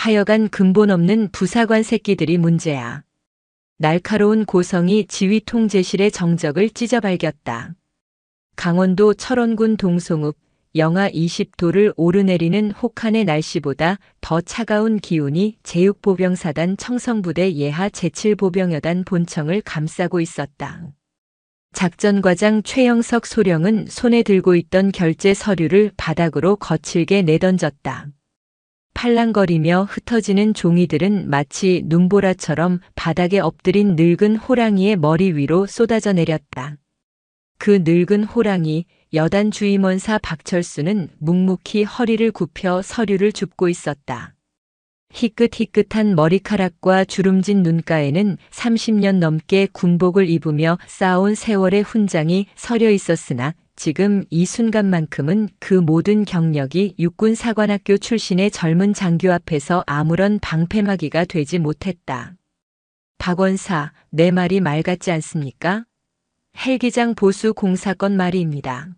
하여간 근본 없는 부사관 새끼들이 문제야. 날카로운 고성이 지휘 통제실의 정적을 찢어발겼다. 강원도 철원군 동송읍 영하 20도를 오르내리는 혹한의 날씨보다 더 차가운 기운이 제육보병사단 청성부대 예하 제7보병여단 본청을 감싸고 있었다. 작전과장 최영석 소령은 손에 들고 있던 결제 서류를 바닥으로 거칠게 내던졌다. 팔랑거리며 흩어지는 종이들은 마치 눈보라처럼 바닥에 엎드린 늙은 호랑이의 머리 위로 쏟아져 내렸다. 그 늙은 호랑이 여단 주임원사 박철수는 묵묵히 허리를 굽혀 서류를 줍고 있었다. 희끗희끗한 머리카락과 주름진 눈가에는 30년 넘게 군복을 입으며 쌓아온 세월의 훈장이 서려 있었으나 지금 이 순간만큼은 그 모든 경력이 육군사관학교 출신의 젊은 장교 앞에서 아무런 방패막이가 되지 못했다. 박원사, 내 말이 말 같지 않습니까? 헬기장 보수 공사건 말이입니다.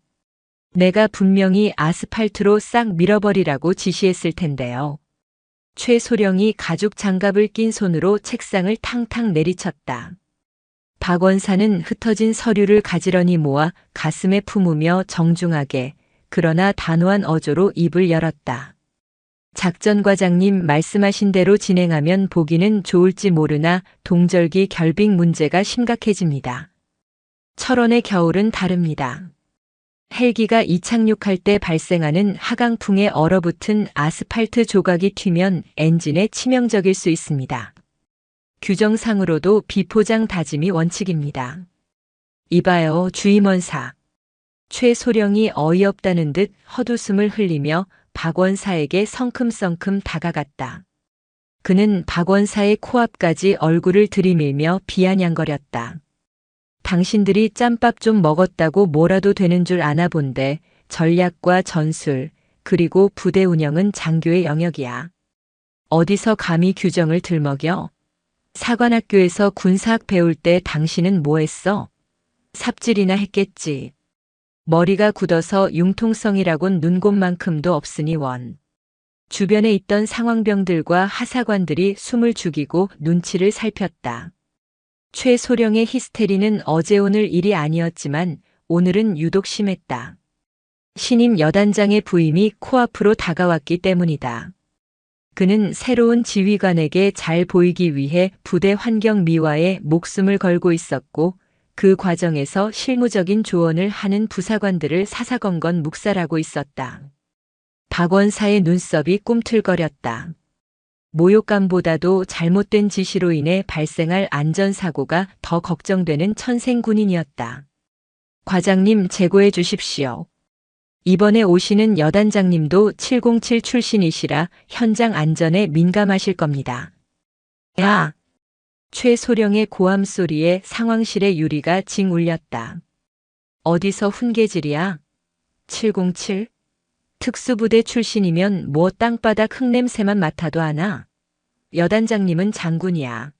내가 분명히 아스팔트로 싹 밀어버리라고 지시했을 텐데요. 최 소령이 가죽 장갑을 낀 손으로 책상을 탕탕 내리쳤다. 박 원사는 흩어진 서류를 가지런히 모아 가슴에 품으며 정중하게 그러나 단호한 어조로 입을 열었다. 작전과장님 말씀하신 대로 진행하면 보기는 좋을지 모르나 동절기 결빙 문제가 심각해집니다. 철원의 겨울은 다릅니다. 헬기가 이착륙할 때 발생하는 하강풍에 얼어붙은 아스팔트 조각이 튀면 엔진에 치명적일 수 있습니다. 규정상으로도 비포장 다짐이 원칙입니다. 이봐요, 주임원사. 최 소령이 어이없다는 듯 헛웃음을 흘리며 박 원사에게 성큼성큼 다가갔다. 그는 박 원사의 코앞까지 얼굴을 들이밀며 비아냥거렸다. 당신들이 짬밥 좀 먹었다고 뭐라도 되는 줄 아나 본데 전략과 전술, 그리고 부대 운영은 장교의 영역이야. 어디서 감히 규정을 들먹여? 사관학교에서 군사학 배울 때 당신은 뭐 했어? 삽질이나 했겠지. 머리가 굳어서 융통성이라곤 눈곱만큼도 없으니 원. 주변에 있던 상황병들과 하사관들이 숨을 죽이고 눈치를 살폈다. 최 소령의 히스테리는 어제 오늘 일이 아니었지만 오늘은 유독 심했다. 신임 여단장의 부임이 코앞으로 다가왔기 때문이다. 그는 새로운 지휘관에게 잘 보이기 위해 부대 환경 미화에 목숨을 걸고 있었고 그 과정에서 실무적인 조언을 하는 부사관들을 사사건건 묵살하고 있었다. 박 원사의 눈썹이 꿈틀거렸다. 모욕감보다도 잘못된 지시로 인해 발생할 안전사고가 더 걱정되는 천생군인이었다. 과장님 제고해 주십시오. 이번에 오시는 여단장님도 707 출신이시라 현장 안전에 민감하실 겁니다. 야! 최 소령의 고함 소리에 상황실의 유리가 징 울렸다. 어디서 훈계질이야? 707? 특수부대 출신이면 뭐 땅바닥 흙냄새만 맡아도 아나? 여단장님은 장군이야.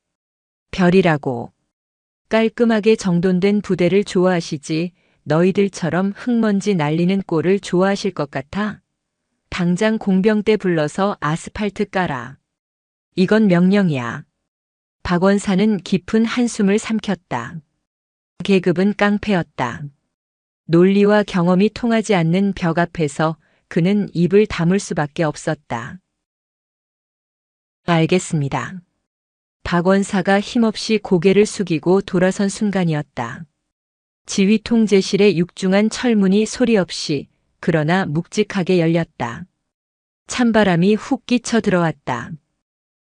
별이라고. 깔끔하게 정돈된 부대를 좋아하시지 너희들처럼 흙먼지 날리는 꼴을 좋아하실 것 같아? 당장 공병대 불러서 아스팔트 깔아. 이건 명령이야. 박 원사는 깊은 한숨을 삼켰다. 계급은 깡패였다. 논리와 경험이 통하지 않는 벽 앞에서 그는 입을 다물 수밖에 없었다. 알겠습니다. 박 원사가 힘없이 고개를 숙이고 돌아선 순간이었다. 지휘 통제실의 육중한 철문이 소리 없이 그러나 묵직하게 열렸다. 찬바람이 훅 끼쳐 들어왔다.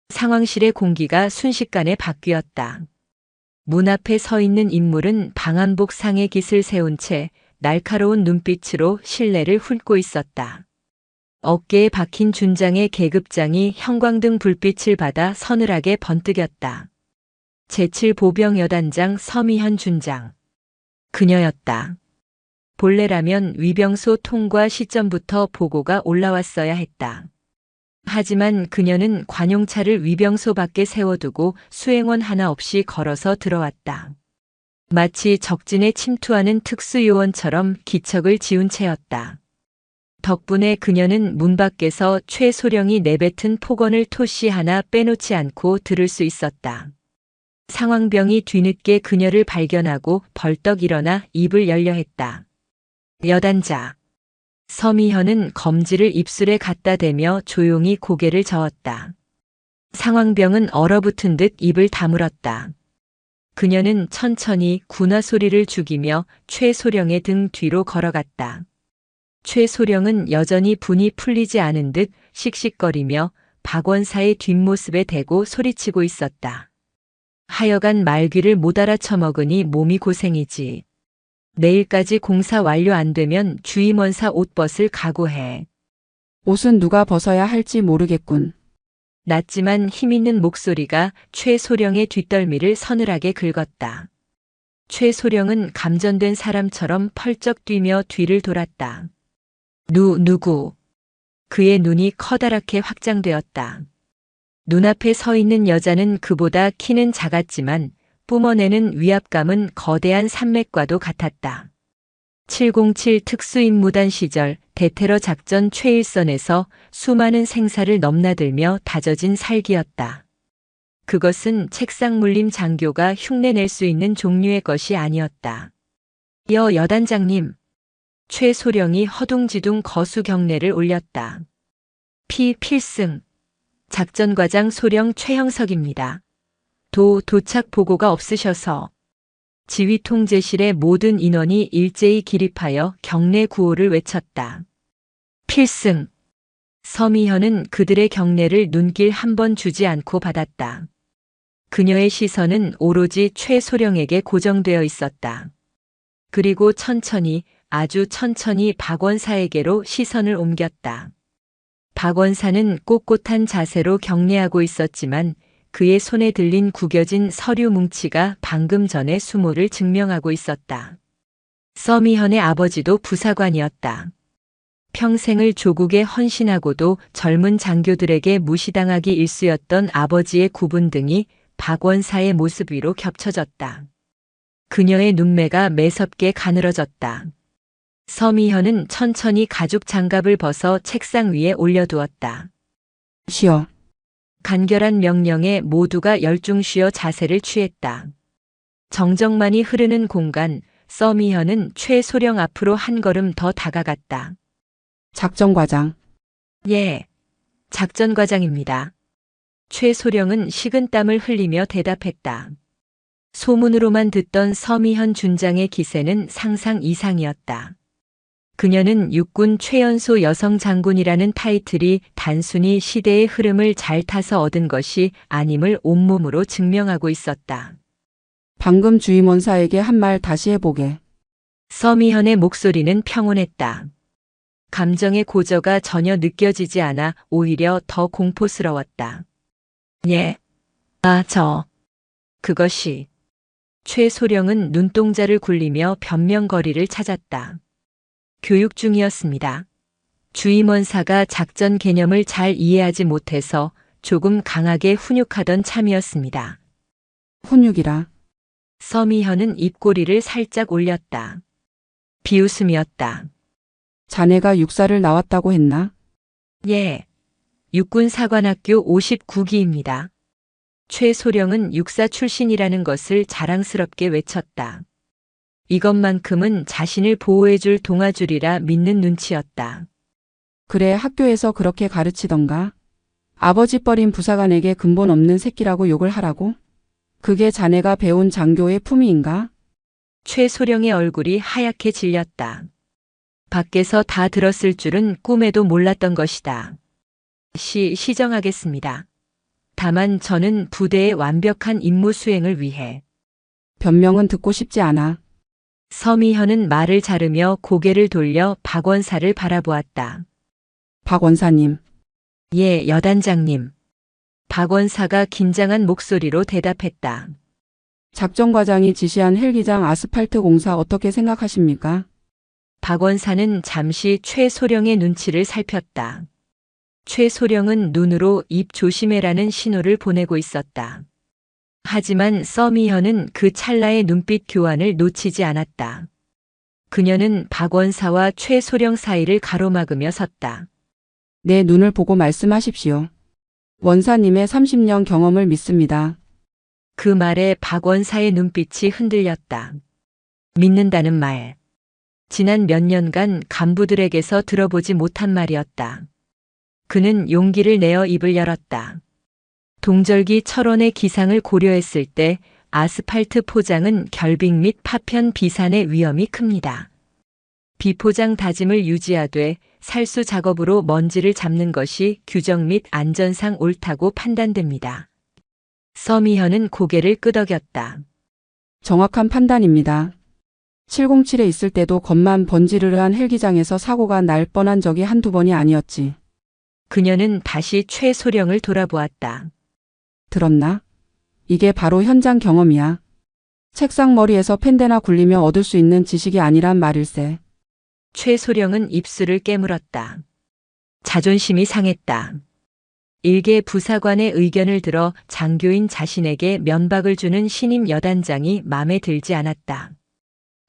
상황실의 공기가 순식간에 바뀌었다. 문 앞에 서 있는 인물은 방한복 상의 깃을 세운 채 날카로운 눈빛으로 실내를 훑고 있었다. 어깨에 박힌 준장의 계급장이 형광등 불빛을 받아 서늘하게 번뜩였다. 제7보병여단장 서미현 준장. 그녀였다. 본래라면 위병소 통과 시점부터 보고가 올라왔어야 했다. 하지만 그녀는 관용차를 위병소 밖에 세워두고 수행원 하나 없이 걸어서 들어왔다. 마치 적진에 침투하는 특수요원처럼 기척을 지운 채였다. 덕분에 그녀는 문 밖에서 최소령이 내뱉은 폭언을 토시 하나 빼놓지 않고 들을 수 있었다. 상황병이 뒤늦게 그녀를 발견하고 벌떡 일어나 입을 열려 했다. 여단자. 서미현은 검지를 입술에 갖다 대며 조용히 고개를 저었다. 상황병은 얼어붙은 듯 입을 다물었다. 그녀는 천천히 군화 소리를 죽이며 최소령의 등 뒤로 걸어갔다. 최소령은 여전히 분이 풀리지 않은 듯 씩씩거리며 박원사의 뒷모습에 대고 소리치고 있었다. 하여간 말귀를 못 알아쳐먹으니 몸이 고생이지. 내일까지 공사 완료 안 되면 주임원사 옷 벗을 각오해. 옷은 누가 벗어야 할지 모르겠군. 낮지만 힘있는 목소리가 최소령의 뒷덜미를 서늘하게 긁었다. 최소령은 감전된 사람처럼 펄쩍 뛰며 뒤를 돌았다. 누구? 그의 눈이 커다랗게 확장되었다. 눈앞에 서 있는 여자는 그보다 키는 작았지만 뿜어내는 위압감은 거대한 산맥과도 같았다. 707 특수임무단 시절 대테러 작전 최일선에서 수많은 생사를 넘나들며 다져진 살기였다. 그것은 책상 물림 장교가 흉내낼 수 있는 종류의 것이 아니었다. 여단장님. 최소령이 허둥지둥 거수 경례를 올렸다. 필승. 작전과장 소령 최형석입니다. 도착 보고가 없으셔서. 지휘 통제실의 모든 인원이 일제히 기립하여 경례 구호를 외쳤다. 필승. 서미현은 그들의 경례를 눈길 한 번 주지 않고 받았다. 그녀의 시선은 오로지 최소령에게 고정되어 있었다. 그리고 천천히, 아주 천천히 박원사에게로 시선을 옮겼다. 박원사는 꼿꼿한 자세로 경례하고 있었지만 그의 손에 들린 구겨진 서류 뭉치가 방금 전의 수모를 증명하고 있었다. 서미현의 아버지도 부사관이었다. 평생을 조국에 헌신하고도 젊은 장교들에게 무시당하기 일쑤였던 아버지의 구분 등이 박원사의 모습 위로 겹쳐졌다. 그녀의 눈매가 매섭게 가늘어졌다. 서미현은 천천히 가죽 장갑을 벗어 책상 위에 올려두었다. 쉬어. 간결한 명령에 모두가 열중쉬어 자세를 취했다. 정적만이 흐르는 공간, 서미현은 최소령 앞으로 한 걸음 더 다가갔다. 작전과장. 예, 작전과장입니다. 최소령은 식은땀을 흘리며 대답했다. 소문으로만 듣던 서미현 준장의 기세는 상상 이상이었다. 그녀는 육군 최연소 여성 장군이라는 타이틀이 단순히 시대의 흐름을 잘 타서 얻은 것이 아님을 온몸으로 증명하고 있었다. 방금 주임원사에게 한 말 다시 해보게. 서미현의 목소리는 평온했다. 감정의 고저가 전혀 느껴지지 않아 오히려 더 공포스러웠다. 예. 그것이. 최소령은 눈동자를 굴리며 변명거리를 찾았다. 교육 중이었습니다. 주임원사가 작전 개념을 잘 이해하지 못해서 조금 강하게 훈육하던 참이었습니다. 훈육이라. 서미현은 입꼬리를 살짝 올렸다. 비웃음이었다. 자네가 육사를 나왔다고 했나? 예. 육군사관학교 59기입니다. 최소령은 육사 출신이라는 것을 자랑스럽게 외쳤다. 이것만큼은 자신을 보호해줄 동아줄이라 믿는 눈치였다. 그래, 학교에서 그렇게 가르치던가? 아버지 뻘인 부사관에게 근본 없는 새끼라고 욕을 하라고? 그게 자네가 배운 장교의 품위인가? 최소령의 얼굴이 하얗게 질렸다. 밖에서 다 들었을 줄은 꿈에도 몰랐던 것이다. 시정하겠습니다. 다만 저는 부대의 완벽한 임무 수행을 위해. 변명은 듣고 싶지 않아. 서미현은 말을 자르며 고개를 돌려 박원사를 바라보았다. 박원사님. 예, 여단장님. 박원사가 긴장한 목소리로 대답했다. 작전과장이 지시한 헬기장 아스팔트 공사 어떻게 생각하십니까? 박원사는 잠시 최소령의 눈치를 살폈다. 최소령은 눈으로 입 조심해라는 신호를 보내고 있었다. 하지만 서미현은 그 찰나의 눈빛 교환을 놓치지 않았다. 그녀는 박원사와 최소령 사이를 가로막으며 섰다. 내 눈을 보고 말씀하십시오. 원사님의 30년 경험을 믿습니다. 그 말에 박원사의 눈빛이 흔들렸다. 믿는다는 말. 지난 몇 년간 간부들에게서 들어보지 못한 말이었다. 그는 용기를 내어 입을 열었다. 동절기 철원의 기상을 고려했을 때 아스팔트 포장은 결빙 및 파편 비산의 위험이 큽니다. 비포장 다짐을 유지하되 살수 작업으로 먼지를 잡는 것이 규정 및 안전상 옳다고 판단됩니다. 서미현은 고개를 끄덕였다. 정확한 판단입니다. 707에 있을 때도 겉만 번지르르한 헬기장에서 사고가 날 뻔한 적이 한두 번이 아니었지. 그녀는 다시 최소령을 돌아보았다. 들었나? 이게 바로 현장 경험이야. 책상 머리에서 펜대나 굴리며 얻을 수 있는 지식이 아니란 말일세. 최소령은 입술을 깨물었다. 자존심이 상했다. 일개 부사관의 의견을 들어 장교인 자신에게 면박을 주는 신임 여단장이 마음에 들지 않았다.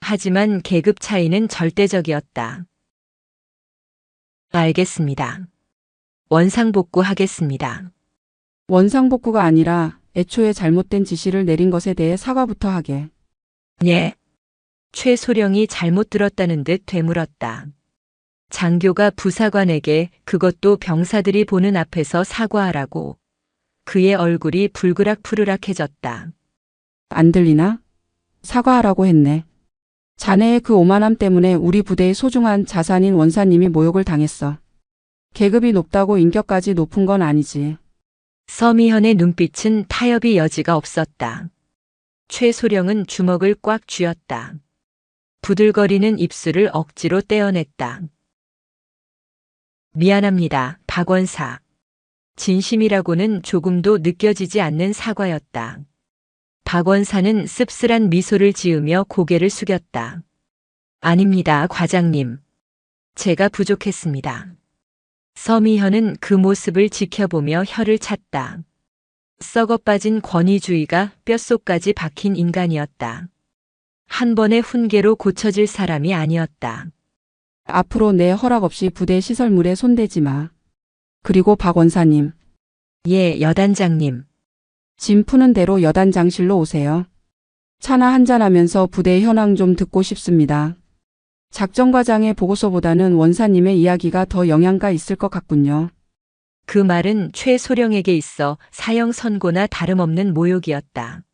하지만 계급 차이는 절대적이었다. 알겠습니다. 원상복구하겠습니다. 원상복구가 아니라 애초에 잘못된 지시를 내린 것에 대해 사과부터 하게. 예. 최소령이 잘못 들었다는 듯 되물었다. 장교가 부사관에게 그것도 병사들이 보는 앞에서 사과하라고. 그의 얼굴이 불그락푸르락해졌다. 안 들리나? 사과하라고 했네. 자네의 그 오만함 때문에 우리 부대의 소중한 자산인 원사님이 모욕을 당했어. 계급이 높다고 인격까지 높은 건 아니지. 서미현의 눈빛은 타협의 여지가 없었다. 최소령은 주먹을 꽉 쥐었다. 부들거리는 입술을 억지로 떼어냈다. 미안합니다, 박원사. 진심이라고는 조금도 느껴지지 않는 사과였다. 박원사는 씁쓸한 미소를 지으며 고개를 숙였다. 아닙니다, 과장님. 제가 부족했습니다. 서미현은 그 모습을 지켜보며 혀를 찼다. 썩어빠진 권위주의가 뼛속까지 박힌 인간이었다. 한 번의 훈계로 고쳐질 사람이 아니었다. 앞으로 내 허락 없이 부대 시설물에 손대지 마. 그리고 박 원사님. 예, 여단장님. 짐 푸는 대로 여단장실로 오세요. 차나 한잔하면서 부대 현황 좀 듣고 싶습니다. 작전과장의 보고서보다는 원사님의 이야기가 더 영향가 있을 것 같군요. 그 말은 최소령에게 있어 사형 선고나 다름없는 모욕이었다.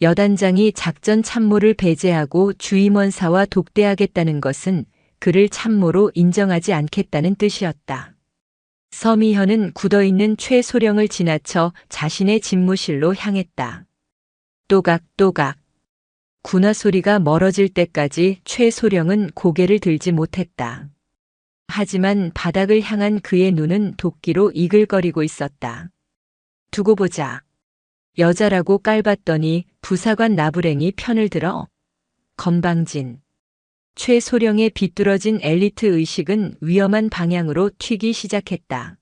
여단장이 작전 참모를 배제하고 주임원사와 독대하겠다는 것은 그를 참모로 인정하지 않겠다는 뜻이었다. 서미현은 굳어있는 최소령을 지나쳐 자신의 집무실로 향했다. 또각또각. 군화 소리가 멀어질 때까지 최소령은 고개를 들지 못했다. 하지만 바닥을 향한 그의 눈은 도끼로 이글거리고 있었다. 두고 보자. 여자라고 깔봤더니 부사관 나부랭이 편을 들어. 건방진. 최소령의 비뚤어진 엘리트 의식은 위험한 방향으로 튀기 시작했다.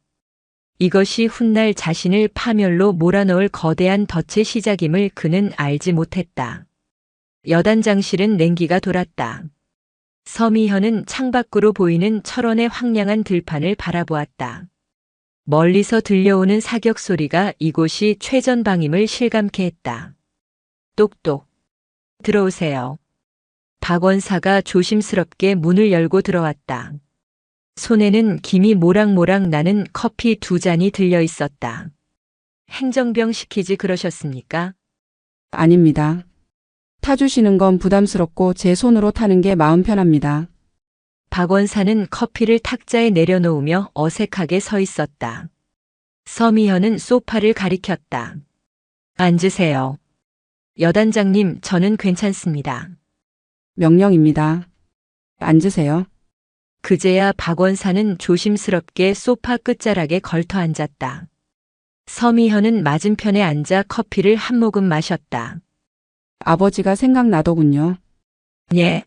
이것이 훗날 자신을 파멸로 몰아넣을 거대한 덫의 시작임을 그는 알지 못했다. 여단장실은 냉기가 돌았다. 서미현은 창밖으로 보이는 철원의 황량한 들판을 바라보았다. 멀리서 들려오는 사격 소리가 이곳이 최전방임을 실감케 했다. 똑똑. 들어오세요. 박원사가 조심스럽게 문을 열고 들어왔다. 손에는 김이 모락모락 나는 커피 2잔이 들려 있었다. 행정병 시키지 그러셨습니까? 아닙니다. 타주시는 건 부담스럽고 제 손으로 타는 게 마음 편합니다. 박원사는 커피를 탁자에 내려놓으며 어색하게 서 있었다. 서미현은 소파를 가리켰다. 앉으세요. 여단장님, 저는 괜찮습니다. 명령입니다. 앉으세요. 그제야 박원사는 조심스럽게 소파 끝자락에 걸터 앉았다. 서미현은 맞은편에 앉아 커피를 한 모금 마셨다. 아버지가 생각나더군요. 예.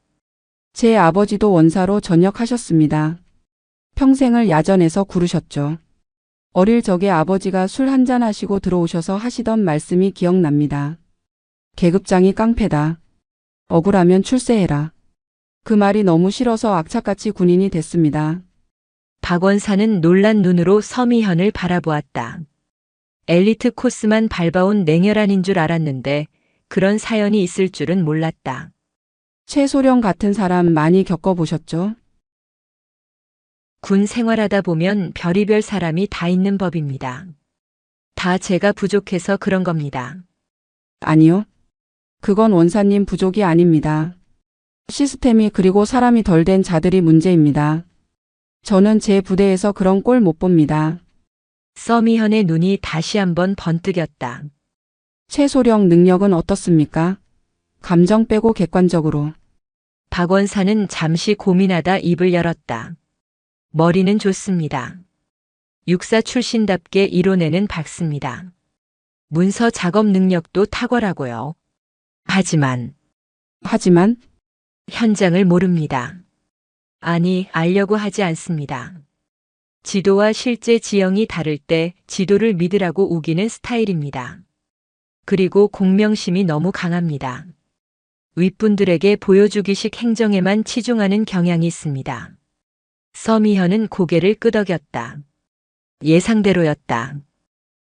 제 아버지도 원사로 전역하셨습니다. 평생을 야전에서 구르셨죠. 어릴 적에 아버지가 술 한잔 하시고 들어오셔서 하시던 말씀이 기억납니다. 계급장이 깡패다. 억울하면 출세해라. 그 말이 너무 싫어서 악착같이 군인이 됐습니다. 박 원사는 놀란 눈으로 서미현을 바라보았다. 엘리트 코스만 밟아온 냉혈한인 줄 알았는데 그런 사연이 있을 줄은 몰랐다. 최소령 같은 사람 많이 겪어보셨죠? 군 생활하다 보면 별의별 사람이 다 있는 법입니다. 다 제가 부족해서 그런 겁니다. 아니요. 그건 원사님 부족이 아닙니다. 시스템이 그리고 사람이 덜 된 자들이 문제입니다. 저는 제 부대에서 그런 꼴 못 봅니다. 서미현의 눈이 다시 한번 번뜩였다. 최소령 능력은 어떻습니까? 감정 빼고 객관적으로. 박 원사는 잠시 고민하다 입을 열었다. 머리는 좋습니다. 육사 출신답게 이론에는 밝습니다. 문서 작업 능력도 탁월하고요. 하지만 현장을 모릅니다. 아니, 알려고 하지 않습니다. 지도와 실제 지형이 다를 때 지도를 믿으라고 우기는 스타일입니다. 그리고 공명심이 너무 강합니다. 윗분들에게 보여주기식 행정에만 치중하는 경향이 있습니다. 서미현은 고개를 끄덕였다. 예상대로였다.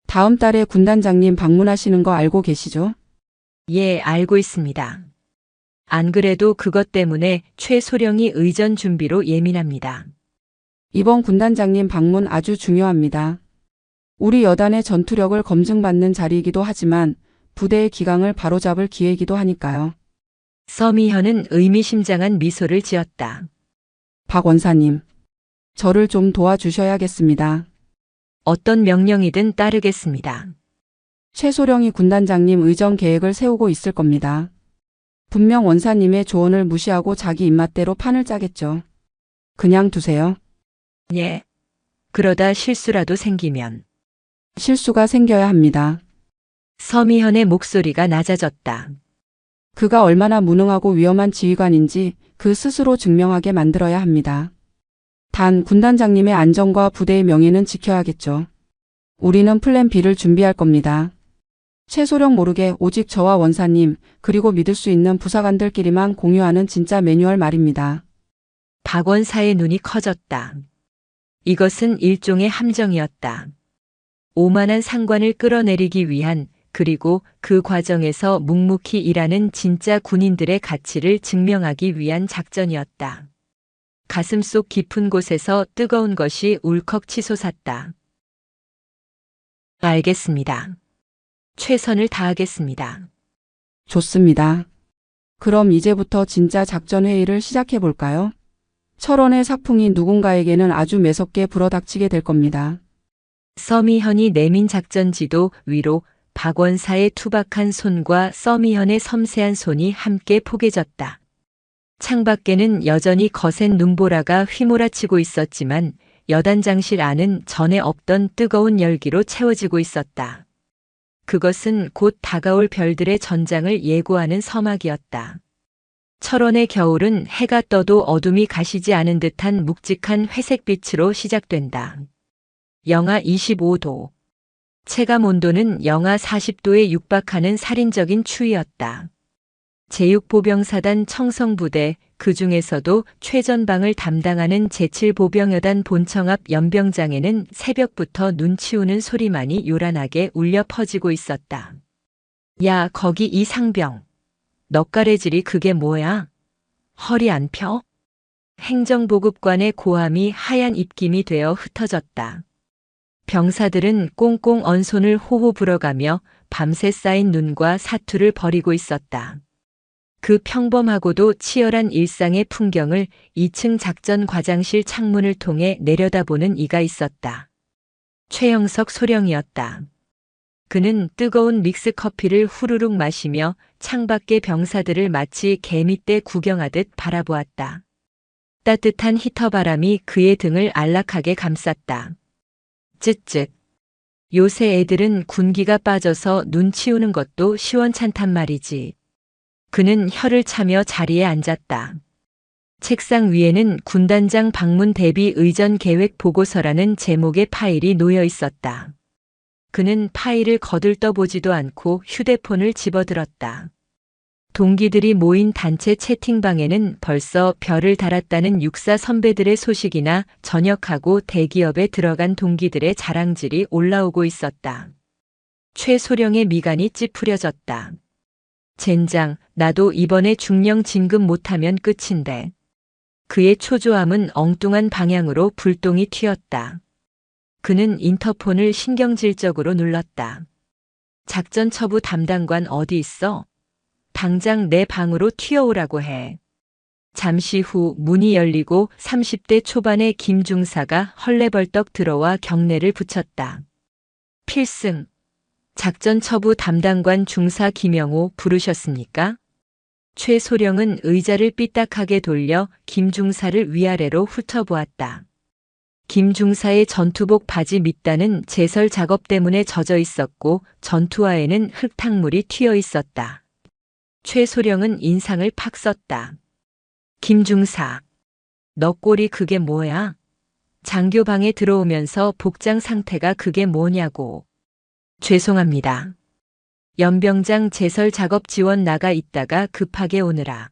다음 달에 군단장님 방문하시는 거 알고 계시죠? 예, 알고 있습니다. 안 그래도 그것 때문에 최소령이 의전 준비로 예민합니다. 이번 군단장님 방문 아주 중요합니다. 우리 여단의 전투력을 검증받는 자리이기도 하지만 부대의 기강을 바로잡을 기회이기도 하니까요. 서미현은 의미심장한 미소를 지었다. 박 원사님, 저를 좀 도와주셔야겠습니다. 어떤 명령이든 따르겠습니다. 최소령이 군단장님 의전 계획을 세우고 있을 겁니다. 분명 원사님의 조언을 무시하고 자기 입맛대로 판을 짜겠죠. 그냥 두세요. 예. 그러다 실수라도 생기면. 실수가 생겨야 합니다. 서미현의 목소리가 낮아졌다. 그가 얼마나 무능하고 위험한 지휘관인지 그 스스로 증명하게 만들어야 합니다. 단 군단장님의 안전과 부대의 명예는 지켜야겠죠. 우리는 플랜 B를 준비할 겁니다. 최소령 모르게 오직 저와 원사님 그리고 믿을 수 있는 부사관들끼리만 공유하는 진짜 매뉴얼 말입니다. 박 원사의 눈이 커졌다. 이것은 일종의 함정이었다. 오만한 상관을 끌어내리기 위한, 그리고 그 과정에서 묵묵히 일하는 진짜 군인들의 가치를 증명하기 위한 작전이었다. 가슴속 깊은 곳에서 뜨거운 것이 울컥 치솟았다. 알겠습니다. 최선을 다하겠습니다. 좋습니다. 그럼 이제부터 진짜 작전 회의를 시작해 볼까요? 철원의 sak풍이 누군가에게는 아주 매섭게 불어닥치게 될 겁니다. 서미현이 내민 작전지도 위로 박 원사의 투박한 손과 서미현의 섬세한 손이 함께 포개졌다. 창밖에는 여전히 거센 눈보라가 휘몰아치고 있었지만 여단장실 안은 전에 없던 뜨거운 열기로 채워지고 있었다. 그것은 곧 다가올 별들의 전장을 예고하는 서막이었다. 철원의 겨울은 해가 떠도 어둠이 가시지 않은 듯한 묵직한 회색빛으로 시작된다. 영하 25도. 체감 온도는 영하 40도에 육박하는 살인적인 추위였다. 제6보병사단 청성부대, 그 중에서도 최전방을 담당하는 제7보병여단 본청 앞 연병장에는 새벽부터 눈 치우는 소리만이 요란하게 울려 퍼지고 있었다. 야, 거기 이 상병. 넉가래질이 그게 뭐야? 허리 안 펴? 행정보급관의 고함이 하얀 입김이 되어 흩어졌다. 병사들은 꽁꽁 언 손을 호호 불어가며 밤새 쌓인 눈과 사투를 벌이고 있었다. 그 평범하고도 치열한 일상의 풍경을 2층 작전 과장실 창문을 통해 내려다보는 이가 있었다. 최영석 소령이었다. 그는 뜨거운 믹스커피를 후루룩 마시며 창밖의 병사들을 마치 개미떼 구경하듯 바라보았다. 따뜻한 히터바람이 그의 등을 안락하게 감쌌다. 쯧쯧. 요새 애들은 군기가 빠져서 눈 치우는 것도 시원찮단 말이지. 그는 혀를 차며 자리에 앉았다. 책상 위에는 군단장 방문 대비 의전 계획 보고서라는 제목의 파일이 놓여 있었다. 그는 파일을 거들떠보지도 않고 휴대폰을 집어들었다. 동기들이 모인 단체 채팅방에는 벌써 별을 달았다는 육사 선배들의 소식이나 전역하고 대기업에 들어간 동기들의 자랑질이 올라오고 있었다. 최소령의 미간이 찌푸려졌다. 젠장, 나도 이번에 중령 진급 못하면 끝인데. 그의 초조함은 엉뚱한 방향으로 불똥이 튀었다. 그는 인터폰을 신경질적으로 눌렀다. 작전처부 담당관 어디 있어? 당장 내 방으로 튀어오라고 해. 잠시 후 문이 열리고 30대 초반의 김중사가 헐레벌떡 들어와 경례를 붙였다. 필승. 작전처부 담당관 중사 김영호 부르셨습니까? 최소령은 의자를 삐딱하게 돌려 김중사를 위아래로 훑어보았다. 김중사의 전투복 바지 밑단은 제설 작업 때문에 젖어 있었고 전투화에는 흙탕물이 튀어 있었다. 최소령은 인상을 팍 썼다. 김중사, 너 꼴이 그게 뭐야? 장교방에 들어오면서 복장 상태가 그게 뭐냐고. 죄송합니다. 연병장 제설 작업 지원 나가 있다가 급하게 오느라.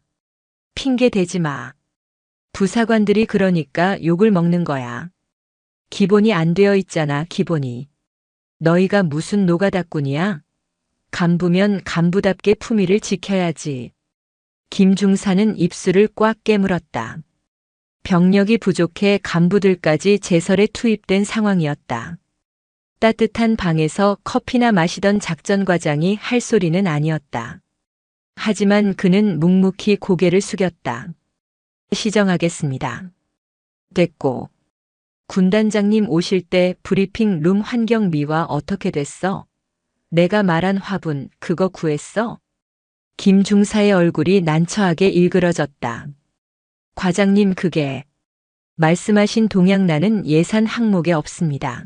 핑계 대지 마. 부사관들이 그러니까 욕을 먹는 거야. 기본이 안 되어 있잖아, 기본이. 너희가 무슨 노가다꾼이야? 간부면 간부답게 품위를 지켜야지. 김중사는 입술을 꽉 깨물었다. 병력이 부족해 간부들까지 제설에 투입된 상황이었다. 따뜻한 방에서 커피나 마시던 작전과장이 할 소리는 아니었다. 하지만 그는 묵묵히 고개를 숙였다. 시정하겠습니다. 됐고. 군단장님 오실 때 브리핑 룸 환경 미화 어떻게 됐어? 내가 말한 화분 그거 구했어? 김중사의 얼굴이 난처하게 일그러졌다. 과장님 그게 말씀하신 동향나는 예산 항목에 없습니다.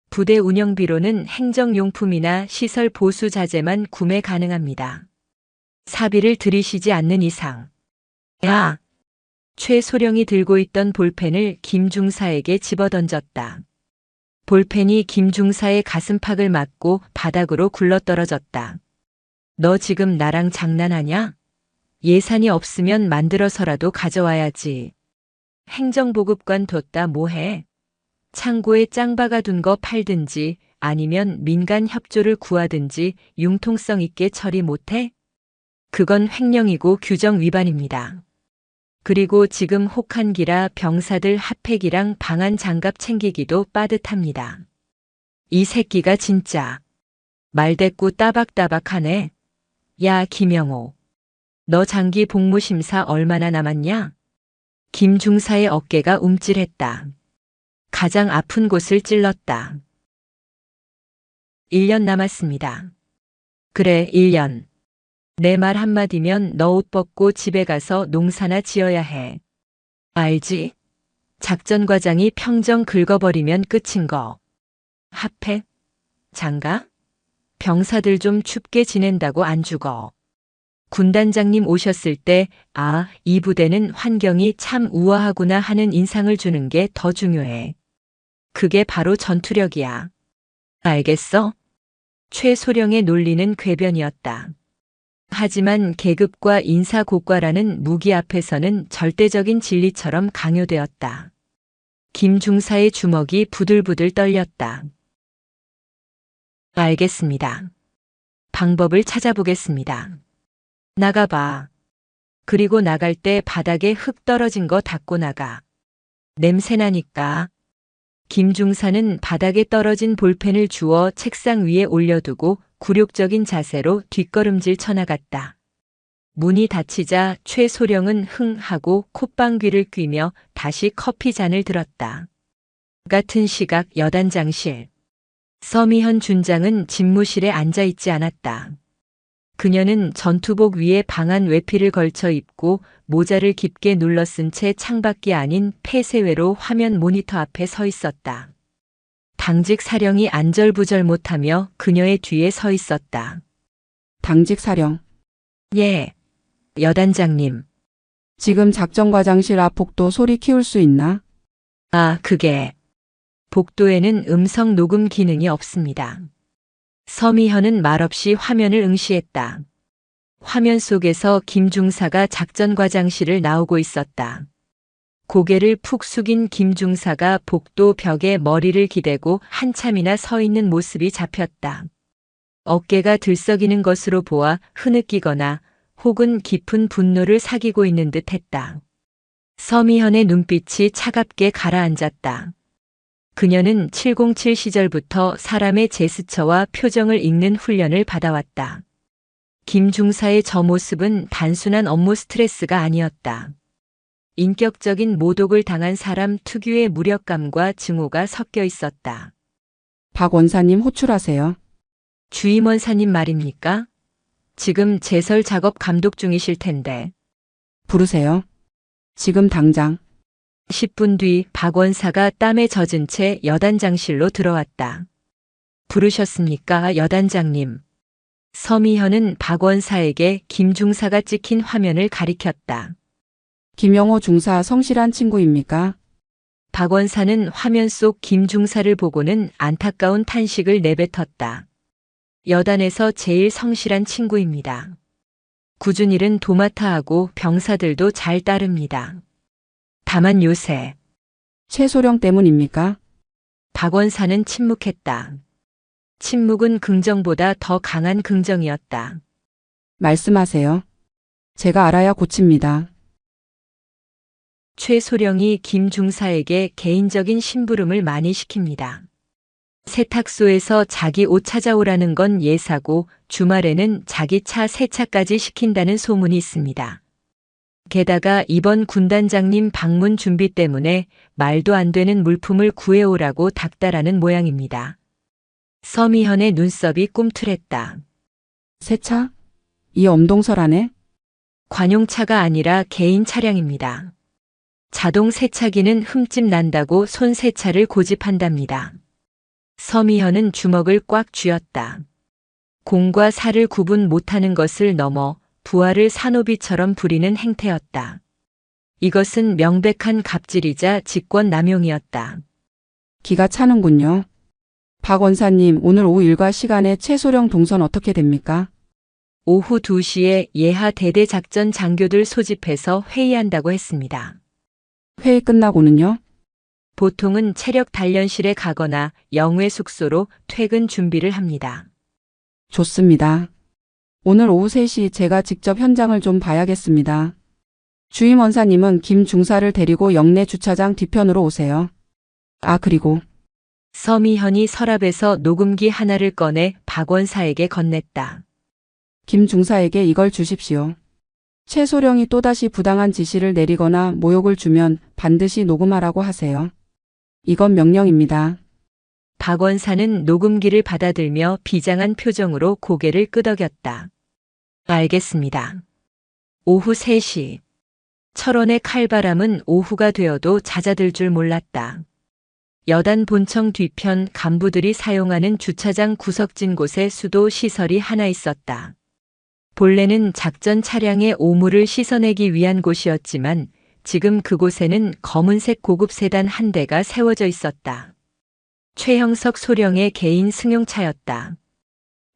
부대 운영비로는 행정용품이나 시설 보수 자재만 구매 가능합니다. 사비를 들이시지 않는 이상. 야! 최소령이 들고 있던 볼펜을 김중사에게 집어던졌다. 볼펜이 김중사의 가슴팍을 맞고 바닥으로 굴러떨어졌다. 너 지금 나랑 장난하냐? 예산이 없으면 만들어서라도 가져와야지. 행정보급관 뒀다 뭐해? 창고에 짱 박아둔 거 팔든지 아니면 민간 협조를 구하든지 융통성 있게 처리 못해? 그건 횡령이고 규정 위반입니다. 그리고 지금 혹한기라 병사들 핫팩이랑 방한 장갑 챙기기도 빠듯합니다. 이 새끼가 진짜 말대꾸 따박따박하네. 야 김영호. 너 장기 복무심사 얼마나 남았냐? 김중사의 어깨가 움찔했다. 가장 아픈 곳을 찔렀다. 1년 남았습니다. 그래 1년. 내 말 한마디면 너 옷 벗고 집에 가서 농사나 지어야 해. 알지? 작전과장이 평정 긁어버리면 끝인 거. 핫팩? 장갑? 병사들 좀 춥게 지낸다고 안 죽어. 군단장님 오셨을 때 아, 이 부대는 환경이 참 우아하구나 하는 인상을 주는 게 더 중요해. 그게 바로 전투력이야. 알겠어? 최소령의 논리는 궤변이었다. 하지만 계급과 인사고과라는 무기 앞에서는 절대적인 진리처럼 강요되었다. 김중사의 주먹이 부들부들 떨렸다. 알겠습니다. 방법을 찾아보겠습니다. 나가봐. 그리고 나갈 때 바닥에 흙 떨어진 거 닦고 나가. 냄새나니까. 김중사는 바닥에 떨어진 볼펜을 주워 책상 위에 올려두고 굴욕적인 자세로 뒷걸음질 쳐나갔다. 문이 닫히자 최소령은 흥 하고 콧방귀를 뀌며 다시 커피 잔을 들었다. 같은 시각 여단장실. 서미현 준장은 집무실에 앉아있지 않았다. 그녀는 전투복 위에 방한 외피를 걸쳐 입고 모자를 깊게 눌러쓴 채 창밖이 아닌 폐쇄외로 화면 모니터 앞에 서 있었다. 당직 사령이 안절부절 못하며 그녀의 뒤에 서 있었다. 당직 사령. 예, 여단장님. 지금 작전과장실 앞 복도 소리 키울 수 있나? 아, 그게. 복도에는 음성 녹음 기능이 없습니다. 서미현은 말없이 화면을 응시했다. 화면 속에서 김 중사가 작전과장실을 나오고 있었다. 고개를 푹 숙인 김 중사가 복도 벽에 머리를 기대고 한참이나 서 있는 모습이 잡혔다. 어깨가 들썩이는 것으로 보아 흐느끼거나 혹은 깊은 분노를 사귀고 있는 듯 했다. 서미현의 눈빛이 차갑게 가라앉았다. 그녀는 707 시절부터 사람의 제스처와 표정을 읽는 훈련을 받아왔다. 김 중사의 저 모습은 단순한 업무 스트레스가 아니었다. 인격적인 모독을 당한 사람 특유의 무력감과 증오가 섞여 있었다. 박 원사님 호출하세요. 주임 원사님 말입니까? 지금 제설 작업 감독 중이실 텐데. 부르세요. 지금 당장. 10분 뒤 박 원사가 땀에 젖은 채 여단장실로 들어왔다. 부르셨습니까, 여단장님? 서미현은 박 원사에게 김 중사가 찍힌 화면을 가리켰다. 김영호 중사 성실한 친구입니까? 박 원사는 화면 속 김 중사를 보고는 안타까운 탄식을 내뱉었다. 여단에서 제일 성실한 친구입니다. 굳은 일은 도맡아 하고 병사들도 잘 따릅니다. 다만 요새 최소령 때문입니까? 박 원사는 침묵했다. 침묵은 긍정보다 더 강한 긍정이었다. 말씀하세요. 제가 알아야 고칩니다. 최소령이 김 중사에게 개인적인 심부름을 많이 시킵니다. 세탁소에서 자기 옷 찾아오라는 건 예사고 주말에는 자기 차 세차까지 시킨다는 소문이 있습니다. 게다가 이번 군단장님 방문 준비 때문에 말도 안 되는 물품을 구해오라고 닥달하는 모양입니다. 서미현의 눈썹이 꿈틀했다. 세차? 이 엄동설 안에? 관용차가 아니라 개인 차량입니다. 자동 세차기는 흠집 난다고 손 세차를 고집한답니다. 서미현은 주먹을 꽉 쥐었다. 공과 사를 구분 못하는 것을 넘어 부하를 산호비처럼 부리는 행태였다. 이것은 명백한 갑질이자 직권 남용이었다. 기가 차는군요. 박 원사님, 오늘 오후 일과 시간에 최소령 동선 어떻게 됩니까? 오후 2시에 예하 대대 작전 장교들 소집해서 회의한다고 했습니다. 회의 끝나고는요? 보통은 체력 단련실에 가거나 영외 숙소로 퇴근 준비를 합니다. 좋습니다. 오늘 오후 3시 제가 직접 현장을 좀 봐야겠습니다. 주임 원사님은 김 중사를 데리고 영내 주차장 뒤편으로 오세요. 아, 그리고 서미현이 서랍에서 녹음기 하나를 꺼내 박 원사에게 건넸다. 김 중사에게 이걸 주십시오. 최소령이 또다시 부당한 지시를 내리거나 모욕을 주면 반드시 녹음하라고 하세요. 이건 명령입니다. 박 원사는 녹음기를 받아들며 비장한 표정으로 고개를 끄덕였다. 알겠습니다. 오후 3시. 철원의 칼바람은 오후가 되어도 잦아들 줄 몰랐다. 여단 본청 뒤편 간부들이 사용하는 주차장 구석진 곳에 수도 시설이 하나 있었다. 본래는 작전 차량의 오물을 씻어내기 위한 곳이었지만 지금 그곳에는 검은색 고급 세단 한 대가 세워져 있었다. 최형석 소령의 개인 승용차였다.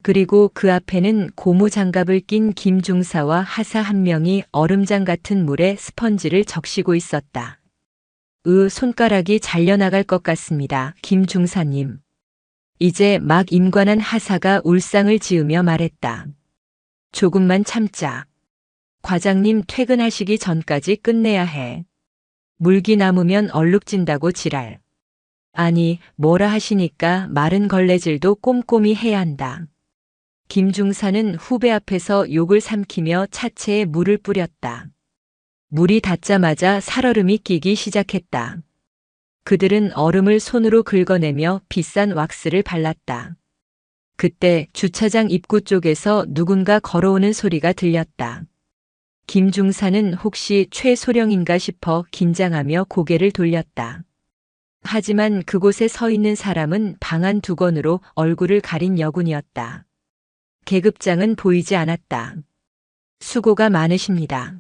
그리고 그 앞에는 고무 장갑을 낀 김 중사와 하사 한 명이 얼음장 같은 물에 스펀지를 적시고 있었다. 손가락이 잘려나갈 것 같습니다, 김 중사님. 이제 막 임관한 하사가 울상을 지으며 말했다. 조금만 참자. 과장님 퇴근하시기 전까지 끝내야 해. 물기 남으면 얼룩진다고 지랄. 아니, 뭐라 하시니까 마른 걸레질도 꼼꼼히 해야 한다. 김 중사는 후배 앞에서 욕을 삼키며 차체에 물을 뿌렸다. 물이 닿자마자 살얼음이 끼기 시작했다. 그들은 얼음을 손으로 긁어내며 비싼 왁스를 발랐다. 그때 주차장 입구 쪽에서 누군가 걸어오는 소리가 들렸다. 김 중사는 혹시 최소령인가 싶어 긴장하며 고개를 돌렸다. 하지만 그곳에 서 있는 사람은 방한 두건으로 얼굴을 가린 여군이었다. 계급장은 보이지 않았다. 수고가 많으십니다.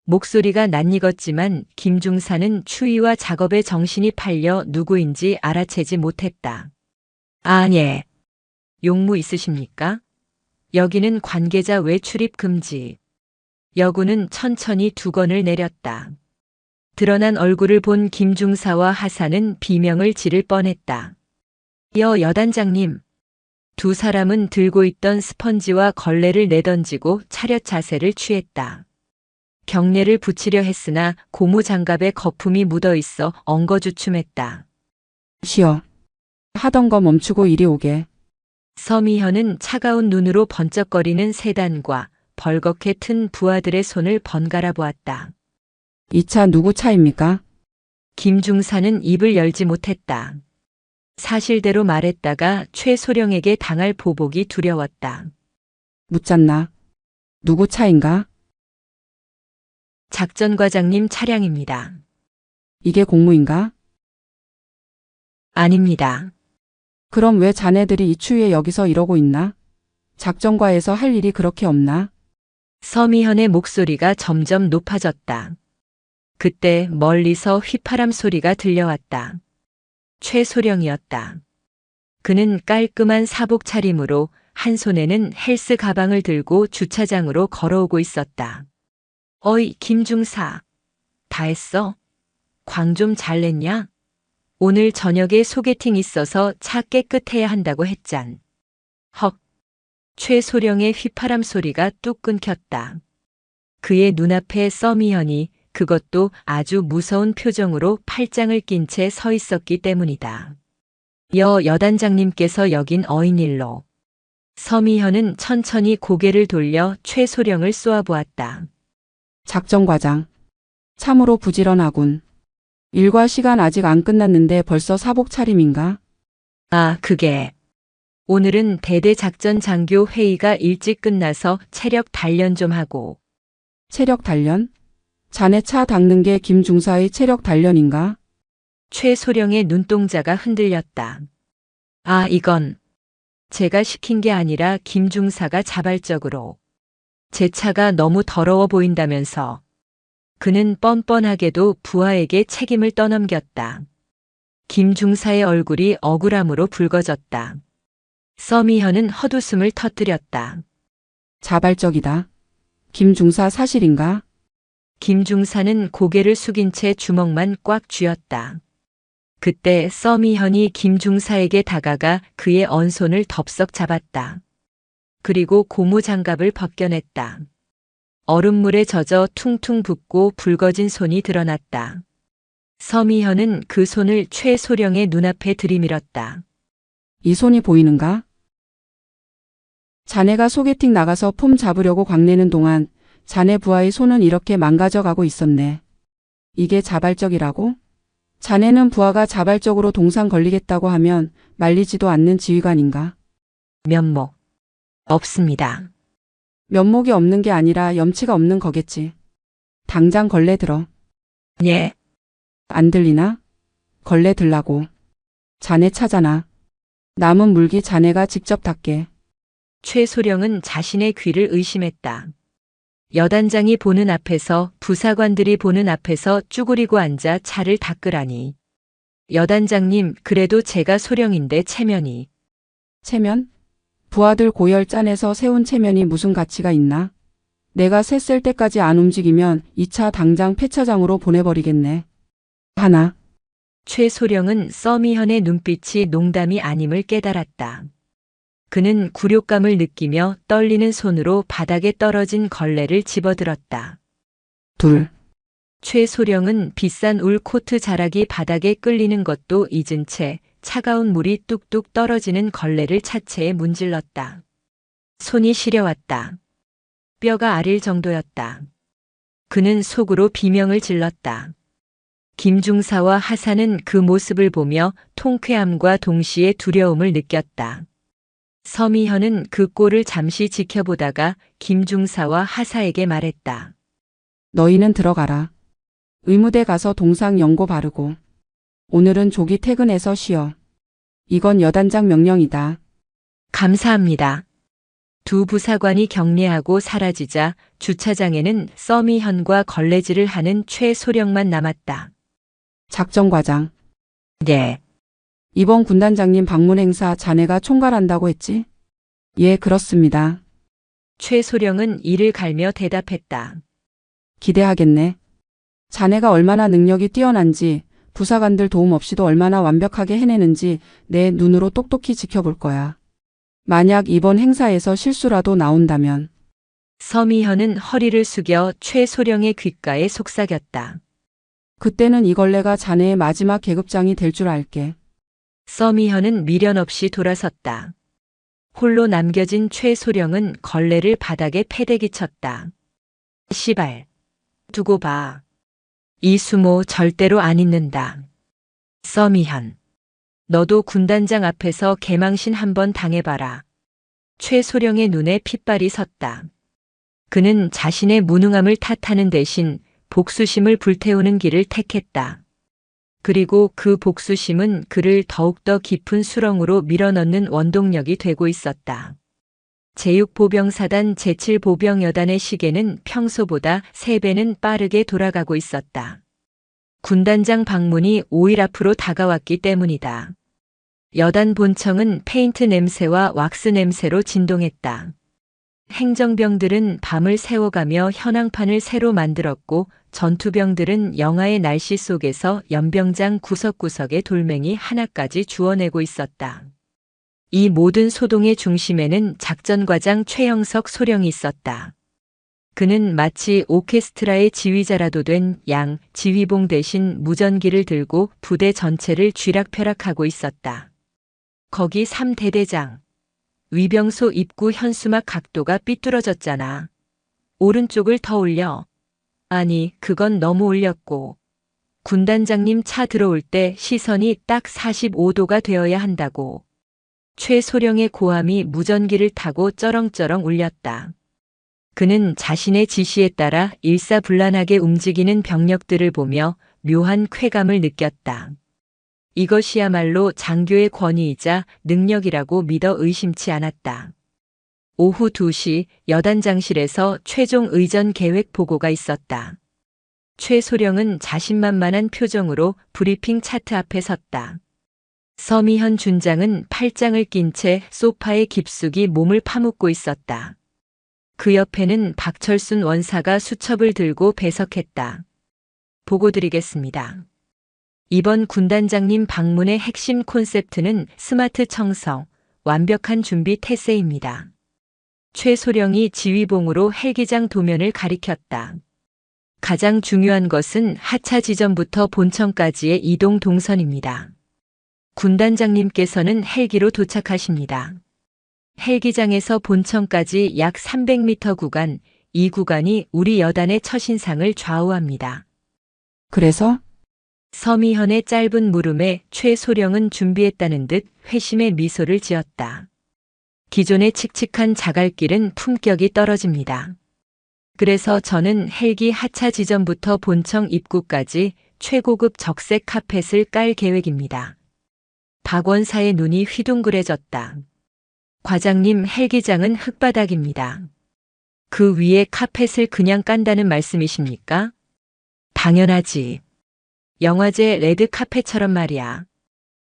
목소리가 낯익었지만 김 중사는 추위와 작업에 정신이 팔려 누구인지 알아채지 못했다. 아, 예. 용무 있으십니까? 여기는 관계자 외출입 금지. 여군은 천천히 두건을 내렸다. 드러난 얼굴을 본 김중사와 하사는 비명을 지를 뻔했다. 여단장님. 두 사람은 들고 있던 스펀지와 걸레를 내던지고 차렷 자세를 취했다. 경례를 붙이려 했으나 고무장갑에 거품이 묻어 있어 엉거주춤했다. 쉬어. 하던 거 멈추고 이리 오게. 서미현은 차가운 눈으로 번쩍거리는 세단과 벌겋게 튼 부하들의 손을 번갈아 보았다. 이 차 누구 차입니까? 김중사는 입을 열지 못했다. 사실대로 말했다가 최소령에게 당할 보복이 두려웠다. 묻잖나. 누구 차인가? 작전과장님 차량입니다. 이게 공무인가? 아닙니다. 그럼 왜 자네들이 이 추위에 여기서 이러고 있나? 작전과에서 할 일이 그렇게 없나? 서미현의 목소리가 점점 높아졌다. 그때 멀리서 휘파람 소리가 들려왔다. 최소령이었다. 그는 깔끔한 사복 차림으로 한 손에는 헬스 가방을 들고 주차장으로 걸어오고 있었다. 어이, 김중사. 다 했어? 광 좀 잘 냈냐? 오늘 저녁에 소개팅 있어서 차 깨끗해야 한다고 했잖. 헉. 최소령의 휘파람 소리가 뚝 끊겼다. 그의 눈앞에 서미현이 그것도 아주 무서운 표정으로 팔짱을 낀 채 서 있었기 때문이다. 여단장님께서 여긴 어인일로. 서미현은 천천히 고개를 돌려 최소령을 쏘아보았다. 작전과장. 참으로 부지런하군. 일과 시간 아직 안 끝났는데 벌써 사복 차림인가? 아, 그게. 오늘은 대대작전 장교 회의가 일찍 끝나서 체력 단련 좀 하고. 체력 단련? 자네 차 닦는 게 김중사의 체력 단련인가? 최소령의 눈동자가 흔들렸다. 아, 이건 제가 시킨 게 아니라 김중사가 자발적으로. 제 차가 너무 더러워 보인다면서. 그는 뻔뻔하게도 부하에게 책임을 떠넘겼다. 김중사의 얼굴이 억울함으로 붉어졌다. 서미현은 헛웃음을 터뜨렸다. 자발적이다. 김중사 사실인가? 김중사는 고개를 숙인 채 주먹만 꽉 쥐었다. 그때 서미현이 김중사에게 다가가 그의 언손을 덥석 잡았다. 그리고 고무장갑을 벗겨냈다. 얼음물에 젖어 퉁퉁 붓고 붉어진 손이 드러났다. 서미현은 그 손을 최소령의 눈앞에 들이밀었다. 이 손이 보이는가? 자네가 소개팅 나가서 폼 잡으려고 광내는 동안 자네 부하의 손은 이렇게 망가져가고 있었네. 이게 자발적이라고? 자네는 부하가 자발적으로 동상 걸리겠다고 하면 말리지도 않는 지휘관인가? 면목. 없습니다. 면목이 없는 게 아니라 염치가 없는 거겠지. 당장 걸레 들어. 예. 안 들리나? 걸레 들라고. 자네 차잖아. 남은 물기 자네가 직접 닦게. 최소령은 자신의 귀를 의심했다. 여단장이 보는 앞에서 부사관들이 보는 앞에서 쭈그리고 앉아 차를 닦으라니. 여단장님, 그래도 제가 소령인데 체면이. 체면? 부하들 고열 짠에서 세운 체면이 무슨 가치가 있나? 내가 셋셀 때까지 안 움직이면 이 차 당장 폐차장으로 보내버리겠네. 하나. 최소령은 서미현의 눈빛이 농담이 아님을 깨달았다. 그는 굴욕감을 느끼며 떨리는 손으로 바닥에 떨어진 걸레를 집어들었다. 둘. 최소령은 비싼 울 코트 자락이 바닥에 끌리는 것도 잊은 채 차가운 물이 뚝뚝 떨어지는 걸레를 차체에 문질렀다. 손이 시려왔다. 뼈가 아릴 정도였다. 그는 속으로 비명을 질렀다. 김중사와 하사는 그 모습을 보며 통쾌함과 동시에 두려움을 느꼈다. 서미현은 그 꼴을 잠시 지켜보다가 김중사와 하사에게 말했다. 너희는 들어가라. 의무대 가서 동상 연고 바르고. 오늘은 조기 퇴근해서 쉬어. 이건 여단장 명령이다. 감사합니다. 두 부사관이 경례하고 사라지자 주차장에는 서미현과 걸레질을 하는 최소령만 남았다. 작전과장. 네. 이번 군단장님 방문 행사 자네가 총괄한다고 했지? 예, 그렇습니다. 최소령은 이를 갈며 대답했다. 기대하겠네. 자네가 얼마나 능력이 뛰어난지, 부사관들 도움 없이도 얼마나 완벽하게 해내는지 내 눈으로 똑똑히 지켜볼 거야. 만약 이번 행사에서 실수라도 나온다면 서미현은 허리를 숙여 최소령의 귓가에 속삭였다. 그때는 이 걸레가 자네의 마지막 계급장이 될 줄 알게. 서미현은 미련 없이 돌아섰다. 홀로 남겨진 최소령은 걸레를 바닥에 패대기 쳤다. 시발. 두고 봐. 이 수모 절대로 안 잊는다. 서미현. 너도 군단장 앞에서 개망신 한번 당해봐라. 최소령의 눈에 핏발이 섰다. 그는 자신의 무능함을 탓하는 대신 복수심을 불태우는 길을 택했다. 그리고 그 복수심은 그를 더욱더 깊은 수렁으로 밀어넣는 원동력이 되고 있었다. 제6보병사단 제7보병여단의 시계는 평소보다 3배는 빠르게 돌아가고 있었다. 군단장 방문이 5일 앞으로 다가왔기 때문이다. 여단 본청은 페인트 냄새와 왁스 냄새로 진동했다. 행정병들은 밤을 새워가며 현황판을 새로 만들었고 전투병들은 영하의 날씨 속에서 연병장 구석구석의 돌멩이 하나까지 주워내고 있었다. 이 모든 소동의 중심에는 작전과장 최영석 소령이 있었다. 그는 마치 오케스트라의 지휘자라도 된 양 지휘봉 대신 무전기를 들고 부대 전체를 쥐락펴락하고 있었다. 거기 3대대장. 위병소 입구 현수막 각도가 삐뚤어졌잖아. 오른쪽을 더 올려. 아니, 그건 너무 올렸고. 군단장님 차 들어올 때 시선이 딱 45도가 되어야 한다고. 최소령의 고함이 무전기를 타고 쩌렁쩌렁 울렸다. 그는 자신의 지시에 따라 일사불란하게 움직이는 병력들을 보며 묘한 쾌감을 느꼈다. 이것이야말로 장교의 권위이자 능력이라고 믿어 의심치 않았다. 오후 2시 여단장실에서 최종 의전 계획 보고가 있었다. 최소령은 자신만만한 표정으로 브리핑 차트 앞에 섰다. 서미현 준장은 팔짱을 낀 채 소파에 깊숙이 몸을 파묻고 있었다. 그 옆에는 박철순 원사가 수첩을 들고 배석했다. 보고 드리겠습니다. 이번 군단장님 방문의 핵심 콘셉트는 스마트 청성, 완벽한 준비 태세입니다. 최소령이 지휘봉으로 헬기장 도면을 가리켰다. 가장 중요한 것은 하차 지점부터 본청까지의 이동 동선입니다. 군단장님께서는 헬기로 도착하십니다. 헬기장에서 본청까지 약 300m 구간, 이 구간이 우리 여단의 첫인상을 좌우합니다. 그래서 서미현의 짧은 물음에 최소령은 준비했다는 듯 회심의 미소를 지었다. 기존의 칙칙한 자갈길은 품격이 떨어집니다. 그래서 저는 헬기 하차 지점부터 본청 입구까지 최고급 적색 카펫을 깔 계획입니다. 박 원사의 눈이 휘둥그레졌다. 과장님, 헬기장은 흙바닥입니다. 그 위에 카펫을 그냥 깐다는 말씀이십니까? 당연하지. 영화제 레드 카펫처럼 말이야.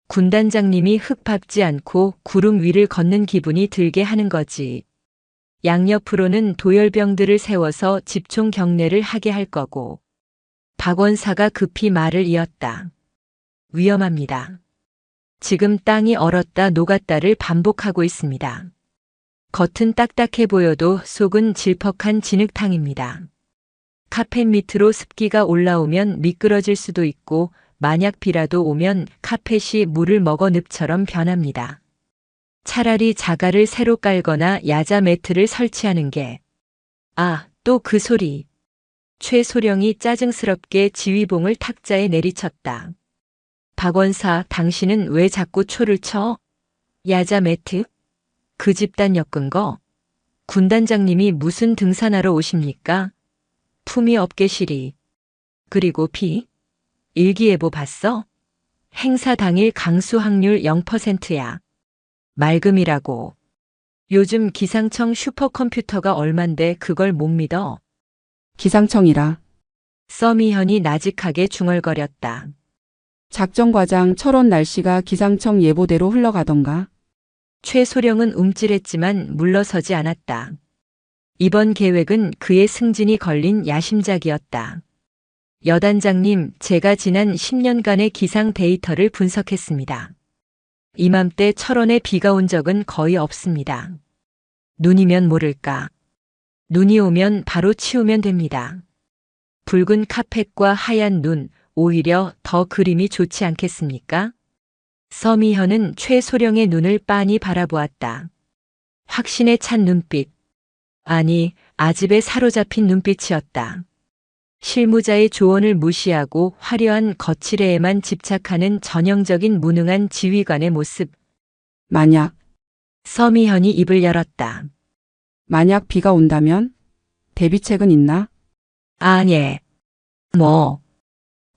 군단장님이 흙 밟지 않고 구름 위를 걷는 기분이 들게 하는 거지. 양옆으로는 도열병들을 세워서 집총 경례를 하게 할 거고. 박 원사가 급히 말을 이었다. 위험합니다. 지금 땅이 얼었다 녹았다를 반복하고 있습니다. 겉은 딱딱해 보여도 속은 질퍽한 진흙탕입니다. 카펫 밑으로 습기가 올라오면 미끄러질 수도 있고 만약 비라도 오면 카펫이 물을 먹어 늪처럼 변합니다. 차라리 자갈을 새로 깔거나 야자 매트를 설치하는 게. 아, 또 그 소리. 최소령이 짜증스럽게 지휘봉을 탁자에 내리쳤다. 박 원사, 당신은 왜 자꾸 초를 쳐? 야자 매트? 그 집단 엮은 거? 군단장님이 무슨 등산하러 오십니까? 품위 없게 시리. 그리고 비? 일기예보 봤어? 행사 당일 강수 확률 0%야. 맑음이라고. 요즘 기상청 슈퍼컴퓨터가 얼만데 그걸 못 믿어? 기상청이라. 서미현이 나직하게 중얼거렸다. 작전과장 철원 날씨가 기상청 예보대로 흘러가던가. 최소령은 움찔했지만 물러서지 않았다. 이번 계획은 그의 승진이 걸린 야심작이었다. 여단장님, 제가 지난 10년간의 기상 데이터를 분석했습니다. 이맘때 철원에 비가 온 적은 거의 없습니다. 눈이면 모를까. 눈이 오면 바로 치우면 됩니다. 붉은 카펫과 하얀 눈, 오히려 더 그림이 좋지 않겠습니까? 서미현은 최소령의 눈을 빤히 바라보았다. 확신에 찬 눈빛. 아니, 아집에 사로잡힌 눈빛이었다. 실무자의 조언을 무시하고 화려한 거칠애에만 집착하는 전형적인 무능한 지휘관의 모습. 만약, 서미현이 입을 열었다. 만약 비가 온다면? 대비책은 있나? 예.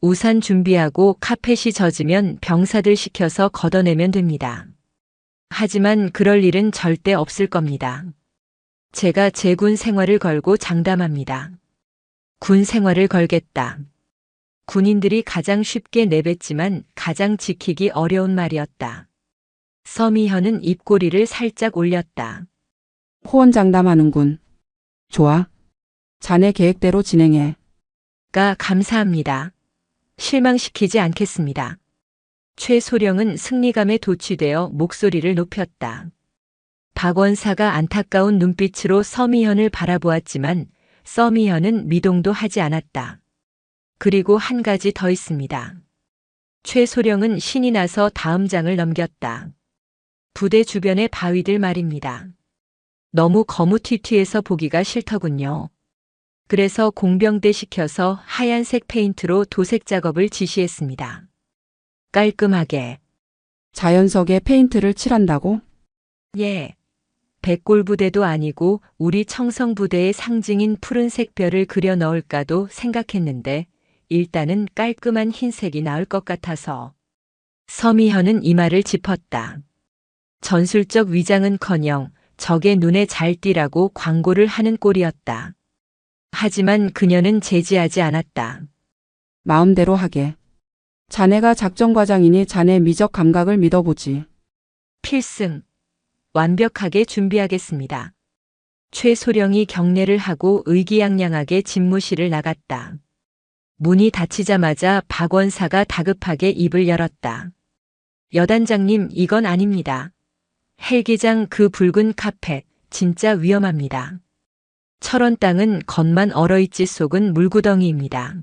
우산 준비하고 카펫이 젖으면 병사들 시켜서 걷어내면 됩니다. 하지만 그럴 일은 절대 없을 겁니다. 제가 제 군 생활을 걸고 장담합니다. 군 생활을 걸겠다. 군인들이 가장 쉽게 내뱉지만 가장 지키기 어려운 말이었다. 서미현은 입꼬리를 살짝 올렸다. 호언장담하는군. 좋아. 자네 계획대로 진행해. 감사합니다. 실망시키지 않겠습니다. 최소령은 승리감에 도취되어 목소리를 높였다. 박 원사가 안타까운 눈빛으로 서미현을 바라보았지만 서미현은 미동도 하지 않았다. 그리고 한 가지 더 있습니다. 최소령은 신이 나서 다음 장을 넘겼다. 부대 주변의 바위들 말입니다. 너무 거무튀튀해서 보기가 싫더군요. 그래서 공병대 시켜서 하얀색 페인트로 도색 작업을 지시했습니다. 깔끔하게. 자연석에 페인트를 칠한다고? 예. 백골부대도 아니고 우리 청성부대의 상징인 푸른색 별을 그려 넣을까도 생각했는데 일단은 깔끔한 흰색이 나을 것 같아서. 서미현은 이마를 짚었다. 전술적 위장은커녕 적의 눈에 잘 띄라고 광고를 하는 꼴이었다. 하지만 그녀는 제지하지 않았다. 마음대로 하게. 자네가 작전과장이니 자네 미적 감각을 믿어보지. 필승. 완벽하게 준비하겠습니다. 최소령이 경례를 하고 의기양양하게 집무실을 나갔다. 문이 닫히자마자 박 원사가 다급하게 입을 열었다. 여단장님, 이건 아닙니다. 헬기장 그 붉은 카펫, 진짜 위험합니다. 철원 땅은 겉만 얼어있지 속은 물구덩이입니다.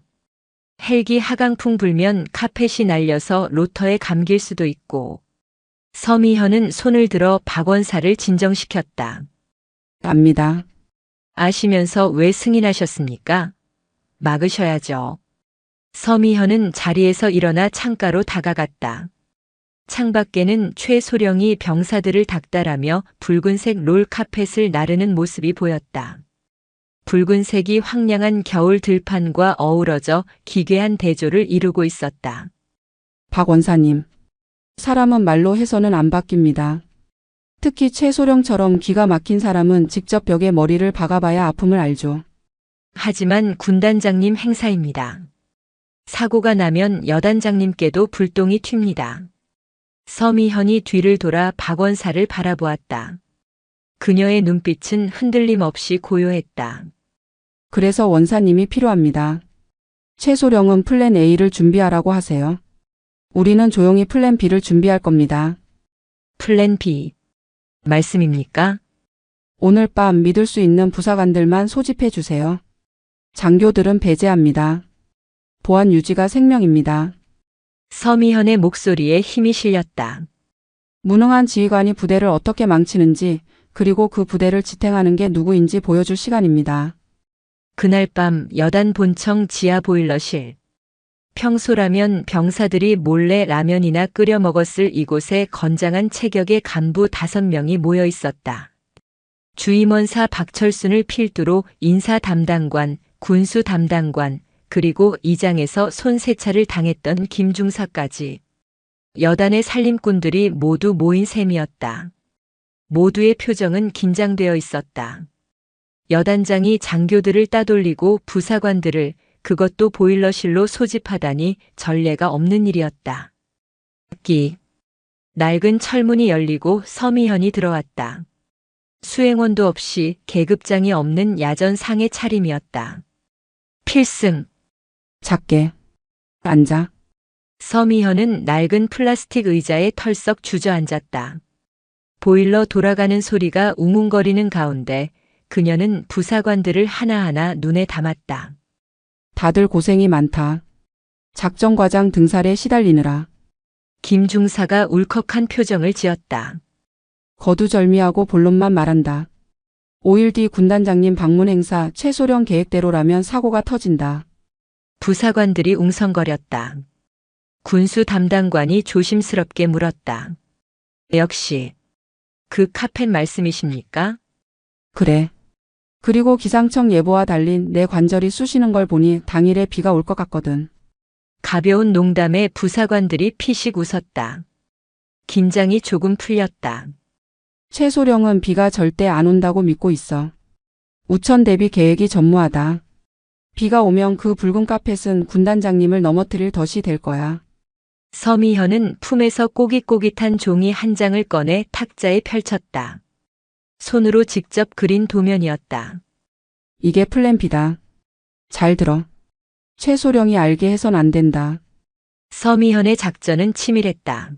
헬기 하강풍 불면 카펫이 날려서 로터에 감길 수도 있고. 서미현은 손을 들어 박 원사를 진정시켰다. 압니다. 아시면서 왜 승인하셨습니까? 막으셔야죠. 서미현은 자리에서 일어나 창가로 다가갔다. 창밖에는 최소령이 병사들을 닥달하며 붉은색 롤 카펫을 나르는 모습이 보였다. 붉은색이 황량한 겨울 들판과 어우러져 기괴한 대조를 이루고 있었다. 박 원사님. 사람은 말로 해서는 안 바뀝니다. 특히 최소령처럼 기가 막힌 사람은 직접 벽에 머리를 박아봐야 아픔을 알죠. 하지만 군단장님 행사입니다. 사고가 나면 여단장님께도 불똥이 튑니다. 서미현이 뒤를 돌아 박 원사를 바라보았다. 그녀의 눈빛은 흔들림 없이 고요했다. 그래서 원사님이 필요합니다. 최소령은 플랜 A를 준비하라고 하세요. 우리는 조용히 플랜 B를 준비할 겁니다. 플랜 B. 말씀입니까? 오늘 밤 믿을 수 있는 부사관들만 소집해 주세요. 장교들은 배제합니다. 보안 유지가 생명입니다. 서미현의 목소리에 힘이 실렸다. 무능한 지휘관이 부대를 어떻게 망치는지, 그리고 그 부대를 지탱하는 게 누구인지 보여줄 시간입니다. 그날 밤 여단 본청 지하 보일러실. 평소라면 병사들이 몰래 라면이나 끓여 먹었을 이곳에 건장한 체격의 간부 5명이 모여 있었다. 주임원사 박철순을 필두로 인사 담당관, 군수 담당관, 그리고 이장에서 손세차를 당했던 김중사까지. 여단의 살림꾼들이 모두 모인 셈이었다. 모두의 표정은 긴장되어 있었다. 여단장이 장교들을 따돌리고 부사관들을, 그것도 보일러실로 소집하다니 전례가 없는 일이었다. 낡은 철문이 열리고 서미현이 들어왔다. 수행원도 없이 계급장이 없는 야전 상의 차림이었다. 필승. 작게. 앉아. 서미현은 낡은 플라스틱 의자에 털썩 주저앉았다. 보일러 돌아가는 소리가 웅웅거리는 가운데 그녀는 부사관들을 하나하나 눈에 담았다. 다들 고생이 많다. 작전과장 등살에 시달리느라. 김 중사가 울컥한 표정을 지었다. 거두절미하고 본론만 말한다. 5일 뒤 군단장님 방문 행사 최소령 계획대로라면 사고가 터진다. 부사관들이 웅성거렸다. 군수 담당관이 조심스럽게 물었다. 역시 그 카펫 말씀이십니까? 그래. 그리고 기상청 예보와 달린 내 관절이 쑤시는 걸 보니 당일에 비가 올 것 같거든. 가벼운 농담에 부사관들이 피식 웃었다. 긴장이 조금 풀렸다. 최소령은 비가 절대 안 온다고 믿고 있어. 우천 대비 계획이 전무하다. 비가 오면 그 붉은 카펫은 군단장님을 넘어뜨릴 덫이 될 거야. 서미현은 품에서 꼬깃꼬깃한 종이 한 장을 꺼내 탁자에 펼쳤다. 손으로 직접 그린 도면이었다. 이게 플랜 B다. 잘 들어. 최소령이 알게 해선 안 된다. 서미현의 작전은 치밀했다.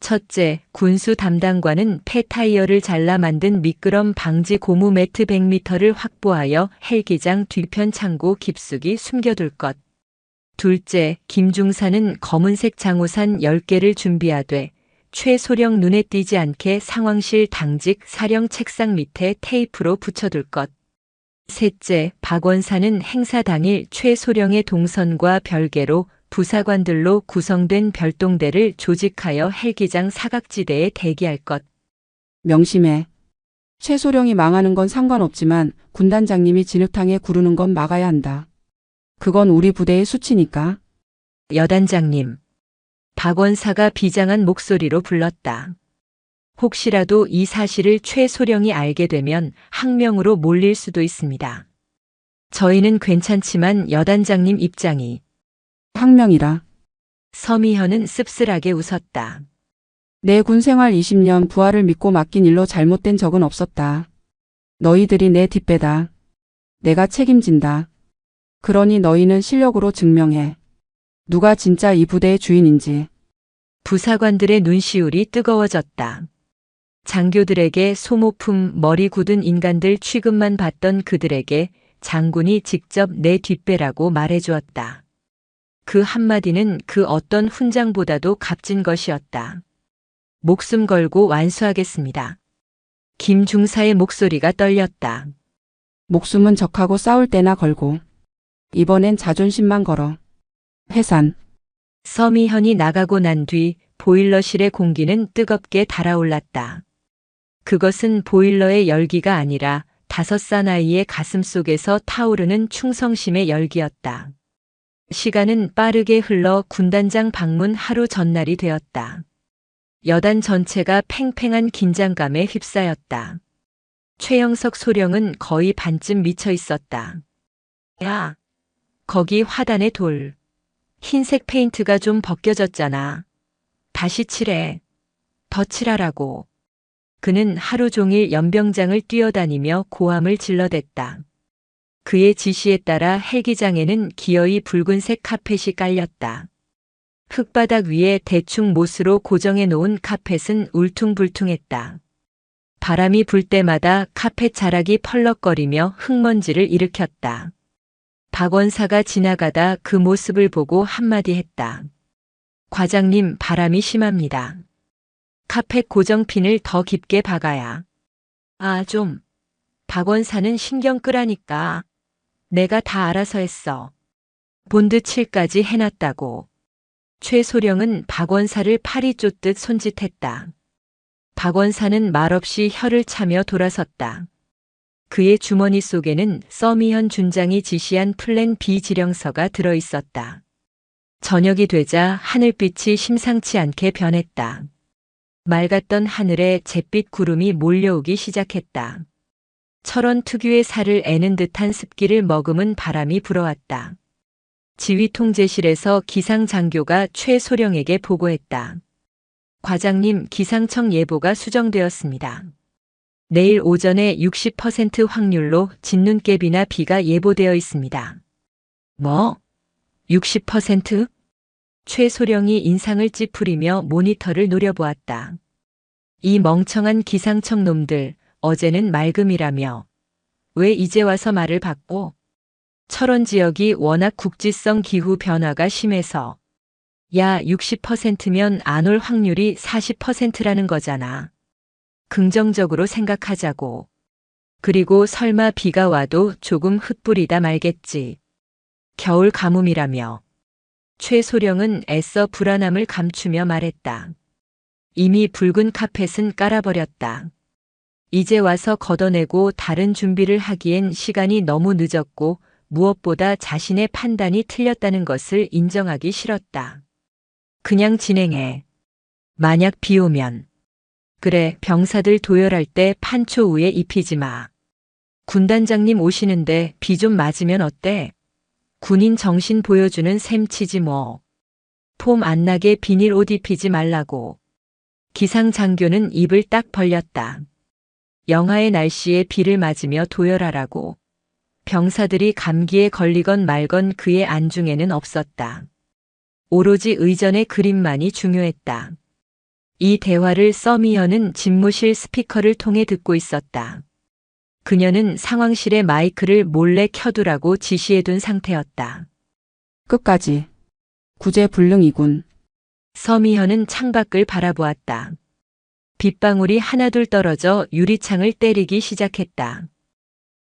첫째, 군수 담당관은 폐타이어를 잘라 만든 미끄럼 방지 고무 매트 100m를 확보하여 헬기장 뒤편 창고 깊숙이 숨겨둘 것. 둘째, 김중사는 검은색 장우산 10개를 준비하되 최소령 눈에 띄지 않게 상황실 당직 사령 책상 밑에 테이프로 붙여둘 것. 셋째, 박원사는 행사 당일 최소령의 동선과 별개로 부사관들로 구성된 별동대를 조직하여 헬기장 사각지대에 대기할 것. 명심해. 최소령이 망하는 건 상관없지만 군단장님이 진흙탕에 구르는 건 막아야 한다. 그건 우리 부대의 수치니까. 여단장님. 박원사가 비장한 목소리로 불렀다. 혹시라도 이 사실을 최소령이 알게 되면 항명으로 몰릴 수도 있습니다. 저희는 괜찮지만 여단장님 입장이. 항명이라. 서미현은 씁쓸하게 웃었다. 내 군생활 20년 부하를 믿고 맡긴 일로 잘못된 적은 없었다. 너희들이 내 뒷배다. 내가 책임진다. 그러니 너희는 실력으로 증명해. 누가 진짜 이 부대의 주인인지. 부사관들의 눈시울이 뜨거워졌다. 장교들에게 소모품 머리 굳은 인간들 취급만 받던 그들에게 장군이 직접 내 뒷배라고 말해주었다. 그 한마디는 그 어떤 훈장보다도 값진 것이었다. 목숨 걸고 완수하겠습니다. 김 중사의 목소리가 떨렸다. 목숨은 적하고 싸울 때나 걸고. 이번엔 자존심만 걸어. 해산. 서미현이 나가고 난 뒤 보일러실의 공기는 뜨겁게 달아올랐다. 그것은 보일러의 열기가 아니라 5살 아이의 가슴 속에서 타오르는 충성심의 열기였다. 시간은 빠르게 흘러 군단장 방문 하루 전날이 되었다. 여단 전체가 팽팽한 긴장감에 휩싸였다. 최영석 소령은 거의 반쯤 미쳐 있었다. 야, 거기 화단의 돌. 흰색 페인트가 좀 벗겨졌잖아. 다시 칠해. 더 칠하라고. 그는 하루 종일 연병장을 뛰어다니며 고함을 질러댔다. 그의 지시에 따라 헬기장에는 기어이 붉은색 카펫이 깔렸다. 흙바닥 위에 대충 못으로 고정해 놓은 카펫은 울퉁불퉁했다. 바람이 불 때마다 카펫 자락이 펄럭거리며 흙먼지를 일으켰다. 박원사가 지나가다 그 모습을 보고 한마디 했다. 과장님, 바람이 심합니다. 카펫 고정핀을 더 깊게 박아야. 아, 좀. 박원사는 신경 끄라니까. 내가 다 알아서 했어. 본드 7까지 해놨다고. 최소령은 박원사를 팔이 쫓듯 손짓했다. 박원사는 말없이 혀를 차며 돌아섰다. 그의 주머니 속에는 서미현 준장이 지시한 플랜 B 지령서가 들어있었다. 저녁이 되자 하늘빛이 심상치 않게 변했다. 맑았던 하늘에 잿빛 구름이 몰려오기 시작했다. 철원 특유의 살을 애는 듯한 습기를 머금은 바람이 불어왔다. 지휘 통제실에서 기상 장교가 최소령에게 보고했다. 과장님, 기상청 예보가 수정되었습니다. 내일 오전에 60% 확률로 진눈깨비나 비가 예보되어 있습니다. 뭐? 60%? 최소령이 인상을 찌푸리며 모니터를 노려보았다. 이 멍청한 기상청 놈들, 어제는 맑음이라며. 왜 이제 와서 말을 바꿔? 철원 지역이 워낙 국지성 기후 변화가 심해서. 야, 60%면 안 올 확률이 40%라는 거잖아. 긍정적으로 생각하자고. 그리고 설마 비가 와도 조금 흩뿌리다 말겠지. 겨울 가뭄이라며. 최소령은 애써 불안함을 감추며 말했다. 이미 붉은 카펫은 깔아버렸다. 이제 와서 걷어내고 다른 준비를 하기엔 시간이 너무 늦었고 무엇보다 자신의 판단이 틀렸다는 것을 인정하기 싫었다. 그냥 진행해. 만약 비 오면. 그래, 병사들 도열할 때 판초 위에 입히지 마. 군단장님 오시는데 비 좀 맞으면 어때? 군인 정신 보여주는 셈치지 뭐. 폼 안 나게 비닐 옷 입히지 말라고. 기상장교는 입을 딱 벌렸다. 영하의 날씨에 비를 맞으며 도열하라고. 병사들이 감기에 걸리건 말건 그의 안중에는 없었다. 오로지 의전의 그림만이 중요했다. 이 대화를 서미현은 집무실 스피커를 통해 듣고 있었다. 그녀는 상황실의 마이크를 몰래 켜두라고 지시해둔 상태였다. 끝까지. 구제불능이군. 서미현은 창밖을 바라보았다. 빗방울이 하나둘 떨어져 유리창을 때리기 시작했다.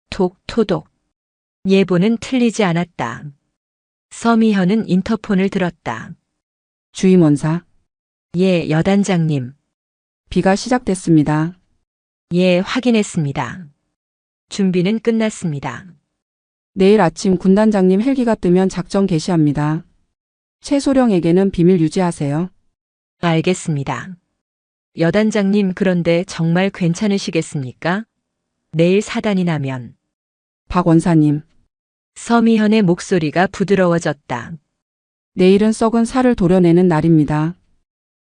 톡 토독. 예보는 틀리지 않았다. 서미현은 인터폰을 들었다. 주임원사. 예, 여단장님. 비가 시작됐습니다. 예, 확인했습니다. 준비는 끝났습니다. 내일 아침 군단장님 헬기가 뜨면 작전 개시합니다. 최소령에게는 비밀 유지하세요. 알겠습니다. 여단장님, 그런데 정말 괜찮으시겠습니까? 내일 사단이 나면. 박 원사님. 서미현의 목소리가 부드러워졌다. 내일은 썩은 살을 도려내는 날입니다.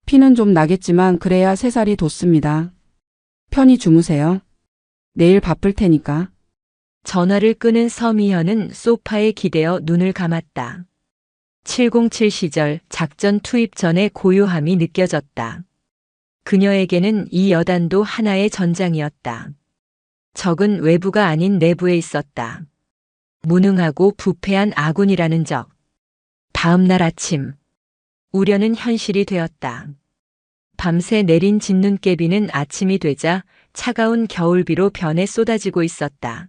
피는 좀 나겠지만 그래야 새살이 돋습니다. 편히 주무세요. 내일 바쁠 테니까. 전화를 끄는 서미현은 소파에 기대어 눈을 감았다. 707 시절 작전 투입 전의 고요함이 느껴졌다. 그녀에게는 이 여단도 하나의 전장이었다. 적은 외부가 아닌 내부에 있었다. 무능하고 부패한 아군이라는 적. 다음 날 아침. 우려는 현실이 되었다. 밤새 내린 진눈깨비는 아침이 되자 차가운 겨울비로 변해 쏟아지고 있었다.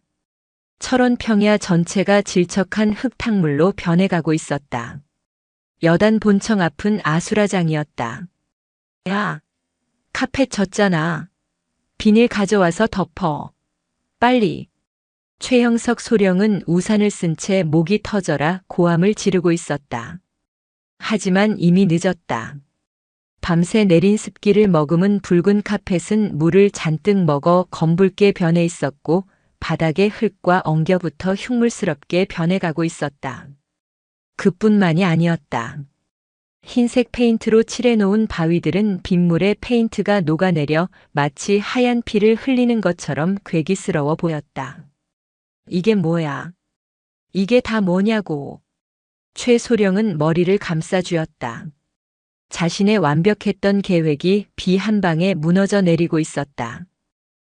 철원 평야 전체가 질척한 흙탕물로 변해가고 있었다. 여단 본청 앞은 아수라장이었다. 야, 카펫 젖잖아. 비닐 가져와서 덮어. 빨리. 최형석 소령은 우산을 쓴 채 목이 터져라 고함을 지르고 있었다. 하지만 이미 늦었다. 밤새 내린 습기를 머금은 붉은 카펫은 물을 잔뜩 먹어 검붉게 변해 있었고 바닥의 흙과 엉겨붙어 흉물스럽게 변해가고 있었다. 그뿐만이 아니었다. 흰색 페인트로 칠해놓은 바위들은 빗물에 페인트가 녹아내려 마치 하얀 피를 흘리는 것처럼 괴기스러워 보였다. 이게 뭐야? 이게 다 뭐냐고. 최소령은 머리를 감싸쥐었다. 자신의 완벽했던 계획이 비 한 방에 무너져 내리고 있었다.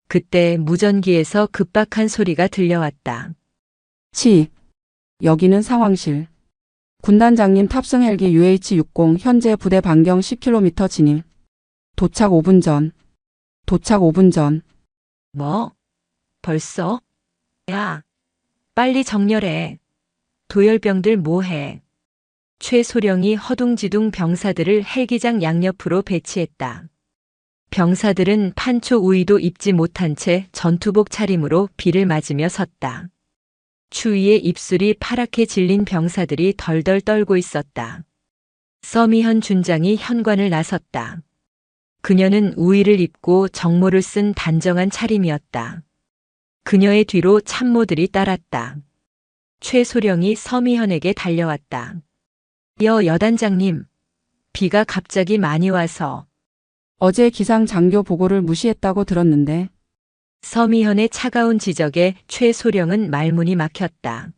그때 무전기에서 급박한 소리가 들려왔다. 치. 여기는 상황실. 군단장님 탑승 헬기 UH-60 현재 부대 반경 10km 진입. 도착 5분 전. 도착 5분 전. 뭐? 벌써? 야, 빨리 정렬해. 도열병들 뭐해? 최소령이 허둥지둥 병사들을 헬기장 양옆으로 배치했다. 병사들은 판초 우위도 입지 못한 채 전투복 차림으로 비를 맞으며 섰다. 추위에 입술이 파랗게 질린 병사들이 덜덜 떨고 있었다. 서미현 준장이 현관을 나섰다. 그녀는 우위를 입고 정모를 쓴 단정한 차림이었다. 그녀의 뒤로 참모들이 따랐다. 최소령이 서미현에게 달려왔다. 여단장님, 비가 갑자기 많이 와서. 어제 기상 장교 보고를 무시했다고 들었는데. 서미현의 차가운 지적에 최소령은 말문이 막혔다.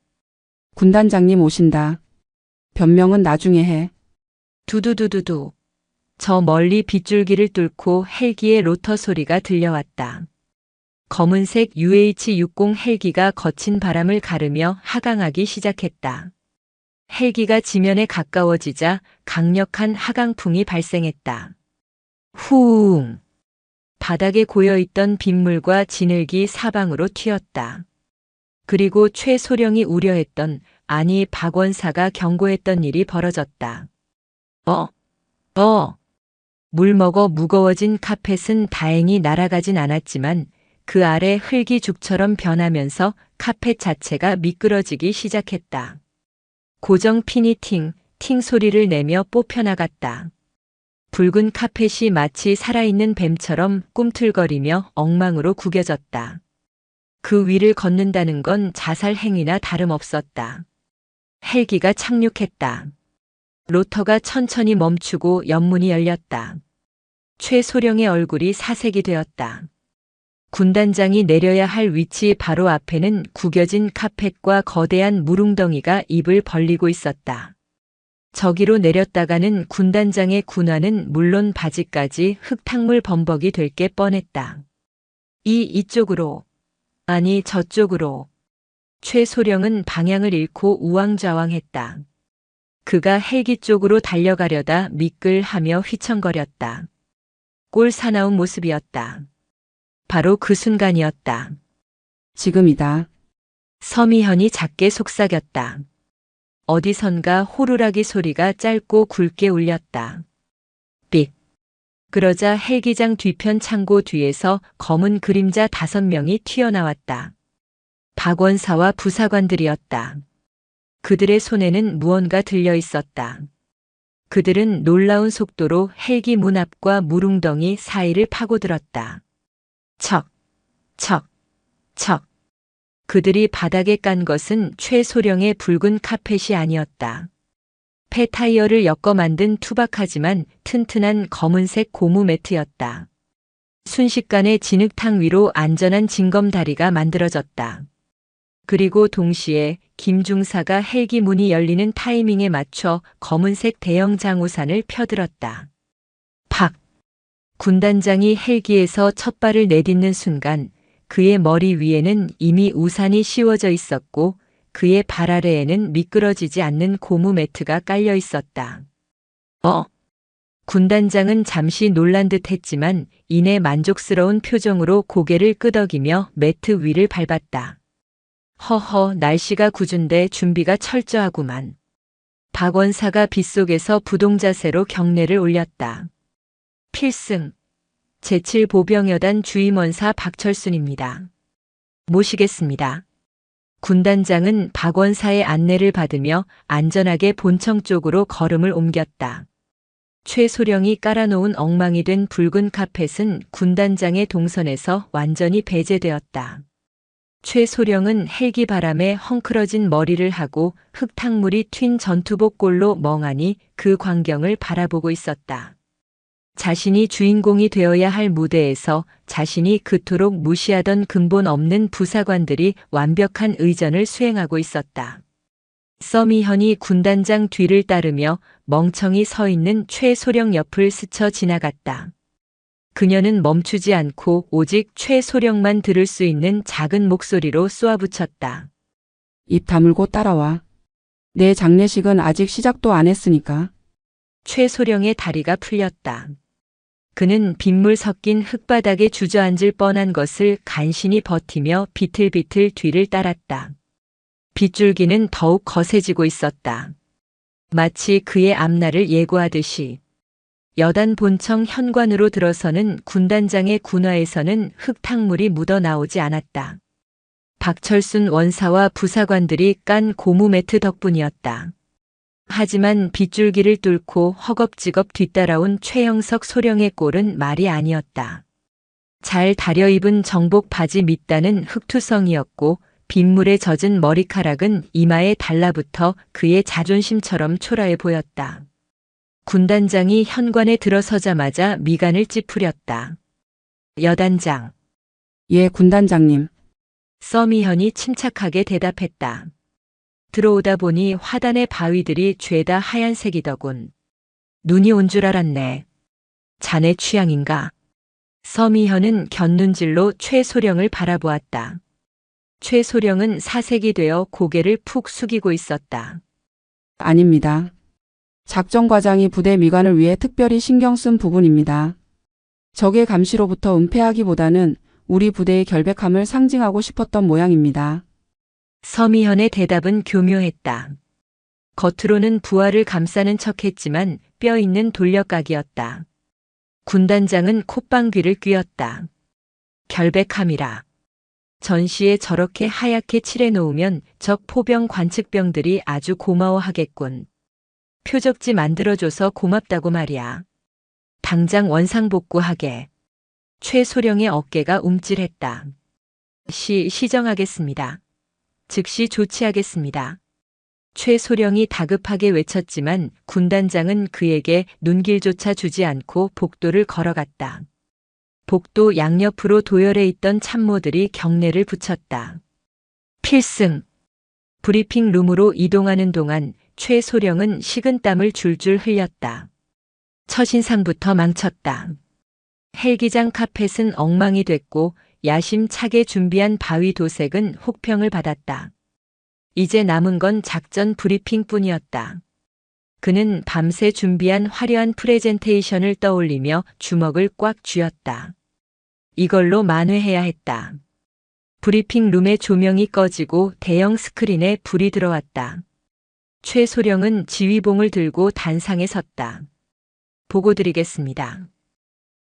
군단장님 오신다. 변명은 나중에 해. 두두두두두. 저 멀리 빗줄기를 뚫고 헬기의 로터 소리가 들려왔다. 검은색 UH-60 헬기가 거친 바람을 가르며 하강하기 시작했다. 헬기가 지면에 가까워지자 강력한 하강풍이 발생했다. 후웅. 바닥에 고여있던 빗물과 진흙이 사방으로 튀었다. 그리고 최소령이 우려했던, 아니 박원사가 경고했던 일이 벌어졌다. 물 먹어 무거워진 카펫은 다행히 날아가진 않았지만 그 아래 흙이 죽처럼 변하면서 카펫 자체가 미끄러지기 시작했다. 고정 핀이 팅 소리를 내며 뽑혀나갔다. 붉은 카펫이 마치 살아있는 뱀처럼 꿈틀거리며 엉망으로 구겨졌다. 그 위를 걷는다는 건 자살 행위나 다름없었다. 헬기가 착륙했다. 로터가 천천히 멈추고 연문이 열렸다. 최소령의 얼굴이 사색이 되었다. 군단장이 내려야 할 위치 바로 앞에는 구겨진 카펫과 거대한 물웅덩이가 입을 벌리고 있었다. 저기로 내렸다가는 군단장의 군화는 물론 바지까지 흙탕물 범벅이 될 게 뻔했다. 이쪽으로, 아니 저쪽으로. 최소령은 방향을 잃고 우왕좌왕했다. 그가 헬기 쪽으로 달려가려다 미끌하며 휘청거렸다. 꼴 사나운 모습이었다. 바로 그 순간이었다. 지금이다. 서미현이 작게 속삭였다. 어디선가 호루라기 소리가 짧고 굵게 울렸다. 삑. 그러자 헬기장 뒤편 창고 뒤에서 검은 그림자 5명이 튀어나왔다. 박원사와 부사관들이었다. 그들의 손에는 무언가 들려 있었다. 그들은 놀라운 속도로 헬기 문 앞과 물웅덩이 사이를 파고들었다. 척, 척, 척. 그들이 바닥에 깐 것은 최소령의 붉은 카펫이 아니었다. 폐타이어를 엮어 만든 투박하지만 튼튼한 검은색 고무 매트였다. 순식간에 진흙탕 위로 안전한 징검다리가 만들어졌다. 그리고 동시에 김중사가 헬기 문이 열리는 타이밍에 맞춰 검은색 대형 장우산을 펴들었다. 팍! 군단장이 헬기에서 첫 발을 내딛는 순간 그의 머리 위에는 이미 우산이 씌워져 있었고 그의 발 아래에는 미끄러지지 않는 고무 매트가 깔려 있었다. 군단장은 잠시 놀란 듯 했지만 이내 만족스러운 표정으로 고개를 끄덕이며 매트 위를 밟았다. 허허, 날씨가 궂은데 준비가 철저하구만. 박원사가 빗속에서 부동자세로 경례를 올렸다. 필승. 제7보병여단 주임원사 박철순입니다. 모시겠습니다. 군단장은 박원사의 안내를 받으며 안전하게 본청 쪽으로 걸음을 옮겼다. 최소령이 깔아놓은 엉망이 된 붉은 카펫은 군단장의 동선에서 완전히 배제되었다. 최소령은 헬기 바람에 헝클어진 머리를 하고 흙탕물이 튄 전투복 꼴로 멍하니 그 광경을 바라보고 있었다. 자신이 주인공이 되어야 할 무대에서 자신이 그토록 무시하던 근본 없는 부사관들이 완벽한 의전을 수행하고 있었다. 서미현이 군단장 뒤를 따르며 멍청이 서 있는 최소령 옆을 스쳐 지나갔다. 그녀는 멈추지 않고 오직 최소령만 들을 수 있는 작은 목소리로 쏘아붙였다. 입 다물고 따라와. 내 장례식은 아직 시작도 안 했으니까. 최소령의 다리가 풀렸다. 그는 빗물 섞인 흙바닥에 주저앉을 뻔한 것을 간신히 버티며 비틀비틀 뒤를 따랐다. 빗줄기는 더욱 거세지고 있었다. 마치 그의 앞날을 예고하듯이. 여단 본청 현관으로 들어서는 군단장의 군화에서는 흙탕물이 묻어나오지 않았다. 박철순 원사와 부사관들이 깐 고무 매트 덕분이었다. 하지만 빗줄기를 뚫고 허겁지겁 뒤따라온 최영석 소령의 꼴은 말이 아니었다. 잘 다려입은 정복 바지 밑단은 흙투성이었고 빗물에 젖은 머리카락은 이마에 달라붙어 그의 자존심처럼 초라해 보였다. 군단장이 현관에 들어서자마자 미간을 찌푸렸다. 여단장. 예, 군단장님. 서미현이 침착하게 대답했다. 들어오다 보니 화단의 바위들이 죄다 하얀색이더군. 눈이 온 줄 알았네. 자네 취향인가? 서미현은 곁눈질로 최소령을 바라보았다. 최소령은 사색이 되어 고개를 푹 숙이고 있었다. 아닙니다. 작전과장이 부대 미관을 위해 특별히 신경 쓴 부분입니다. 적의 감시로부터 은폐하기보다는 우리 부대의 결백함을 상징하고 싶었던 모양입니다. 서미현의 대답은 교묘했다. 겉으로는 부하를 감싸는 척했지만 뼈 있는 돌려각이었다. 군단장은 콧방귀를 뀌었다. 결백함이라. 전시에 저렇게 하얗게 칠해놓으면 적 포병 관측병들이 아주 고마워하겠군. 표적지 만들어줘서 고맙다고 말이야. 당장 원상복구하게. 최소령의 어깨가 움찔했다. 시정하겠습니다. 즉시 조치하겠습니다. 최소령이 다급하게 외쳤지만 군단장은 그에게 눈길조차 주지 않고 복도를 걸어갔다. 복도 양옆으로 도열해 있던 참모들이 경례를 붙였다. 필승! 브리핑 룸으로 이동하는 동안 최소령은 식은땀을 줄줄 흘렸다. 첫인상부터 망쳤다. 헬기장 카펫은 엉망이 됐고 야심차게 준비한 바위 도색은 혹평을 받았다. 이제 남은 건 작전 브리핑뿐이었다. 그는 밤새 준비한 화려한 프레젠테이션을 떠올리며 주먹을 꽉 쥐었다. 이걸로 만회해야 했다. 브리핑 룸의 조명이 꺼지고 대형 스크린에 불이 들어왔다. 최소령은 지휘봉을 들고 단상에 섰다. 보고 드리겠습니다.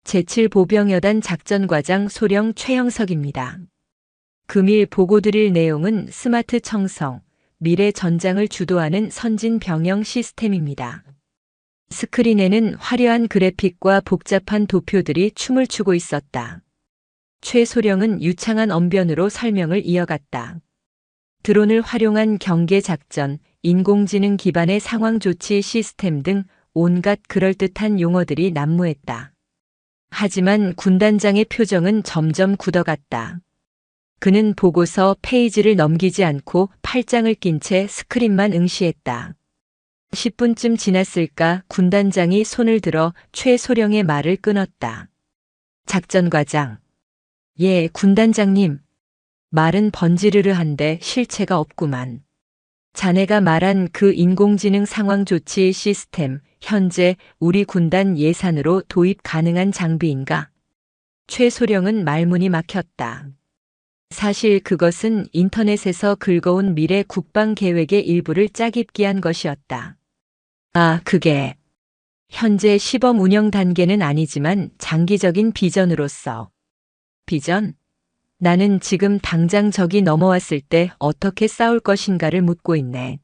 제7보병여단 작전과장 소령 최형석입니다. 금일 보고 드릴 내용은 스마트 청성, 미래 전장을 주도하는 선진 병영 시스템입니다. 스크린에는 화려한 그래픽과 복잡한 도표들이 춤을 추고 있었다. 최소령은 유창한 언변으로 설명을 이어갔다. 드론을 활용한 경계 작전, 인공지능 기반의 상황 조치 시스템 등 온갖 그럴듯한 용어들이 난무했다. 하지만 군단장의 표정은 점점 굳어갔다. 그는 보고서 페이지를 넘기지 않고 팔짱을 낀 채 스크린만 응시했다. 10분쯤 지났을까 군단장이 손을 들어 최소령의 말을 끊었다. 작전과장. 예, 군단장님. 말은 번지르르한데 실체가 없구만. 자네가 말한 그 인공지능 상황 조치 시스템, 현재 우리 군단 예산으로 도입 가능한 장비인가? 최소령은 말문이 막혔다. 사실 그것은 인터넷에서 긁어온 미래 국방 계획의 일부를 짜깁기한 것이었다. 아, 그게 현재 시범 운영 단계는 아니지만 장기적인 비전으로서. 비전? 나는 지금 당장 적이 넘어왔을 때 어떻게 싸울 것인가를 묻고 있네.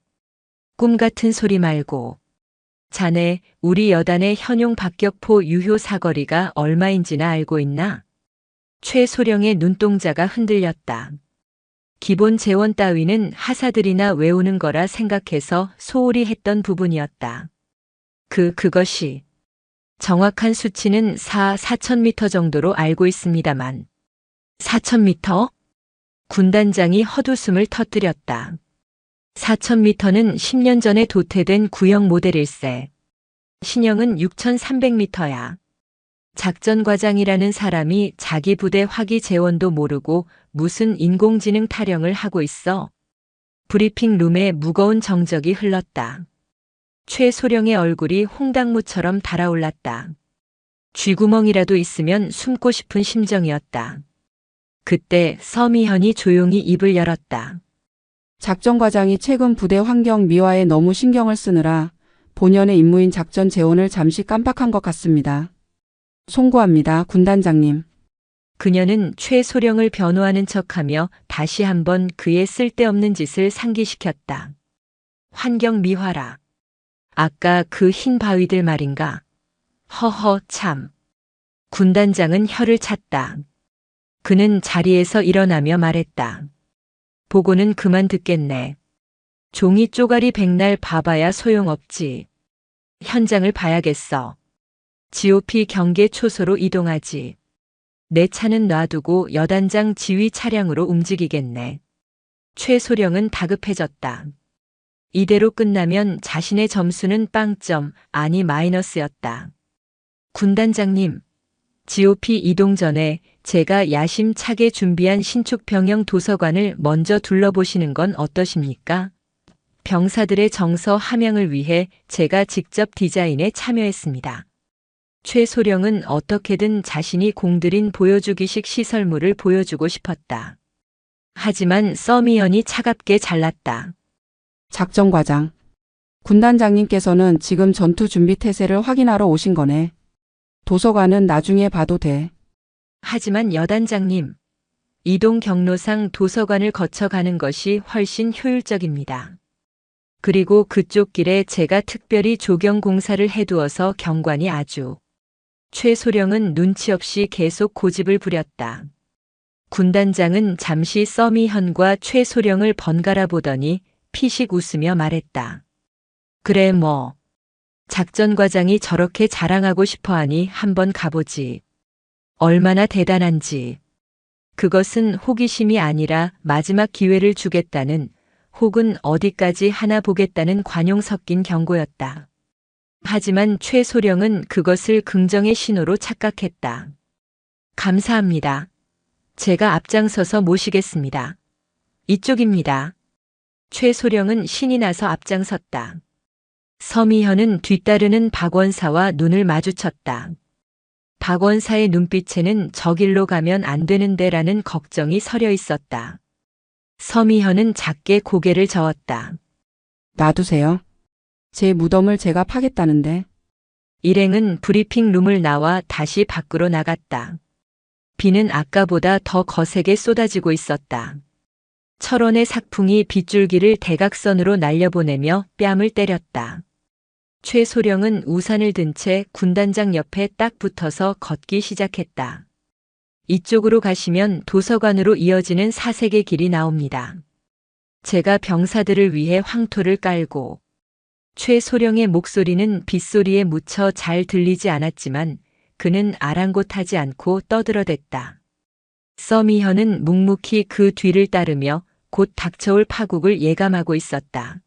꿈 같은 소리 말고. 자네, 우리 여단의 현용 박격포 유효 사거리가 얼마인지나 알고 있나? 최소령의 눈동자가 흔들렸다. 기본 재원 따위는 하사들이나 외우는 거라 생각해서 소홀히 했던 부분이었다. 그것이. 정확한 수치는 4,000m 정도로 알고 있습니다만. 4,000m? 군단장이 헛웃음을 터뜨렸다. 4,000m는 10년 전에 도태된 구형 모델일세. 신형은 6,300m야. 작전과장이라는 사람이 자기 부대 화기 재원도 모르고 무슨 인공지능 타령을 하고 있어. 브리핑 룸에 무거운 정적이 흘렀다. 최소령의 얼굴이 홍당무처럼 달아올랐다. 쥐구멍이라도 있으면 숨고 싶은 심정이었다. 그때 서미현이 조용히 입을 열었다. 작전과장이 최근 부대 환경 미화에 너무 신경을 쓰느라 본연의 임무인 작전 재원을 잠시 깜빡한 것 같습니다. 송구합니다, 군단장님. 그녀는 최소령을 변호하는 척하며 다시 한번 그의 쓸데없는 짓을 상기시켰다. 환경 미화라. 아까 그 흰 바위들 말인가? 허허 참. 군단장은 혀를 찼다. 그는 자리에서 일어나며 말했다. 보고는 그만 듣겠네. 종이 쪼가리 백날 봐봐야 소용없지. 현장을 봐야겠어. GOP 경계 초소로 이동하지. 내 차는 놔두고 여단장 지휘 차량으로 움직이겠네. 최소령은 다급해졌다. 이대로 끝나면 자신의 점수는 빵점, 아니 마이너스였다. 군단장님, GOP 이동 전에 제가 야심차게 준비한 신축병영 도서관을 먼저 둘러보시는 건 어떠십니까? 병사들의 정서 함양을 위해 제가 직접 디자인에 참여했습니다. 최소령은 어떻게든 자신이 공들인 보여주기식 시설물을 보여주고 싶었다. 하지만 서미현이 차갑게 잘랐다. 작전과장. 군단장님께서는 지금 전투 준비 태세를 확인하러 오신 거네. 도서관은 나중에 봐도 돼. 하지만 여단장님, 이동 경로상 도서관을 거쳐가는 것이 훨씬 효율적입니다. 그리고 그쪽 길에 제가 특별히 조경 공사를 해두어서 경관이 아주. 최소령은 눈치 없이 계속 고집을 부렸다. 군단장은 잠시 서미현과 최소령을 번갈아 보더니 피식 웃으며 말했다. 그래 뭐. 작전과장이 저렇게 자랑하고 싶어하니 한번 가보지. 얼마나 대단한지. 그것은 호기심이 아니라 마지막 기회를 주겠다는 혹은 어디까지 하나 보겠다는 관용 섞인 경고였다. 하지만 최소령은 그것을 긍정의 신호로 착각했다. 감사합니다. 제가 앞장서서 모시겠습니다. 이쪽입니다. 최소령은 신이 나서 앞장섰다. 서미현은 뒤따르는 박원사와 눈을 마주쳤다. 박원사의 눈빛에는 저 길로 가면 안 되는데라는 걱정이 서려 있었다. 서미현은 작게 고개를 저었다. 놔두세요. 제 무덤을 제가 파겠다는데. 일행은 브리핑 룸을 나와 다시 밖으로 나갔다. 비는 아까보다 더 거세게 쏟아지고 있었다. 철원의 삭풍이 빗줄기를 대각선으로 날려보내며 뺨을 때렸다. 최소령은 우산을 든 채 군단장 옆에 딱 붙어서 걷기 시작했다. 이쪽으로 가시면 도서관으로 이어지는 사색의 길이 나옵니다. 제가 병사들을 위해 황토를 깔고. 최소령의 목소리는 빗소리에 묻혀 잘 들리지 않았지만 그는 아랑곳하지 않고 떠들어댔다. 서미현은 묵묵히 그 뒤를 따르며 곧 닥쳐올 파국을 예감하고 있었다.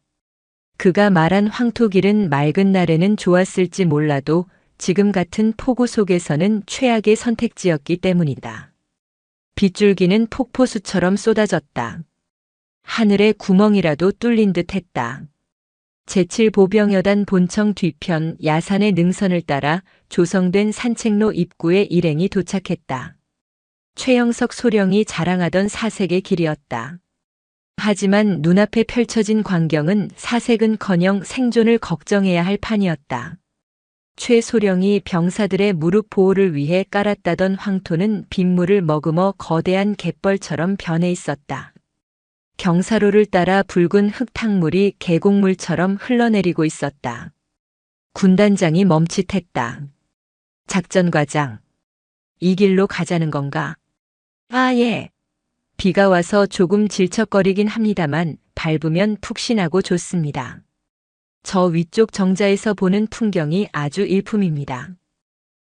그가 말한 황토길은 맑은 날에는 좋았을지 몰라도 지금 같은 폭우 속에서는 최악의 선택지였기 때문이다. 빗줄기는 폭포수처럼 쏟아졌다. 하늘에 구멍이라도 뚫린 듯 했다. 제7보병여단 본청 뒤편 야산의 능선을 따라 조성된 산책로 입구에 일행이 도착했다. 최영석 소령이 자랑하던 사색의 길이었다. 하지만 눈앞에 펼쳐진 광경은 사색은커녕 생존을 걱정해야 할 판이었다. 최소령이 병사들의 무릎 보호를 위해 깔았다던 황토는 빗물을 머금어 거대한 갯벌처럼 변해 있었다. 경사로를 따라 붉은 흙탕물이 계곡물처럼 흘러내리고 있었다. 군단장이 멈칫했다. 작전과장, 이 길로 가자는 건가? 아, 예. 비가 와서 조금 질척거리긴 합니다만 밟으면 푹신하고 좋습니다. 저 위쪽 정자에서 보는 풍경이 아주 일품입니다.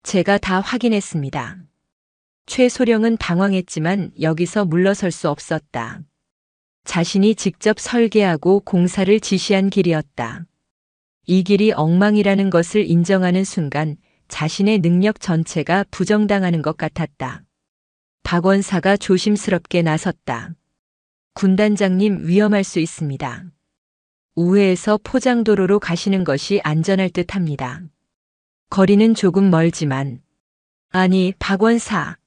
제가 다 확인했습니다. 최소령은 당황했지만 여기서 물러설 수 없었다. 자신이 직접 설계하고 공사를 지시한 길이었다. 이 길이 엉망이라는 것을 인정하는 순간 자신의 능력 전체가 부정당하는 것 같았다. 박원사가 조심스럽게 나섰다. 군단장님 위험할 수 있습니다. 우회해서 포장도로로 가시는 것이 안전할 듯 합니다. 거리는 조금 멀지만. 아니, 박원사.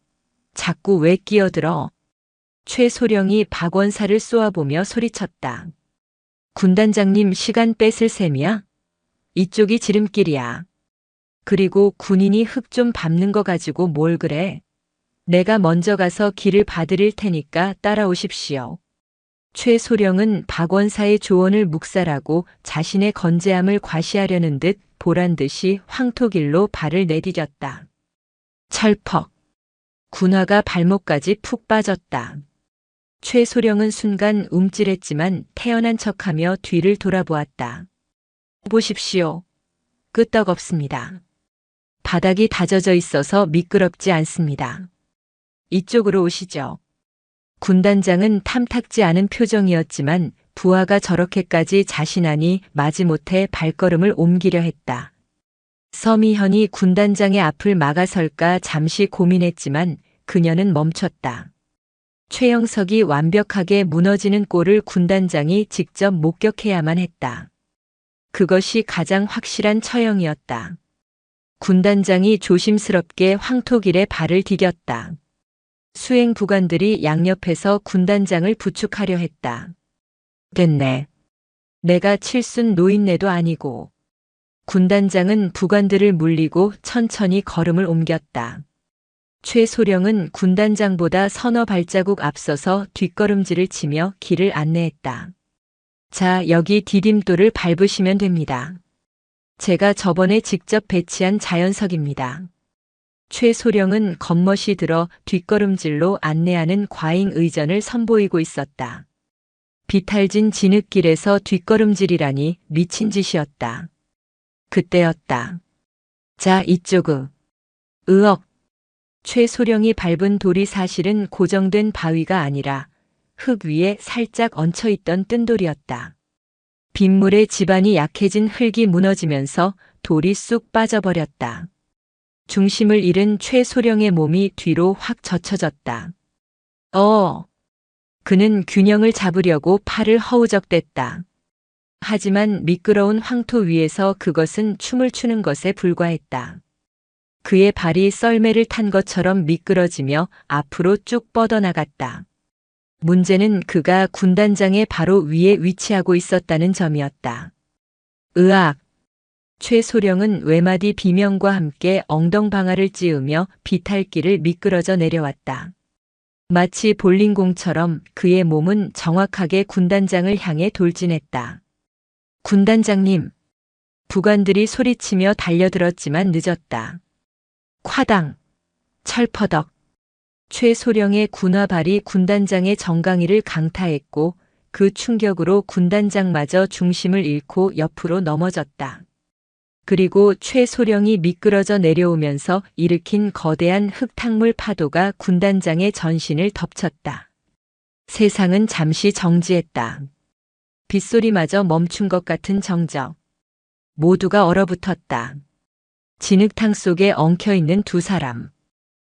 자꾸 왜 끼어들어? 최소령이 박원사를 쏘아보며 소리쳤다. 군단장님 시간 뺏을 셈이야? 이쪽이 지름길이야. 그리고 군인이 흙 좀 밟는 거 가지고 뭘 그래? 내가 먼저 가서 길을 봐드릴 테니까 따라오십시오. 최소령은 박원사의 조언을 묵살하고 자신의 건재함을 과시하려는 듯 보란듯이 황토길로 발을 내디뎠다. 철퍽. 군화가 발목까지 푹 빠졌다. 최소령은 순간 움찔했지만 태연한 척하며 뒤를 돌아보았다. 보십시오. 끄떡없습니다. 바닥이 다져져 있어서 미끄럽지 않습니다. 이쪽으로 오시죠. 군단장은 탐탁지 않은 표정이었지만 부하가 저렇게까지 자신하니 마지못해 발걸음을 옮기려 했다. 서미현이 군단장의 앞을 막아설까 잠시 고민했지만 그녀는 멈췄다. 최영석이 완벽하게 무너지는 꼴을 군단장이 직접 목격해야만 했다. 그것이 가장 확실한 처형이었다. 군단장이 조심스럽게 황토길에 발을 디뎠다. 수행 부관들이 양옆에서 군단장을 부축하려 했다. 됐네. 내가 칠순 노인네도 아니고. 군단장은 부관들을 물리고 천천히 걸음을 옮겼다. 최소령은 군단장보다 서너 발자국 앞서서 뒷걸음질을 치며 길을 안내했다. 자, 여기 디딤돌을 밟으시면 됩니다. 제가 저번에 직접 배치한 자연석입니다. 최소령은 겉멋이 들어 뒷걸음질로 안내하는 과잉 의전을 선보이고 있었다. 비탈진 진흙길에서 뒷걸음질이라니 미친 짓이었다. 그때였다. 자, 이쪽으. 으억. 최소령이 밟은 돌이 사실은 고정된 바위가 아니라 흙 위에 살짝 얹혀있던 뜬돌이었다. 빗물에 지반이 약해진 흙이 무너지면서 돌이 쑥 빠져버렸다. 중심을 잃은 최소령의 몸이 뒤로 확 젖혀졌다. 그는 균형을 잡으려고 팔을 허우적댔다. 하지만 미끄러운 황토 위에서 그것은 춤을 추는 것에 불과했다. 그의 발이 썰매를 탄 것처럼 미끄러지며 앞으로 쭉 뻗어나갔다. 문제는 그가 군단장의 바로 위에 위치하고 있었다는 점이었다. 으악! 최소령은 외마디 비명과 함께 엉덩방아를 찌우며 비탈길을 미끄러져 내려왔다. 마치 볼링공처럼 그의 몸은 정확하게 군단장을 향해 돌진했다. 군단장님! 부관들이 소리치며 달려들었지만 늦었다. 콰당! 철퍼덕! 최소령의 군화발이 군단장의 정강이를 강타했고 그 충격으로 군단장마저 중심을 잃고 옆으로 넘어졌다. 그리고 최소령이 미끄러져 내려오면서 일으킨 거대한 흙탕물 파도가 군단장의 전신을 덮쳤다. 세상은 잠시 정지했다. 빗소리마저 멈춘 것 같은 정적. 모두가 얼어붙었다. 진흙탕 속에 엉켜있는 두 사람.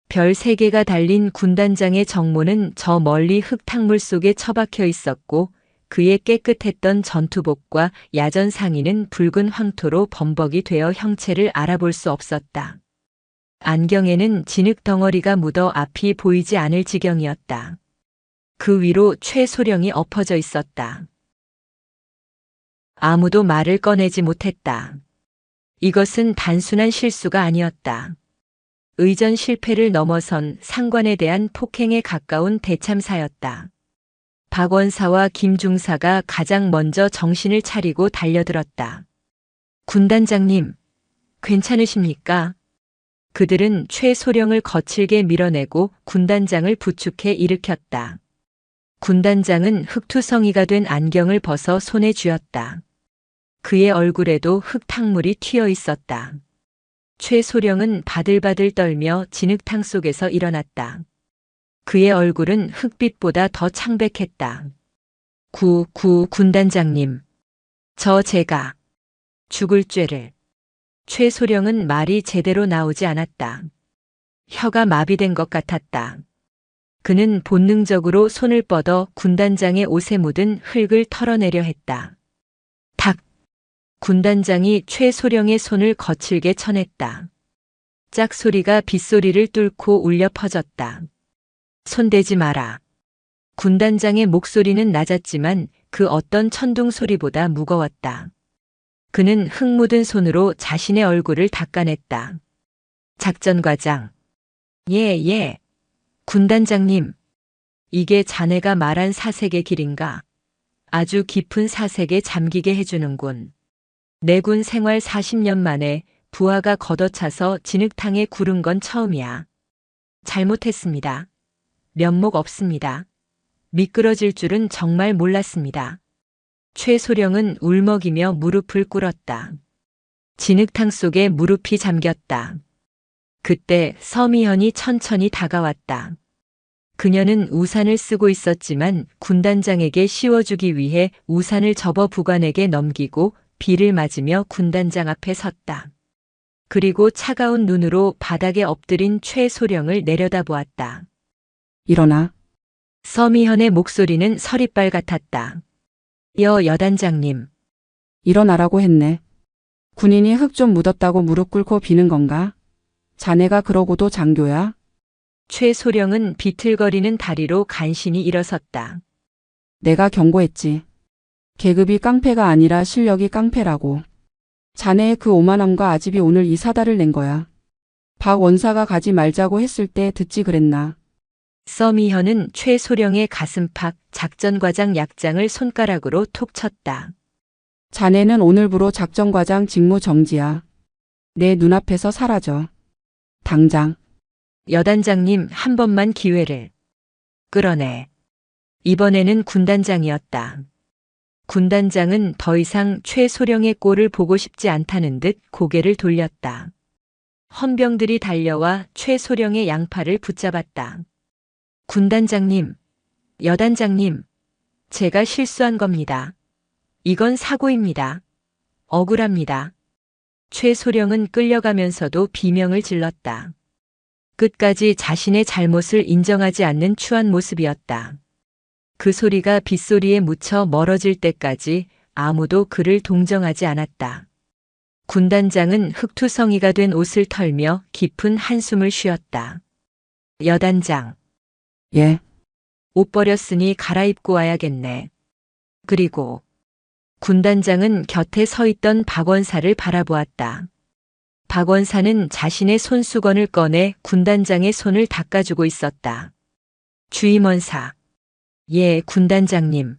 별 3개가 달린 군단장의 정모는 저 멀리 흙탕물 속에 처박혀 있었고 그의 깨끗했던 전투복과 야전 상의는 붉은 황토로 범벅이 되어 형체를 알아볼 수 없었다. 안경에는 진흙 덩어리가 묻어 앞이 보이지 않을 지경이었다. 그 위로 최소령이 엎어져 있었다. 아무도 말을 꺼내지 못했다. 이것은 단순한 실수가 아니었다. 의전 실패를 넘어선 상관에 대한 폭행에 가까운 대참사였다. 박원사와 김중사가 가장 먼저 정신을 차리고 달려들었다. 군단장님, 괜찮으십니까? 그들은 최소령을 거칠게 밀어내고 군단장을 부축해 일으켰다. 군단장은 흙투성이가 된 안경을 벗어 손에 쥐었다. 그의 얼굴에도 흙탕물이 튀어 있었다. 최소령은 바들바들 떨며 진흙탕 속에서 일어났다. 그의 얼굴은 흙빛보다 더 창백했다. 군단장님. 제가 죽을 죄를. 최소령은 말이 제대로 나오지 않았다. 혀가 마비된 것 같았다. 그는 본능적으로 손을 뻗어 군단장의 옷에 묻은 흙을 털어내려 했다. 탁! 군단장이 최소령의 손을 거칠게 쳐냈다. 짝소리가 빗소리를 뚫고 울려 퍼졌다. 손대지 마라. 군단장의 목소리는 낮았지만 그 어떤 천둥 소리보다 무거웠다. 그는 흙 묻은 손으로 자신의 얼굴을 닦아냈다. 작전과장. 예. 군단장님. 이게 자네가 말한 사색의 길인가? 아주 깊은 사색에 잠기게 해주는군. 내군 생활 40년 만에 부하가 걷어차서 진흙탕에 구른 건 처음이야. 잘못했습니다. 면목 없습니다. 미끄러질 줄은 정말 몰랐습니다. 최소령은 울먹이며 무릎을 꿇었다. 진흙탕 속에 무릎이 잠겼다. 그때 서미현이 천천히 다가왔다. 그녀는 우산을 쓰고 있었지만 군단장에게 씌워주기 위해 우산을 접어 부관에게 넘기고 비를 맞으며 군단장 앞에 섰다. 그리고 차가운 눈으로 바닥에 엎드린 최소령을 내려다보았다. 일어나. 서미현의 목소리는 서리빨 같았다. 여단장님. 일어나라고 했네. 군인이 흙 좀 묻었다고 무릎 꿇고 비는 건가? 자네가 그러고도 장교야? 최소령은 비틀거리는 다리로 간신히 일어섰다. 내가 경고했지. 계급이 깡패가 아니라 실력이 깡패라고. 자네의 그 오만함과 아집이 오늘 이 사달을 낸 거야. 박 원사가 가지 말자고 했을 때 듣지 그랬나. 서미현은 최소령의 가슴팍 작전과장 약장을 손가락으로 톡 쳤다. 자네는 오늘부로 작전과장 직무 정지야. 내 눈앞에서 사라져. 당장. 여단장님 한 번만 기회를. 끌어내. 이번에는 군단장이었다. 군단장은 더 이상 최소령의 꼴을 보고 싶지 않다는 듯 고개를 돌렸다. 헌병들이 달려와 최소령의 양팔을 붙잡았다. 군단장님, 여단장님, 제가 실수한 겁니다. 이건 사고입니다. 억울합니다. 최소령은 끌려가면서도 비명을 질렀다. 끝까지 자신의 잘못을 인정하지 않는 추한 모습이었다. 그 소리가 빗소리에 묻혀 멀어질 때까지 아무도 그를 동정하지 않았다. 군단장은 흙투성이가 된 옷을 털며 깊은 한숨을 쉬었다. 여단장. 예. 옷 버렸으니 갈아입고 와야겠네. 그리고 군단장은 곁에 서 있던 박원사를 바라보았다. 박원사는 자신의 손수건을 꺼내 군단장의 손을 닦아주고 있었다. 주임원사. 예, 군단장님.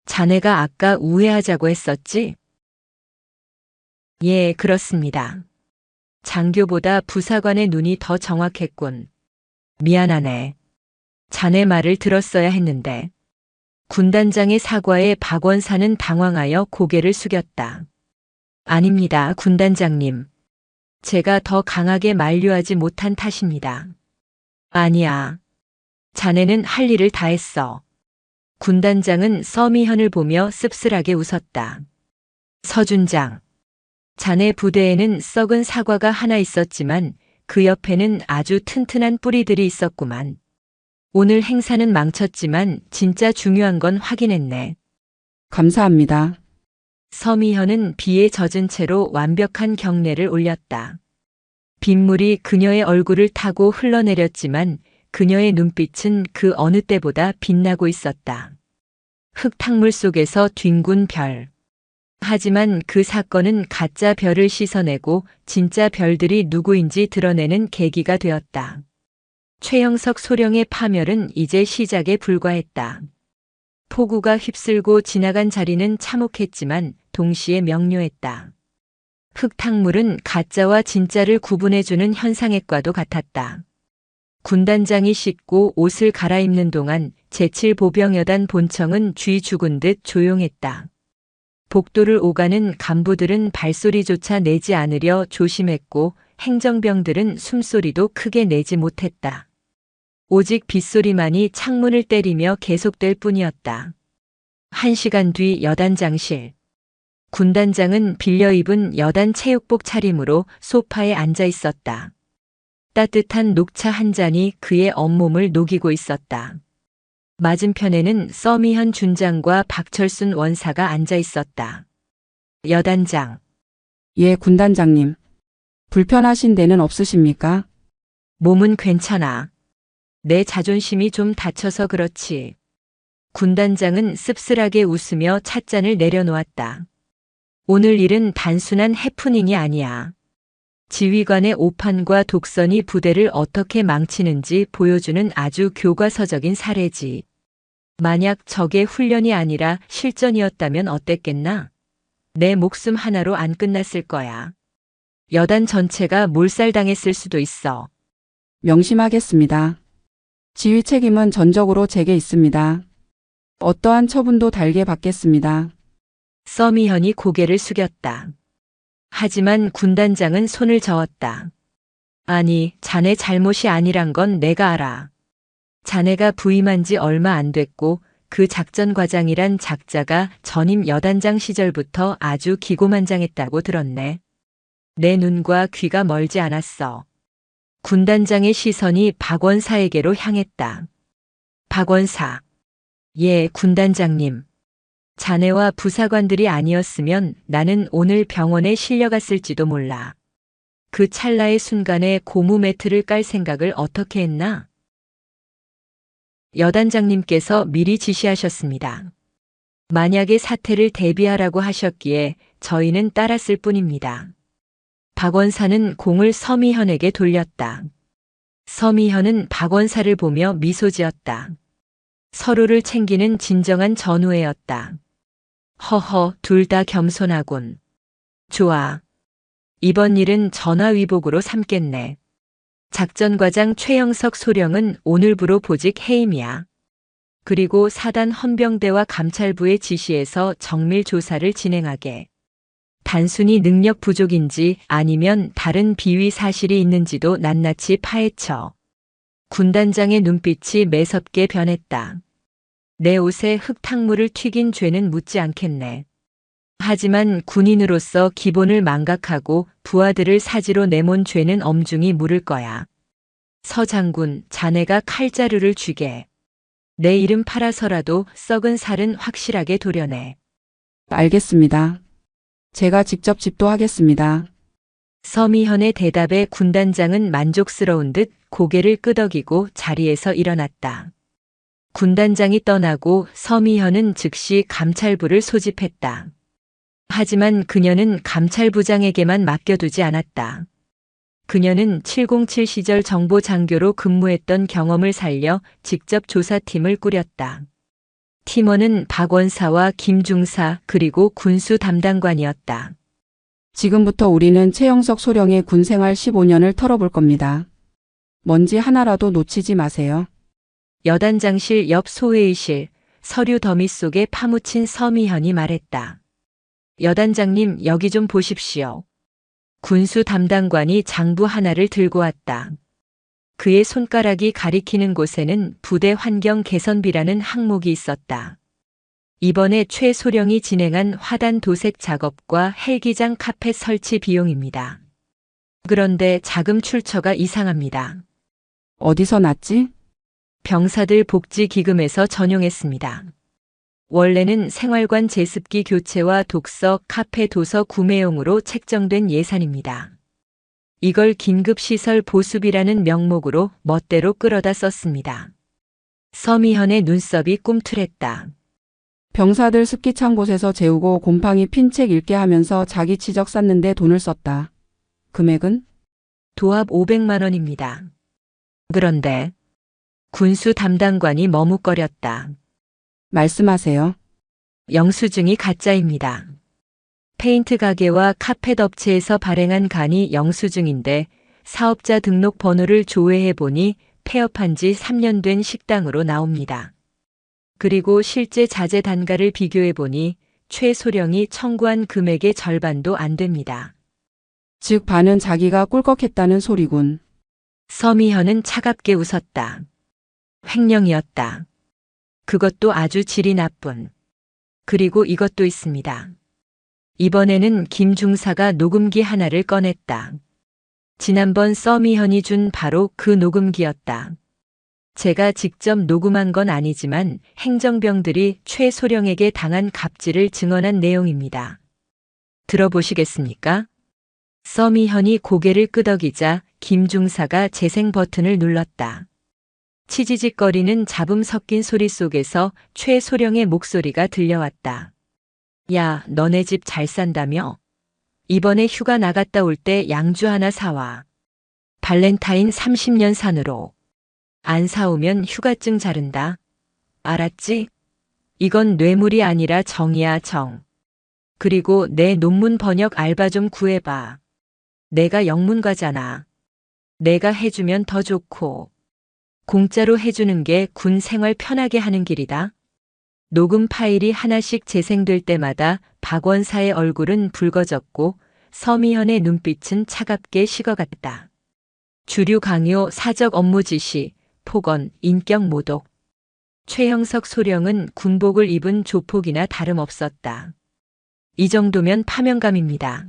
자네가 아까 우회하자고 했었지? 예, 그렇습니다. 장교보다 부사관의 눈이 더 정확했군. 미안하네. 자네 말을 들었어야 했는데. 군단장의 사과에 박원사는 당황하여 고개를 숙였다. 아닙니다, 군단장님. 제가 더 강하게 만류하지 못한 탓입니다. 아니야. 자네는 할 일을 다 했어. 군단장은 서미현을 보며 씁쓸하게 웃었다. 서준장. 자네 부대에는 썩은 사과가 하나 있었지만 그 옆에는 아주 튼튼한 뿌리들이 있었구만. 오늘 행사는 망쳤지만 진짜 중요한 건 확인했네. 감사합니다. 서미현은 비에 젖은 채로 완벽한 경례를 올렸다. 빗물이 그녀의 얼굴을 타고 흘러내렸지만 그녀의 눈빛은 그 어느 때보다 빛나고 있었다. 흙탕물 속에서 뒹군 별. 하지만 그 사건은 가짜 별을 씻어내고 진짜 별들이 누구인지 드러내는 계기가 되었다. 최영석 소령의 파멸은 이제 시작에 불과했다. 폭우가 휩쓸고 지나간 자리는 참혹했지만 동시에 명료했다. 흙탕물은 가짜와 진짜를 구분해주는 현상핵과도 같았다. 군단장이 씻고 옷을 갈아입는 동안 제7보병여단 본청은 쥐 죽은 듯 조용했다. 복도를 오가는 간부들은 발소리조차 내지 않으려 조심했고 행정병들은 숨소리도 크게 내지 못했다. 오직 빗소리만이 창문을 때리며 계속될 뿐이었다. 1시간 뒤 여단장실. 군단장은 빌려 입은 여단 체육복 차림으로 소파에 앉아 있었다. 따뜻한 녹차 한 잔이 그의 온몸을 녹이고 있었다. 맞은편에는 서미현 준장과 박철순 원사가 앉아 있었다. 여단장. 예, 군단장님. 불편하신 데는 없으십니까? 몸은 괜찮아. 내 자존심이 좀 다쳐서 그렇지. 군단장은 씁쓸하게 웃으며 찻잔을 내려놓았다. 오늘 일은 단순한 해프닝이 아니야. 지휘관의 오판과 독선이 부대를 어떻게 망치는지 보여주는 아주 교과서적인 사례지. 만약 저게 훈련이 아니라 실전이었다면 어땠겠나? 내 목숨 하나로 안 끝났을 거야. 여단 전체가 몰살당했을 수도 있어. 명심하겠습니다. 지휘 책임은 전적으로 제게 있습니다. 어떠한 처분도 달게 받겠습니다. 서미현이 고개를 숙였다. 하지만 군단장은 손을 저었다. 아니, 자네 잘못이 아니란 건 내가 알아. 자네가 부임한 지 얼마 안 됐고 그 작전과장이란 작자가 전임 여단장 시절부터 아주 기고만장했다고 들었네. 내 눈과 귀가 멀지 않았어. 군단장의 시선이 박원사에게로 향했다. 박원사. 예, 군단장님. 자네와 부사관들이 아니었으면 나는 오늘 병원에 실려갔을지도 몰라. 그 찰나의 순간에 고무 매트를 깔 생각을 어떻게 했나? 여단장님께서 미리 지시하셨습니다. 만약의 사태를 대비하라고 하셨기에 저희는 따랐을 뿐입니다. 박원사는 공을 서미현에게 돌렸다. 서미현은 박원사를 보며 미소 지었다. 서로를 챙기는 진정한 전우애였다. 허허, 둘 다 겸손하군. 좋아. 이번 일은 전화위복으로 삼겠네. 작전과장 최영석 소령은 오늘부로 보직 해임이야. 그리고 사단 헌병대와 감찰부의 지시에서 정밀 조사를 진행하게. 단순히 능력 부족인지 아니면 다른 비위 사실이 있는지도 낱낱이 파헤쳐. 군단장의 눈빛이 매섭게 변했다. 내 옷에 흙탕물을 튀긴 죄는 묻지 않겠네. 하지만 군인으로서 기본을 망각하고 부하들을 사지로 내몬 죄는 엄중히 물을 거야. 서 장군, 자네가 칼자루를 쥐게. 내 이름 팔아서라도 썩은 살은 확실하게 도려내. 알겠습니다. 제가 직접 집도하겠습니다. 서미현의 대답에 군단장은 만족스러운 듯 고개를 끄덕이고 자리에서 일어났다. 군단장이 떠나고 서미현은 즉시 감찰부를 소집했다. 하지만 그녀는 감찰부장에게만 맡겨두지 않았다. 그녀는 707 시절 정보장교로 근무했던 경험을 살려 직접 조사팀을 꾸렸다. 팀원은 박원사와 김중사 그리고 군수 담당관이었다. 지금부터 우리는 최영석 소령의 군생활 15년을 털어볼 겁니다. 먼지 하나라도 놓치지 마세요. 여단장실 옆 소회의실, 서류 더미 속에 파묻힌 서미현이 말했다. 여단장님, 여기 좀 보십시오. 군수 담당관이 장부 하나를 들고 왔다. 그의 손가락이 가리키는 곳에는 부대 환경 개선비라는 항목이 있었다. 이번에 최 소령이 진행한 화단 도색 작업과 헬기장 카펫 설치 비용입니다. 그런데 자금 출처가 이상합니다. 어디서 났지? 병사들 복지기금에서 전용했습니다. 원래는 생활관 제습기 교체와 독서, 카페 도서 구매용으로 책정된 예산입니다. 이걸 긴급시설 보수비라는 명목으로 멋대로 끌어다 썼습니다. 서미현의 눈썹이 꿈틀했다. 병사들 습기 찬 곳에서 재우고 곰팡이 핀 책 읽게 하면서 자기 치적 쌓는데 돈을 썼다. 금액은? 도합 500만 원입니다. 그런데 군수 담당관이 머뭇거렸다. 말씀하세요. 영수증이 가짜입니다. 페인트 가게와 카펫 업체에서 발행한 간이 영수증인데 사업자 등록 번호를 조회해 보니 폐업한 지 3년 된 식당으로 나옵니다. 그리고 실제 자재 단가를 비교해 보니 최 소령이 청구한 금액의 절반도 안 됩니다. 즉 반은 자기가 꿀꺽했다는 소리군. 서미현은 차갑게 웃었다. 횡령이었다. 그것도 아주 질이 나쁜. 그리고 이것도 있습니다. 이번에는 김중사가 녹음기 하나를 꺼냈다. 지난번 서미현이 준 바로 그 녹음기였다. 제가 직접 녹음한 건 아니지만 행정병들이 최 소령에게 당한 갑질을 증언한 내용입니다. 들어보시겠습니까? 서미현이 고개를 끄덕이자 김중사가 재생 버튼을 눌렀다. 치지직거리는 잡음 섞인 소리 속에서 최 소령의 목소리가 들려왔다. 야, 너네 집 잘 산다며? 이번에 휴가 나갔다 올 때 양주 하나 사와. 발렌타인 30년 산으로. 안 사오면 휴가증 자른다. 알았지? 이건 뇌물이 아니라 정이야, 정. 그리고 내 논문 번역 알바 좀 구해봐. 내가 영문과잖아. 내가 해주면 더 좋고. 공짜로 해주는 게 군 생활 편하게 하는 길이다. 녹음 파일이 하나씩 재생될 때마다 박원사의 얼굴은 붉어졌고 서미현의 눈빛은 차갑게 식어갔다. 주류 강요 사적 업무 지시, 폭언, 인격 모독. 최형석 소령은 군복을 입은 조폭이나 다름없었다. 이 정도면 파면감입니다.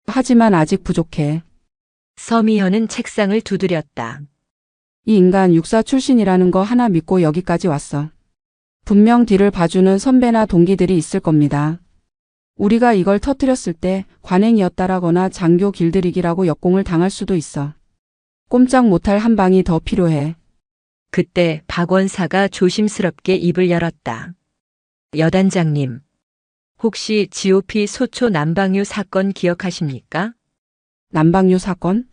하지만 아직 부족해. 서미현은 책상을 두드렸다. 이 인간 육사 출신이라는 거 하나 믿고 여기까지 왔어. 분명 뒤를 봐주는 선배나 동기들이 있을 겁니다. 우리가 이걸 터뜨렸을 때 관행이었다라거나 장교 길들이기라고 역공을 당할 수도 있어. 꼼짝 못할 한 방이 더 필요해. 그때 박 원사가 조심스럽게 입을 열었다. 여단장님, 혹시 GOP 소초 난방유 사건 기억하십니까? 난방유 사건?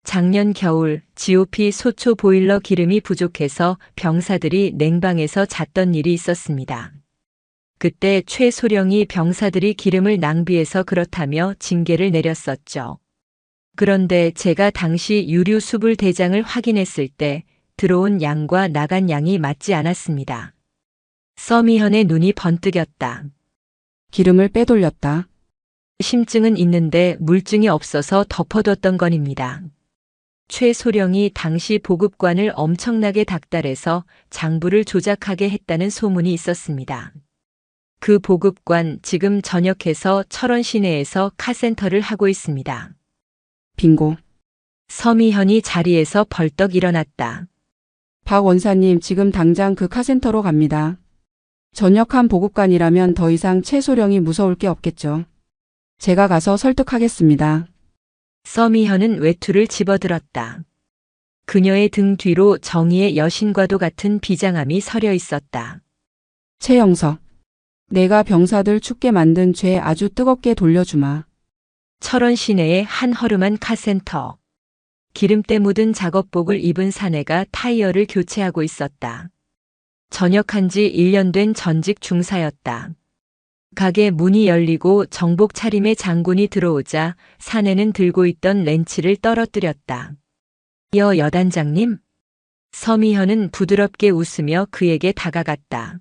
작년 겨울 GOP 소초 보일러 기름이 부족해서 병사들이 냉방에서 잤던 일이 있었습니다. 그때 최소령이 병사들이 기름을 낭비해서 그렇다며 징계를 내렸었죠. 그런데 제가 당시 유류 수불 대장을 확인했을 때 들어온 양과 나간 양이 맞지 않았습니다. 서미현의 눈이 번뜩였다. 기름을 빼돌렸다. 심증은 있는데 물증이 없어서 덮어뒀던 건입니다. 최소령이 당시 보급관을 엄청나게 닥달해서 장부를 조작하게 했다는 소문이 있었습니다. 그 보급관 지금 전역해서 철원 시내에서 카센터를 하고 있습니다. 빙고. 서미현이 자리에서 벌떡 일어났다. 박 원사님 지금 당장 그 카센터로 갑니다. 전역한 보급관이라면 더 이상 최소령이 무서울 게 없겠죠. 제가 가서 설득하겠습니다. 서미현은 외투를 집어들었다. 그녀의 등 뒤로 정의의 여신과도 같은 비장함이 서려 있었다. 최영석. 내가 병사들 춥게 만든 죄 아주 뜨겁게 돌려주마. 철원 시내의 한 허름한 카센터. 기름때 묻은 작업복을 입은 사내가 타이어를 교체하고 있었다. 전역한 지 1년 된 전직 중사였다. 가게 문이 열리고 정복 차림의 장군이 들어오자 사내는 들고 있던 렌치를 떨어뜨렸다. 여단장님? 서미현은 부드럽게 웃으며 그에게 다가갔다.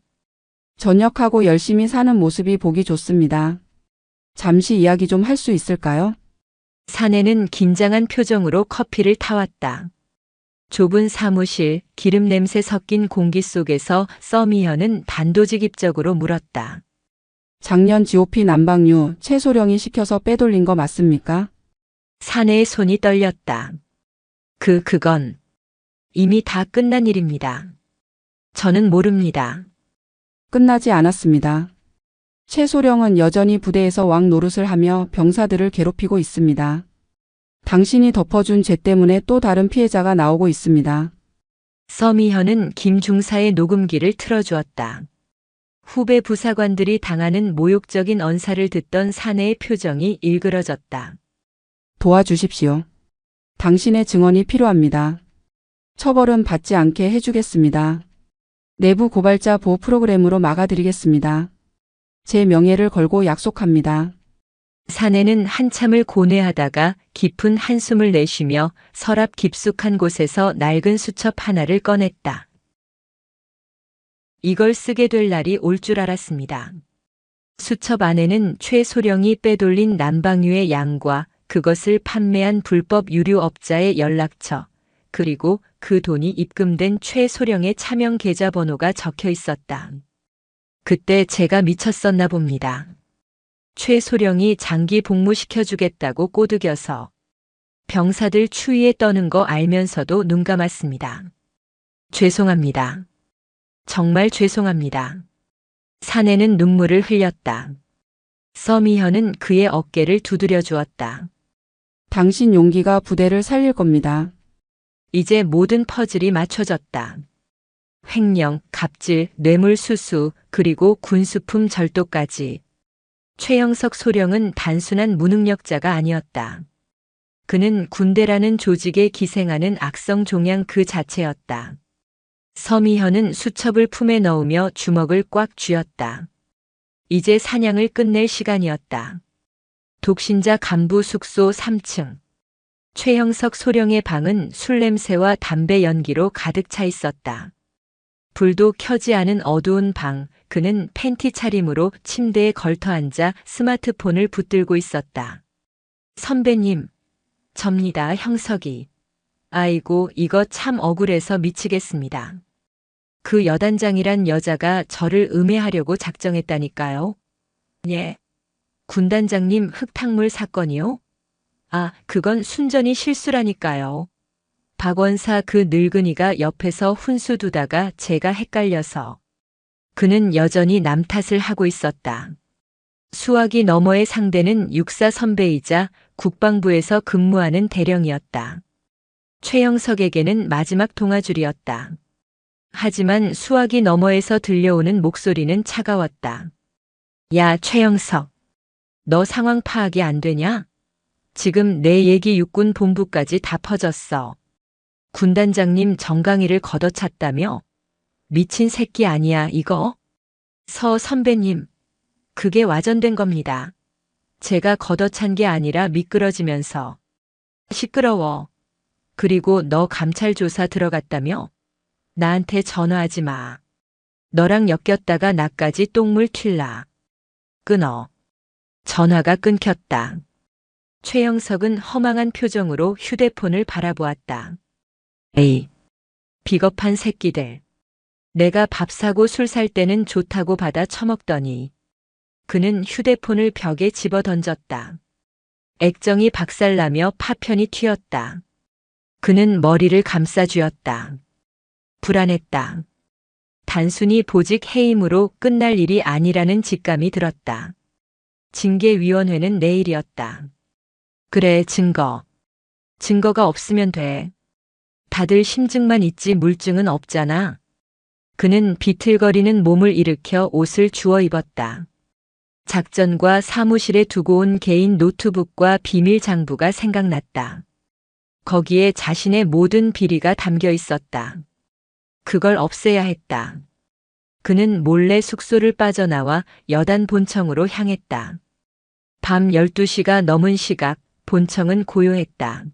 전역하고 열심히 사는 모습이 보기 좋습니다. 잠시 이야기 좀 할 수 있을까요? 사내는 긴장한 표정으로 커피를 타왔다. 좁은 사무실, 기름 냄새 섞인 공기 속에서 서미현은 단도직입적으로 물었다. 작년 GOP 난방유 최소령이 시켜서 빼돌린 거 맞습니까? 사내의 손이 떨렸다. 그건 이미 다 끝난 일입니다. 저는 모릅니다. 끝나지 않았습니다. 최소령은 여전히 부대에서 왕 노릇을 하며 병사들을 괴롭히고 있습니다. 당신이 덮어준 죄 때문에 또 다른 피해자가 나오고 있습니다. 서미현은 김 중사의 녹음기를 틀어주었다. 후배 부사관들이 당하는 모욕적인 언사를 듣던 사내의 표정이 일그러졌다. 도와주십시오. 당신의 증언이 필요합니다. 처벌은 받지 않게 해주겠습니다. 내부 고발자 보호 프로그램으로 막아드리겠습니다. 제 명예를 걸고 약속합니다. 사내는 한참을 고뇌하다가 깊은 한숨을 내쉬며 서랍 깊숙한 곳에서 낡은 수첩 하나를 꺼냈다. 이걸 쓰게 될 날이 올 줄 알았습니다. 수첩 안에는 최소령이 빼돌린 난방유의 양과 그것을 판매한 불법 유류업자의 연락처, 그리고 그 돈이 입금된 최소령의 차명 계좌번호가 적혀 있었다. 그때 제가 미쳤었나 봅니다. 최소령이 장기 복무시켜주겠다고 꼬드겨서 병사들 추위에 떠는 거 알면서도 눈 감았습니다. 죄송합니다. 정말 죄송합니다. 사내는 눈물을 흘렸다. 서미현은 그의 어깨를 두드려 주었다. 당신 용기가 부대를 살릴 겁니다. 이제 모든 퍼즐이 맞춰졌다. 횡령, 갑질, 뇌물수수, 그리고 군수품 절도까지. 최영석 소령은 단순한 무능력자가 아니었다. 그는 군대라는 조직에 기생하는 악성 종양 그 자체였다. 서미현은 수첩을 품에 넣으며 주먹을 꽉 쥐었다. 이제 사냥을 끝낼 시간이었다. 독신자 간부 숙소 3층. 최형석 소령의 방은 술 냄새와 담배 연기로 가득 차 있었다. 불도 켜지 않은 어두운 방, 그는 팬티 차림으로 침대에 걸터앉아 스마트폰을 붙들고 있었다. 선배님, 접니다, 형석이. 아이고, 이거 참 억울해서 미치겠습니다. 그 여단장이란 여자가 저를 음해하려고 작정했다니까요. 예. 군단장님 흙탕물 사건이요? 아, 그건 순전히 실수라니까요. 박원사 그 늙은이가 옆에서 훈수 두다가 제가 헷갈려서. 그는 여전히 남 탓을 하고 있었다. 수화기 너머의 상대는 육사 선배이자 국방부에서 근무하는 대령이었다. 최영석에게는 마지막 동아줄이었다. 하지만 수화기 너머에서 들려오는 목소리는 차가웠다. 야, 최영석. 너 상황 파악이 안 되냐? 지금 내 얘기 육군 본부까지 다 퍼졌어. 군단장님 정강이를 걷어찼다며? 미친 새끼 아니야, 이거? 서 선배님, 그게 와전된 겁니다. 제가 걷어찬 게 아니라 미끄러지면서. 시끄러워. 그리고 너 감찰 조사 들어갔다며? 나한테 전화하지 마. 너랑 엮였다가 나까지 똥물 튈라. 끊어. 전화가 끊겼다. 최영석은 허망한 표정으로 휴대폰을 바라보았다. 에이, 비겁한 새끼들. 내가 밥 사고 술 살 때는 좋다고 받아 처먹더니. 그는 휴대폰을 벽에 집어 던졌다. 액정이 박살나며 파편이 튀었다. 그는 머리를 감싸쥐었다. 불안했다. 단순히 보직 해임으로 끝날 일이 아니라는 직감이 들었다. 징계위원회는 내일이었다. 그래, 증거. 증거가 없으면 돼. 다들 심증만 있지 물증은 없잖아. 그는 비틀거리는 몸을 일으켜 옷을 주워 입었다. 작전과 사무실에 두고 온 개인 노트북과 비밀 장부가 생각났다. 거기에 자신의 모든 비리가 담겨 있었다. 그걸 없애야 했다. 그는 몰래 숙소를 빠져나와 여단 본청으로 향했다. 밤 12시가 넘은 시각 본청은 고요했다.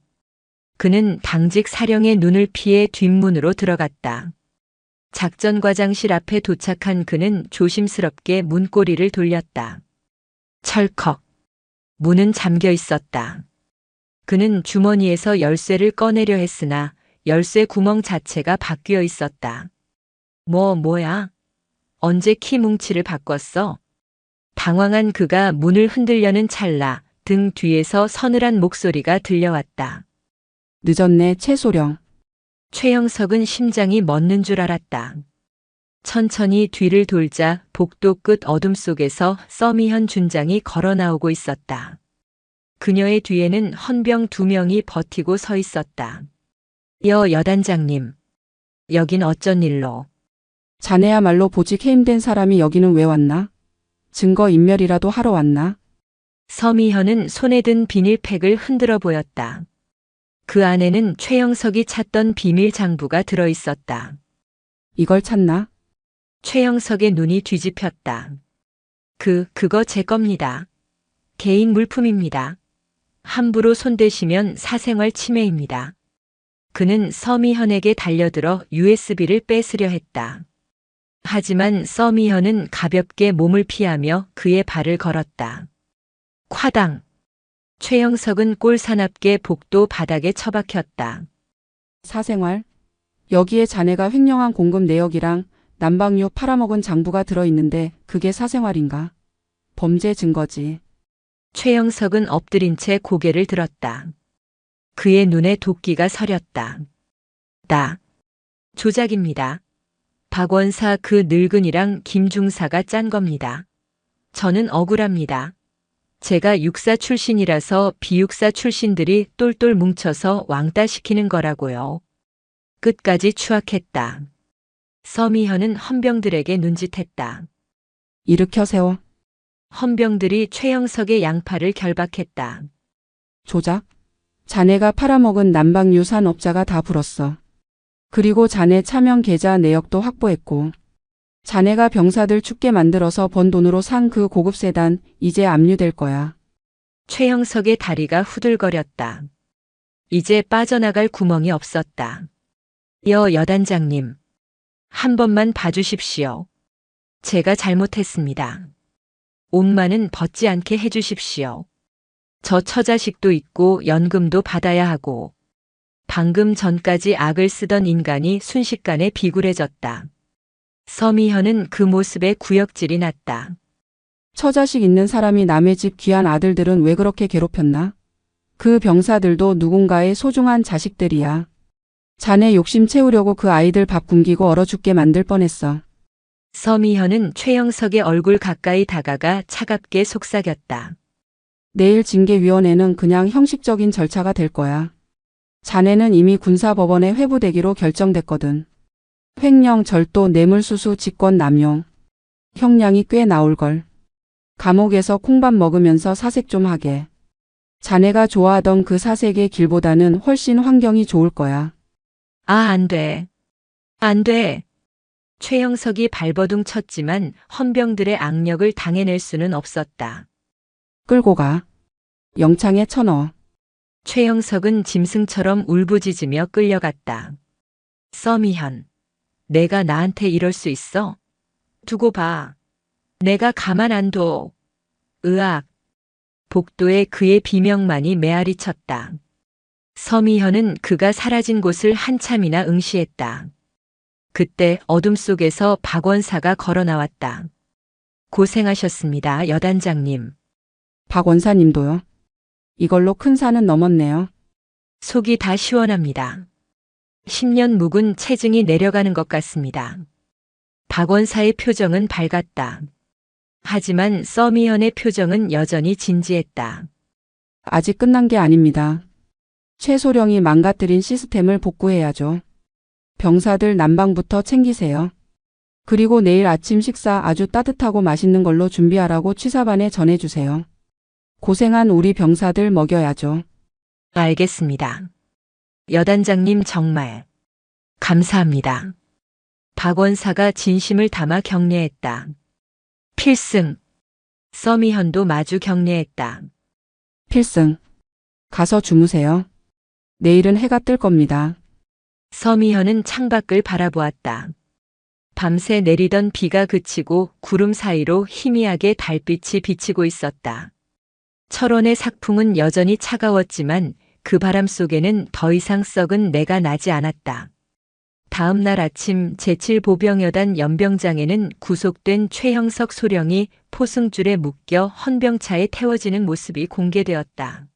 그는 당직 사령의 눈을 피해 뒷문으로 들어갔다. 작전과장실 앞에 도착한 그는 조심스럽게 문고리를 돌렸다. 철컥. 문은 잠겨 있었다. 그는 주머니에서 열쇠를 꺼내려 했으나 열쇠 구멍 자체가 바뀌어 있었다. 뭐야? 언제 키 뭉치를 바꿨어? 당황한 그가 문을 흔들려는 찰나 등 뒤에서 서늘한 목소리가 들려왔다. 늦었네, 최소령. 최영석은 심장이 멎는 줄 알았다. 천천히 뒤를 돌자 복도 끝 어둠 속에서 서미현 준장이 걸어 나오고 있었다. 그녀의 뒤에는 헌병 2명이 버티고 서 있었다. 여단장님, 여긴 어쩐 일로? 자네야말로 보직 해임된 사람이 여기는 왜 왔나? 증거 인멸이라도 하러 왔나? 서미현은 손에 든 비닐팩을 흔들어 보였다. 그 안에는 최영석이 찾던 비밀 장부가 들어 있었다. 이걸 찾나? 최영석의 눈이 뒤집혔다. 그거 제 겁니다. 개인 물품입니다. 함부로 손대시면 사생활 침해입니다. 그는 서미현에게 달려들어 USB를 뺏으려 했다. 하지만 서미현은 가볍게 몸을 피하며 그의 발을 걸었다. 콰당. 최영석은 꼴사납게 복도 바닥에 처박혔다. 사생활? 여기에 자네가 횡령한 공금 내역이랑 남방유 팔아먹은 장부가 들어있는데 그게 사생활인가? 범죄 증거지. 최영석은 엎드린 채 고개를 들었다. 그의 눈에 도끼가 서렸다. 조작입니다. 박원사 그 늙은이랑 김중사가 짠 겁니다. 저는 억울합니다. 제가 육사 출신이라서 비육사 출신들이 똘똘 뭉쳐서 왕따 시키는 거라고요. 끝까지 추악했다. 서미현은 헌병들에게 눈짓했다. 일으켜 세워. 헌병들이 최영석의 양팔을 결박했다. 조작? 자네가 팔아먹은 남방유 산업자가 다 불었어. 그리고 자네 차명 계좌 내역도 확보했고. 자네가 병사들 죽게 만들어서 번 돈으로 산 그 고급 세단 이제 압류될 거야. 최영석의 다리가 후들거렸다. 이제 빠져나갈 구멍이 없었다. 여단장님, 한 번만 봐주십시오. 제가 잘못했습니다. 옷만은 벗지 않게 해주십시오. 저 처자식도 있고 연금도 받아야 하고 방금 전까지 악을 쓰던 인간이 순식간에 비굴해졌다. 서미현은 그 모습에 구역질이 났다. 처자식 있는 사람이 남의 집 귀한 아들들은 왜 그렇게 괴롭혔나? 그 병사들도 누군가의 소중한 자식들이야. 자네 욕심 채우려고 그 아이들 밥 굶기고 얼어 죽게 만들 뻔했어. 서미현은 최영석의 얼굴 가까이 다가가 차갑게 속삭였다. 내일 징계위원회는 그냥 형식적인 절차가 될 거야. 자네는 이미 군사법원에 회부되기로 결정됐거든. 횡령, 절도, 뇌물수수, 직권남용. 형량이 꽤 나올걸. 감옥에서 콩밥 먹으면서 사색 좀 하게. 자네가 좋아하던 그 사색의 길보다는 훨씬 환경이 좋을 거야. 아, 안 돼. 안 돼. 최영석이 발버둥 쳤지만 헌병들의 악력을 당해낼 수는 없었다. 끌고 가. 영창에 쳐넣어. 최영석은 짐승처럼 울부짖으며 끌려갔다. 서미현, 내가 나한테 이럴 수 있어? 두고 봐. 내가 가만 안 둬. 으악. 복도에 그의 비명만이 메아리 쳤다. 서미현은 그가 사라진 곳을 한참이나 응시했다. 그때 어둠 속에서 박원사가 걸어 나왔다. 고생하셨습니다, 여단장님. 박 원사님도요. 이걸로 큰 산은 넘었네요. 속이 다 시원합니다. 10년 묵은 체증이 내려가는 것 같습니다. 박원사의 표정은 밝았다. 하지만 서미현의 표정은 여전히 진지했다. 아직 끝난 게 아닙니다. 최소령이 망가뜨린 시스템을 복구해야죠. 병사들 난방부터 챙기세요. 그리고 내일 아침 식사 아주 따뜻하고 맛있는 걸로 준비하라고 취사반에 전해주세요. 고생한 우리 병사들 먹여야죠. 알겠습니다. 여단장님 정말 감사합니다. 박원사가 진심을 담아 격려했다. 필승. 서미현도 마주 격려했다. 필승. 가서 주무세요. 내일은 해가 뜰 겁니다. 서미현은 창밖을 바라보았다. 밤새 내리던 비가 그치고 구름 사이로 희미하게 달빛이 비치고 있었다. 철원의 삭풍은 여전히 차가웠지만 그 바람 속에는 더 이상 썩은 내가 나지 않았다. 다음 날 아침 제7보병여단 연병장에는 구속된 최형석 소령이 포승줄에 묶여 헌병차에 태워지는 모습이 공개되었다.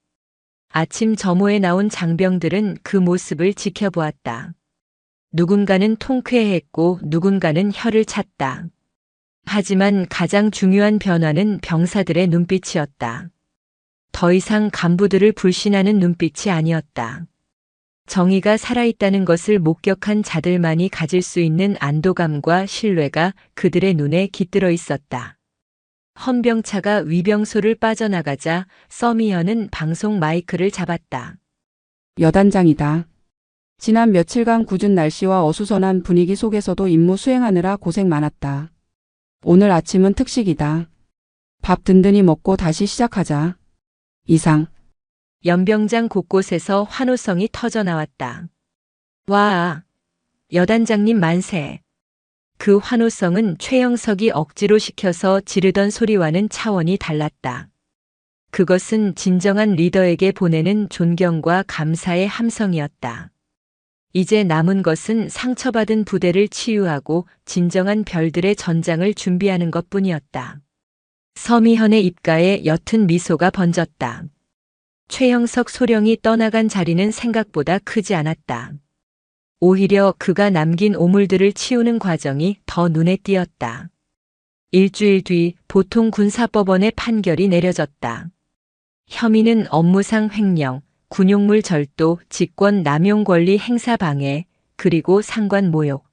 아침 점호에 나온 장병들은 그 모습을 지켜보았다. 누군가는 통쾌했고 누군가는 혀를 찼다. 하지만 가장 중요한 변화는 병사들의 눈빛이었다. 더 이상 간부들을 불신하는 눈빛이 아니었다. 정의가 살아있다는 것을 목격한 자들만이 가질 수 있는 안도감과 신뢰가 그들의 눈에 깃들어 있었다. 헌병차가 위병소를 빠져나가자 서미현은 방송 마이크를 잡았다. 여단장이다. 지난 며칠간 궂은 날씨와 어수선한 분위기 속에서도 임무 수행하느라 고생 많았다. 오늘 아침은 특식이다. 밥 든든히 먹고 다시 시작하자. 이상. 연병장 곳곳에서 환호성이 터져 나왔다. 와, 여단장님 만세. 그 환호성은 최영석이 억지로 시켜서 지르던 소리와는 차원이 달랐다. 그것은 진정한 리더에게 보내는 존경과 감사의 함성이었다. 이제 남은 것은 상처받은 부대를 치유하고 진정한 별들의 전장을 준비하는 것뿐이었다. 서미현의 입가에 옅은 미소가 번졌다. 최영석 소령이 떠나간 자리는 생각보다 크지 않았다. 오히려 그가 남긴 오물들을 치우는 과정이 더 눈에 띄었다. 일주일 뒤 보통 군사법원의 판결이 내려졌다. 혐의는 업무상 횡령, 군용물 절도, 직권 남용 권리 행사 방해, 그리고 상관 모욕.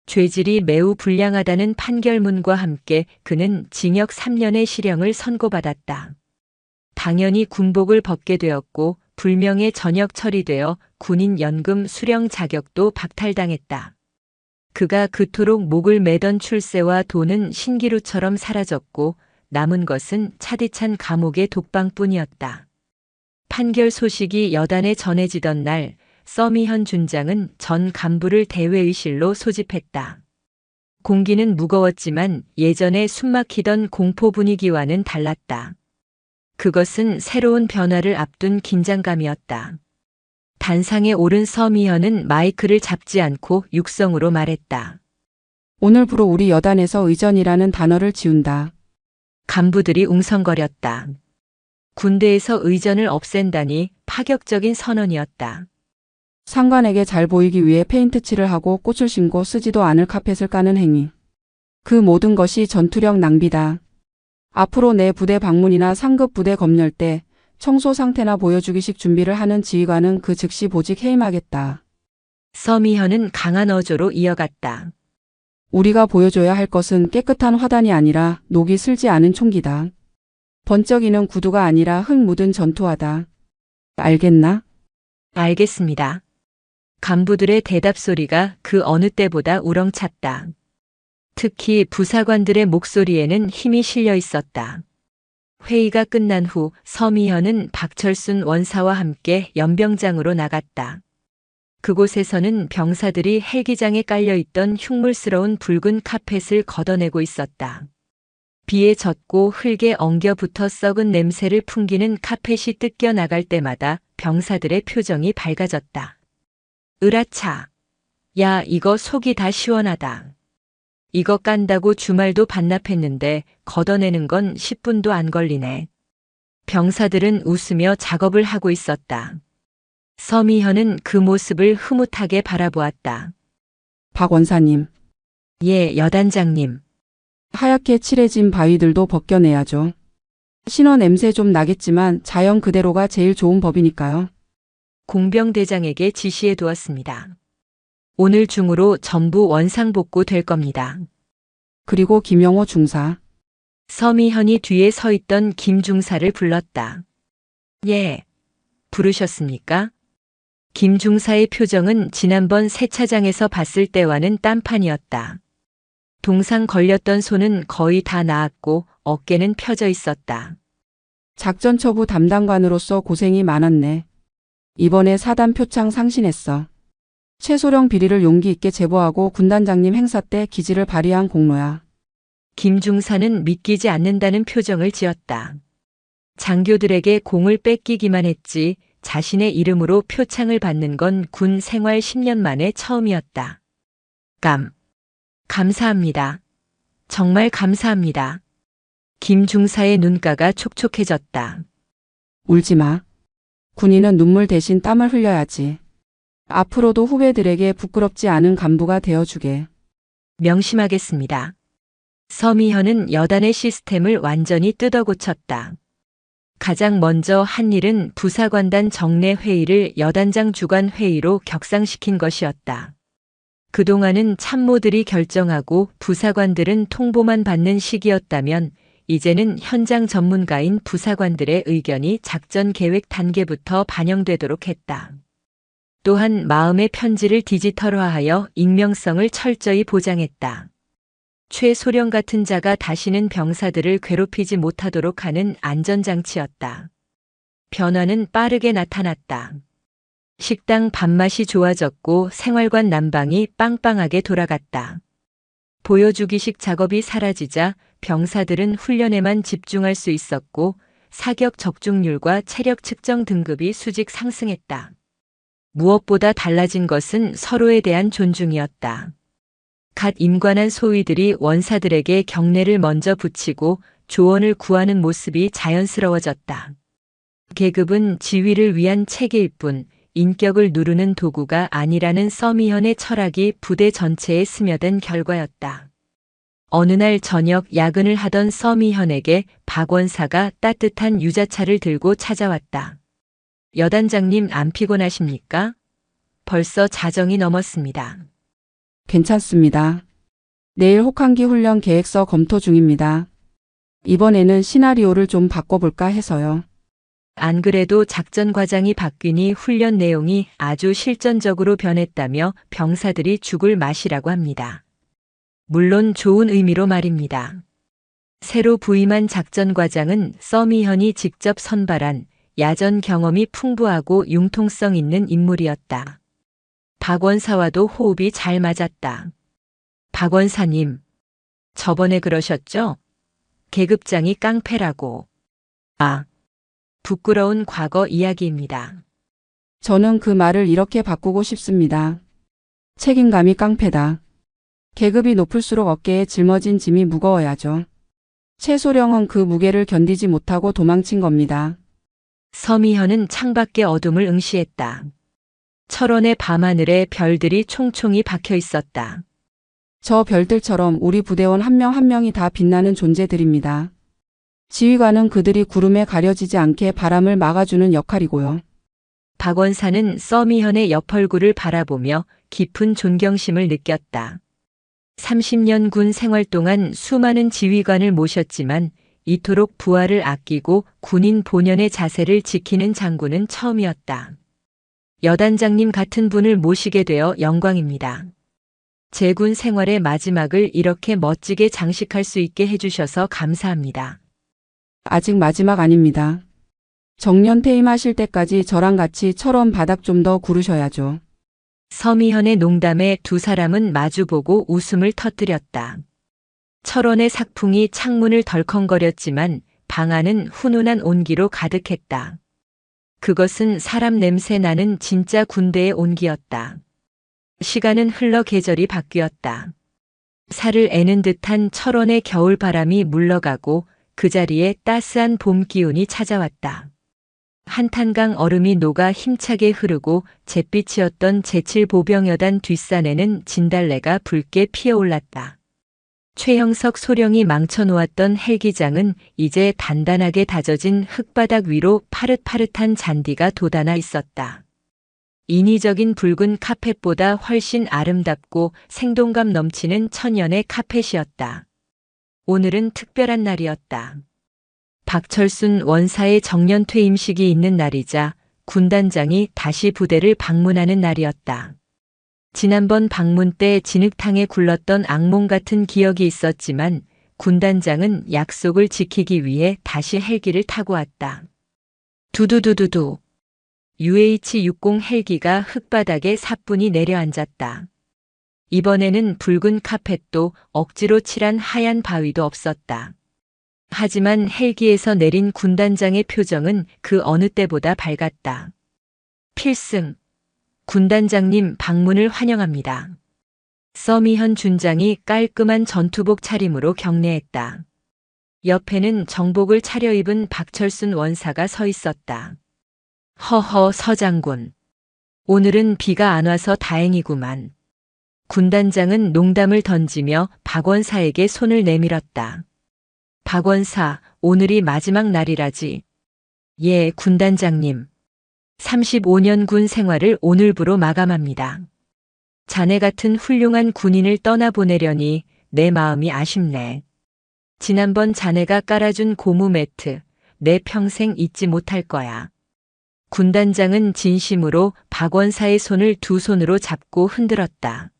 죄질이 매우 불량하다는 판결문과 함께 그는 징역 3년의 실형을 선고받았다. 당연히 군복을 벗게 되었고 불명예 전역 처리되어 군인 연금 수령 자격도 박탈당했다. 그가 그토록 목을 매던 출세와 돈은 신기루처럼 사라졌고 남은 것은 차디찬 감옥의 독방뿐이었다. 판결 소식이 여단에 전해지던 날 서미현 준장은 전 간부를 대회의실로 소집했다. 공기는 무거웠지만 예전에 숨막히던 공포 분위기와는 달랐다. 그것은 새로운 변화를 앞둔 긴장감이었다. 단상에 오른 서미현은 마이크를 잡지 않고 육성으로 말했다. 오늘부로 우리 여단에서 의전이라는 단어를 지운다. 간부들이 웅성거렸다. 군대에서 의전을 없앤다니 파격적인 선언이었다. 상관에게 잘 보이기 위해 페인트 칠을 하고 꽃을 심고 쓰지도 않을 카펫을 까는 행위. 그 모든 것이 전투력 낭비다. 앞으로 내 부대 방문이나 상급 부대 검열 때 청소 상태나 보여주기식 준비를 하는 지휘관은 그 즉시 보직 해임하겠다. 서미현은 강한 어조로 이어갔다. 우리가 보여줘야 할 것은 깨끗한 화단이 아니라 녹이 슬지 않은 총기다. 번쩍이는 구두가 아니라 흙 묻은 전투화다. 알겠나? 알겠습니다. 간부들의 대답 소리가 그 어느 때보다 우렁찼다. 특히 부사관들의 목소리에는 힘이 실려 있었다. 회의가 끝난 후 서미현은 박철순 원사와 함께 연병장으로 나갔다. 그곳에서는 병사들이 헬기장에 깔려있던 흉물스러운 붉은 카펫을 걷어내고 있었다. 비에 젖고 흙에 엉겨 붙어 썩은 냄새를 풍기는 카펫이 뜯겨 나갈 때마다 병사들의 표정이 밝아졌다. 으라차. 야, 이거 속이 다 시원하다. 이거 깐다고 주말도 반납했는데 걷어내는 건 10분도 안 걸리네. 병사들은 웃으며 작업을 하고 있었다. 서미현은 그 모습을 흐뭇하게 바라보았다. 박 원사님. 예, 여단장님. 하얗게 칠해진 바위들도 벗겨내야죠. 신어 냄새 좀 나겠지만 자연 그대로가 제일 좋은 법이니까요. 공병대장에게 지시해 두었습니다. 오늘 중으로 전부 원상복구 될 겁니다. 그리고 김영호 중사. 서미현이 뒤에 서 있던 김 중사를 불렀다. 예, 부르셨습니까? 김 중사의 표정은 지난번 세차장에서 봤을 때와는 딴판이었다. 동상 걸렸던 손은 거의 다 나았고 어깨는 펴져 있었다. 작전처부 담당관으로서 고생이 많았네. 이번에 사단 표창 상신했어. 최소령 비리를 용기 있게 제보하고 군단장님 행사 때 기지를 발휘한 공로야. 김 중사는 믿기지 않는다는 표정을 지었다. 장교들에게 공을 뺏기기만 했지 자신의 이름으로 표창을 받는 건 군 생활 10년 만에 처음이었다. 감사합니다. 정말 감사합니다. 김 중사의 눈가가 촉촉해졌다. 울지 마. 군인은 눈물 대신 땀을 흘려야지. 앞으로도 후배들에게 부끄럽지 않은 간부가 되어주게. 명심하겠습니다. 서미현은 여단의 시스템을 완전히 뜯어고쳤다. 가장 먼저 한 일은 부사관단 정례 회의를 여단장 주관 회의로 격상시킨 것이었다. 그동안은 참모들이 결정하고 부사관들은 통보만 받는 시기였다면 이제는 현장 전문가인 부사관들의 의견이 작전 계획 단계부터 반영되도록 했다. 또한 마음의 편지를 디지털화하여 익명성을 철저히 보장했다. 최소령 같은 자가 다시는 병사들을 괴롭히지 못하도록 하는 안전장치였다. 변화는 빠르게 나타났다. 식당 밥맛이 좋아졌고 생활관 난방이 빵빵하게 돌아갔다. 보여주기식 작업이 사라지자 병사들은 훈련에만 집중할 수 있었고 사격 적중률과 체력 측정 등급이 수직 상승했다. 무엇보다 달라진 것은 서로에 대한 존중이었다. 갓 임관한 소위들이 원사들에게 경례를 먼저 붙이고 조언을 구하는 모습이 자연스러워졌다. 계급은 지위를 위한 체계일 뿐 인격을 누르는 도구가 아니라는 서미현의 철학이 부대 전체에 스며든 결과였다. 어느 날 저녁 야근을 하던 서미현에게 박 원사가 따뜻한 유자차를 들고 찾아왔다. 여단장님 안 피곤하십니까? 벌써 자정이 넘었습니다. 괜찮습니다. 내일 혹한기 훈련 계획서 검토 중입니다. 이번에는 시나리오를 좀 바꿔볼까 해서요. 안 그래도 작전 과장이 바뀌니 훈련 내용이 아주 실전적으로 변했다며 병사들이 죽을 맛이라고 합니다. 물론 좋은 의미로 말입니다. 새로 부임한 작전 과장은 서미현이 직접 선발한 야전 경험이 풍부하고 융통성 있는 인물이었다. 박 원사와도 호흡이 잘 맞았다. 박 원사님, 저번에 그러셨죠? 계급장이 깡패라고. 아, 부끄러운 과거 이야기입니다. 저는 그 말을 이렇게 바꾸고 싶습니다. 책임감이 깡패다. 계급이 높을수록 어깨에 짊어진 짐이 무거워야죠. 최소령은 그 무게를 견디지 못하고 도망친 겁니다. 서미현은 창밖의 어둠을 응시했다. 철원의 밤하늘에 별들이 총총히 박혀 있었다. 저 별들처럼 우리 부대원 한 명 한 명이 다 빛나는 존재들입니다. 지휘관은 그들이 구름에 가려지지 않게 바람을 막아주는 역할이고요. 박원사는 서미현의 옆얼굴을 바라보며 깊은 존경심을 느꼈다. 30년 군 생활 동안 수많은 지휘관을 모셨지만 이토록 부하를 아끼고 군인 본연의 자세를 지키는 장군은 처음이었다. 여단장님 같은 분을 모시게 되어 영광입니다. 제 군 생활의 마지막을 이렇게 멋지게 장식할 수 있게 해주셔서 감사합니다. 아직 마지막 아닙니다. 정년 퇴임하실 때까지 저랑 같이 철원 바닥 좀 더 구르셔야죠. 서미현의 농담에 두 사람은 마주보고 웃음을 터뜨렸다. 철원의 삭풍이 창문을 덜컹거렸지만 방 안은 훈훈한 온기로 가득했다. 그것은 사람 냄새 나는 진짜 군대의 온기였다. 시간은 흘러 계절이 바뀌었다. 살을 애는 듯한 철원의 겨울바람이 물러가고 그 자리에 따스한 봄 기운이 찾아왔다. 한탄강 얼음이 녹아 힘차게 흐르고 잿빛이었던 제7보병여단 뒷산에는 진달래가 붉게 피어올랐다. 최형석 소령이 망쳐놓았던 헬기장은 이제 단단하게 다져진 흙바닥 위로 파릇파릇한 잔디가 돋아나 있었다. 인위적인 붉은 카펫보다 훨씬 아름답고 생동감 넘치는 천연의 카펫이었다. 오늘은 특별한 날이었다. 박철순 원사의 정년 퇴임식이 있는 날이자 군단장이 다시 부대를 방문하는 날이었다. 지난번 방문 때 진흙탕에 굴렀던 악몽 같은 기억이 있었지만 군단장은 약속을 지키기 위해 다시 헬기를 타고 왔다. 두두두두두. UH-60 헬기가 흙바닥에 사뿐히 내려앉았다. 이번에는 붉은 카펫도 억지로 칠한 하얀 바위도 없었다. 하지만 헬기에서 내린 군단장의 표정은 그 어느 때보다 밝았다. 필승. 군단장님 방문을 환영합니다. 서미현 준장이 깔끔한 전투복 차림으로 격례했다. 옆에는 정복을 차려입은 박철순 원사가 서 있었다. 허허 서장군. 오늘은 비가 안 와서 다행이구만. 군단장은 농담을 던지며 박원사에게 손을 내밀었다. 박원사, 오늘이 마지막 날이라지. 예, 군단장님. 35년 군 생활을 오늘부로 마감합니다. 자네 같은 훌륭한 군인을 떠나보내려니 내 마음이 아쉽네. 지난번 자네가 깔아준 고무 매트, 내 평생 잊지 못할 거야. 군단장은 진심으로 박원사의 손을 두 손으로 잡고 흔들었다.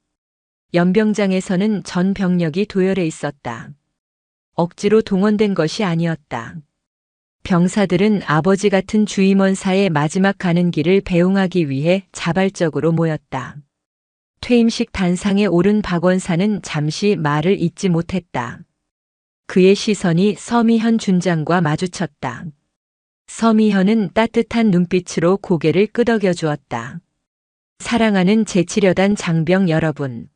연병장에서는 전 병력이 도열해 있었다. 억지로 동원된 것이 아니었다. 병사들은 아버지 같은 주임원사의 마지막 가는 길을 배웅하기 위해 자발적으로 모였다. 퇴임식 단상에 오른 박원사는 잠시 말을 잇지 못했다. 그의 시선이 서미현 준장과 마주쳤다. 서미현은 따뜻한 눈빛으로 고개를 끄덕여 주었다. 사랑하는 제7여단 장병 여러분.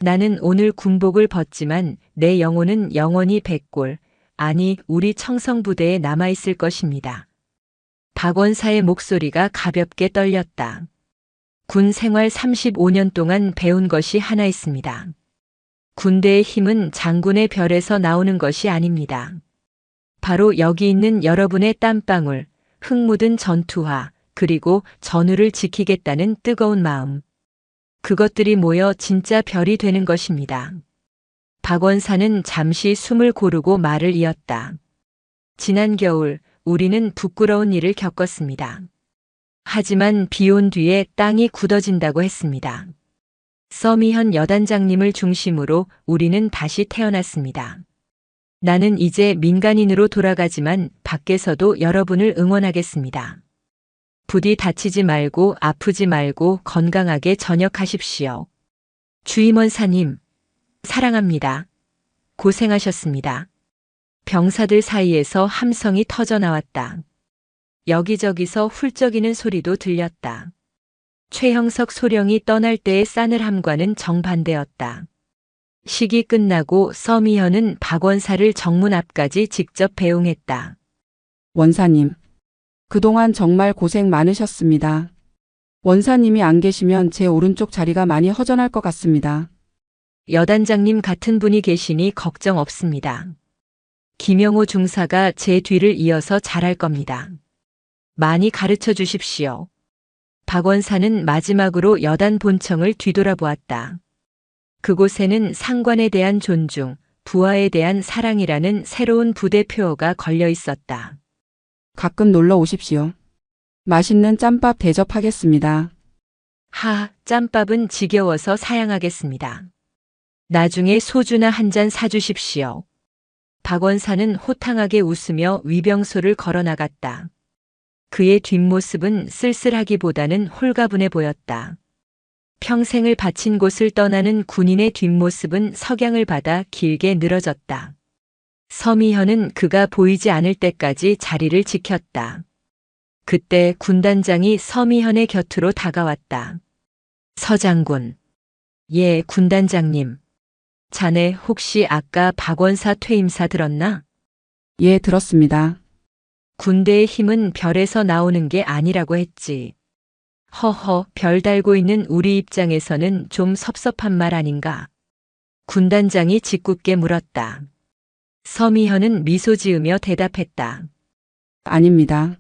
나는 오늘 군복을 벗지만 내 영혼은 영원히 백골, 아니 우리 청성부대에 남아있을 것입니다. 박원사의 목소리가 가볍게 떨렸다. 군 생활 35년 동안 배운 것이 하나 있습니다. 군대의 힘은 장군의 별에서 나오는 것이 아닙니다. 바로 여기 있는 여러분의 땀방울, 흙 묻은 전투화, 그리고 전우를 지키겠다는 뜨거운 마음. 그것들이 모여 진짜 별이 되는 것입니다. 박원사는 잠시 숨을 고르고 말을 이었다. 지난 겨울 우리는 부끄러운 일을 겪었습니다. 하지만 비 온 뒤에 땅이 굳어진다고 했습니다. 서미현 여단장님을 중심으로 우리는 다시 태어났습니다. 나는 이제 민간인으로 돌아가지만 밖에서도 여러분을 응원하겠습니다. 부디 다치지 말고 아프지 말고 건강하게 전역하십시오. 주임원사님, 사랑합니다. 고생하셨습니다. 병사들 사이에서 함성이 터져 나왔다. 여기저기서 훌쩍이는 소리도 들렸다. 최형석 소령이 떠날 때의 싸늘함과는 정반대였다. 식이 끝나고 서미현은 박원사를 정문 앞까지 직접 배웅했다. 원사님, 그동안 정말 고생 많으셨습니다. 원사님이 안 계시면 제 오른쪽 자리가 많이 허전할 것 같습니다. 여단장님 같은 분이 계시니 걱정 없습니다. 김영호 중사가 제 뒤를 이어서 잘할 겁니다. 많이 가르쳐 주십시오. 박원사는 마지막으로 여단 본청을 뒤돌아보았다. 그곳에는 상관에 대한 존중, 부하에 대한 사랑이라는 새로운 부대 표어가 걸려 있었다. 가끔 놀러 오십시오. 맛있는 짬밥 대접하겠습니다. 짬밥은 지겨워서 사양하겠습니다. 나중에 소주나 한 잔 사주십시오. 박원사는 호탕하게 웃으며 위병소를 걸어 나갔다. 그의 뒷모습은 쓸쓸하기보다는 홀가분해 보였다. 평생을 바친 곳을 떠나는 군인의 뒷모습은 석양을 받아 길게 늘어졌다. 서미현은 그가 보이지 않을 때까지 자리를 지켰다. 그때 군단장이 서미현의 곁으로 다가왔다. 서장군. 예, 군단장님. 자네 혹시 아까 박원사 퇴임사 들었나? 예, 들었습니다. 군대의 힘은 별에서 나오는 게 아니라고 했지. 허허, 별 달고 있는 우리 입장에서는 좀 섭섭한 말 아닌가? 군단장이 짓궂게 물었다. 서미현은 미소 지으며 대답했다. 아닙니다.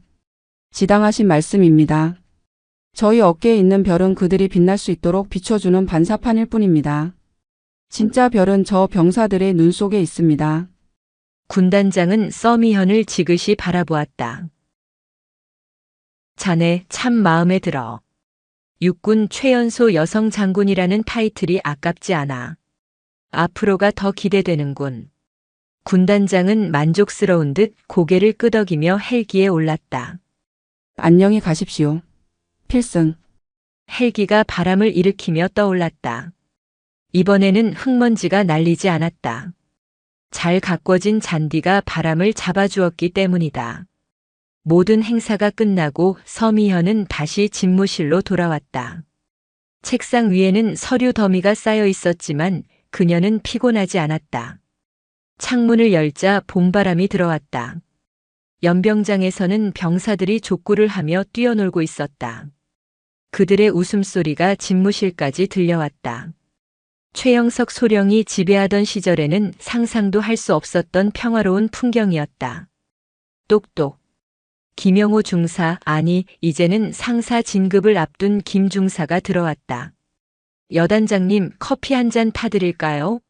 지당하신 말씀입니다. 저희 어깨에 있는 별은 그들이 빛날 수 있도록 비춰주는 반사판일 뿐입니다. 진짜 별은 저 병사들의 눈 속에 있습니다. 군단장은 서미현을 지그시 바라보았다. 자네 참 마음에 들어. 육군 최연소 여성 장군이라는 타이틀이 아깝지 않아. 앞으로가 더 기대되는군. 군단장은 만족스러운 듯 고개를 끄덕이며 헬기에 올랐다. 안녕히 가십시오. 필승. 헬기가 바람을 일으키며 떠올랐다. 이번에는 흙먼지가 날리지 않았다. 잘 가꿔진 잔디가 바람을 잡아주었기 때문이다. 모든 행사가 끝나고 서미현은 다시 집무실로 돌아왔다. 책상 위에는 서류 더미가 쌓여 있었지만 그녀는 피곤하지 않았다. 창문을 열자 봄바람이 들어왔다. 연병장에서는 병사들이 족구를 하며 뛰어놀고 있었다. 그들의 웃음소리가 집무실까지 들려왔다. 최영석 소령이 지배하던 시절에는 상상도 할 수 없었던 평화로운 풍경이었다. 똑똑. 김영호 중사, 아니 이제는 상사 진급을 앞둔 김 중사가 들어왔다. 여단장님, 커피 한 잔 타드릴까요?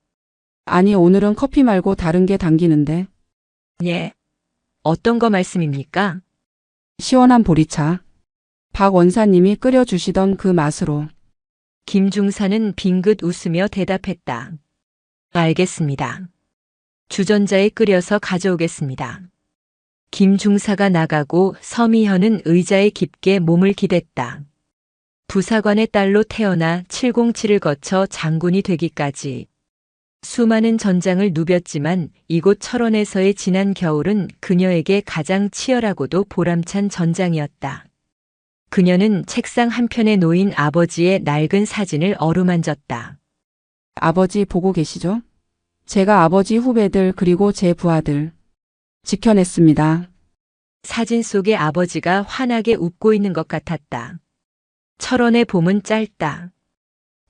아니, 오늘은 커피 말고 다른 게 당기는데. 예. 어떤 거 말씀입니까? 시원한 보리차. 박 원사님이 끓여주시던 그 맛으로. 김 중사는 빙긋 웃으며 대답했다. 알겠습니다. 주전자에 끓여서 가져오겠습니다. 김 중사가 나가고 서미현은 의자에 깊게 몸을 기댔다. 부사관의 딸로 태어나 707을 거쳐 장군이 되기까지 수많은 전장을 누볐지만 이곳 철원에서의 지난 겨울은 그녀에게 가장 치열하고도 보람찬 전장이었다. 그녀는 책상 한편에 놓인 아버지의 낡은 사진을 어루만졌다. 아버지 보고 계시죠? 제가 아버지 후배들 그리고 제 부하들 지켜냈습니다. 사진 속의 아버지가 환하게 웃고 있는 것 같았다. 철원의 봄은 짧다.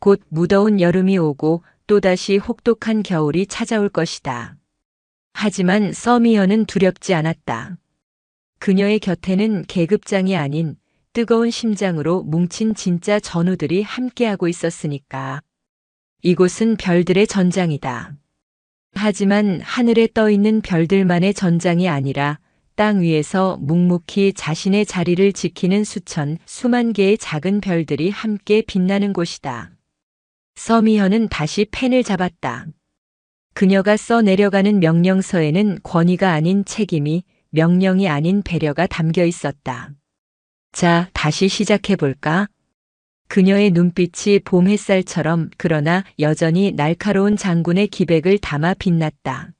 곧 무더운 여름이 오고 또다시 혹독한 겨울이 찾아올 것이다. 하지만 서미현은 두렵지 않았다. 그녀의 곁에는 계급장이 아닌 뜨거운 심장으로 뭉친 진짜 전우들이 함께하고 있었으니까. 이곳은 별들의 전장이다. 하지만 하늘에 떠 있는 별들만의 전장이 아니라 땅 위에서 묵묵히 자신의 자리를 지키는 수만 개의 작은 별들이 함께 빛나는 곳이다. 서미현은 다시 펜을 잡았다. 그녀가 써 내려가는 명령서에는 권위가 아닌 책임이, 명령이 아닌 배려가 담겨 있었다. 자, 다시 시작해볼까? 그녀의 눈빛이 봄 햇살처럼 그러나 여전히 날카로운 장군의 기백을 담아 빛났다.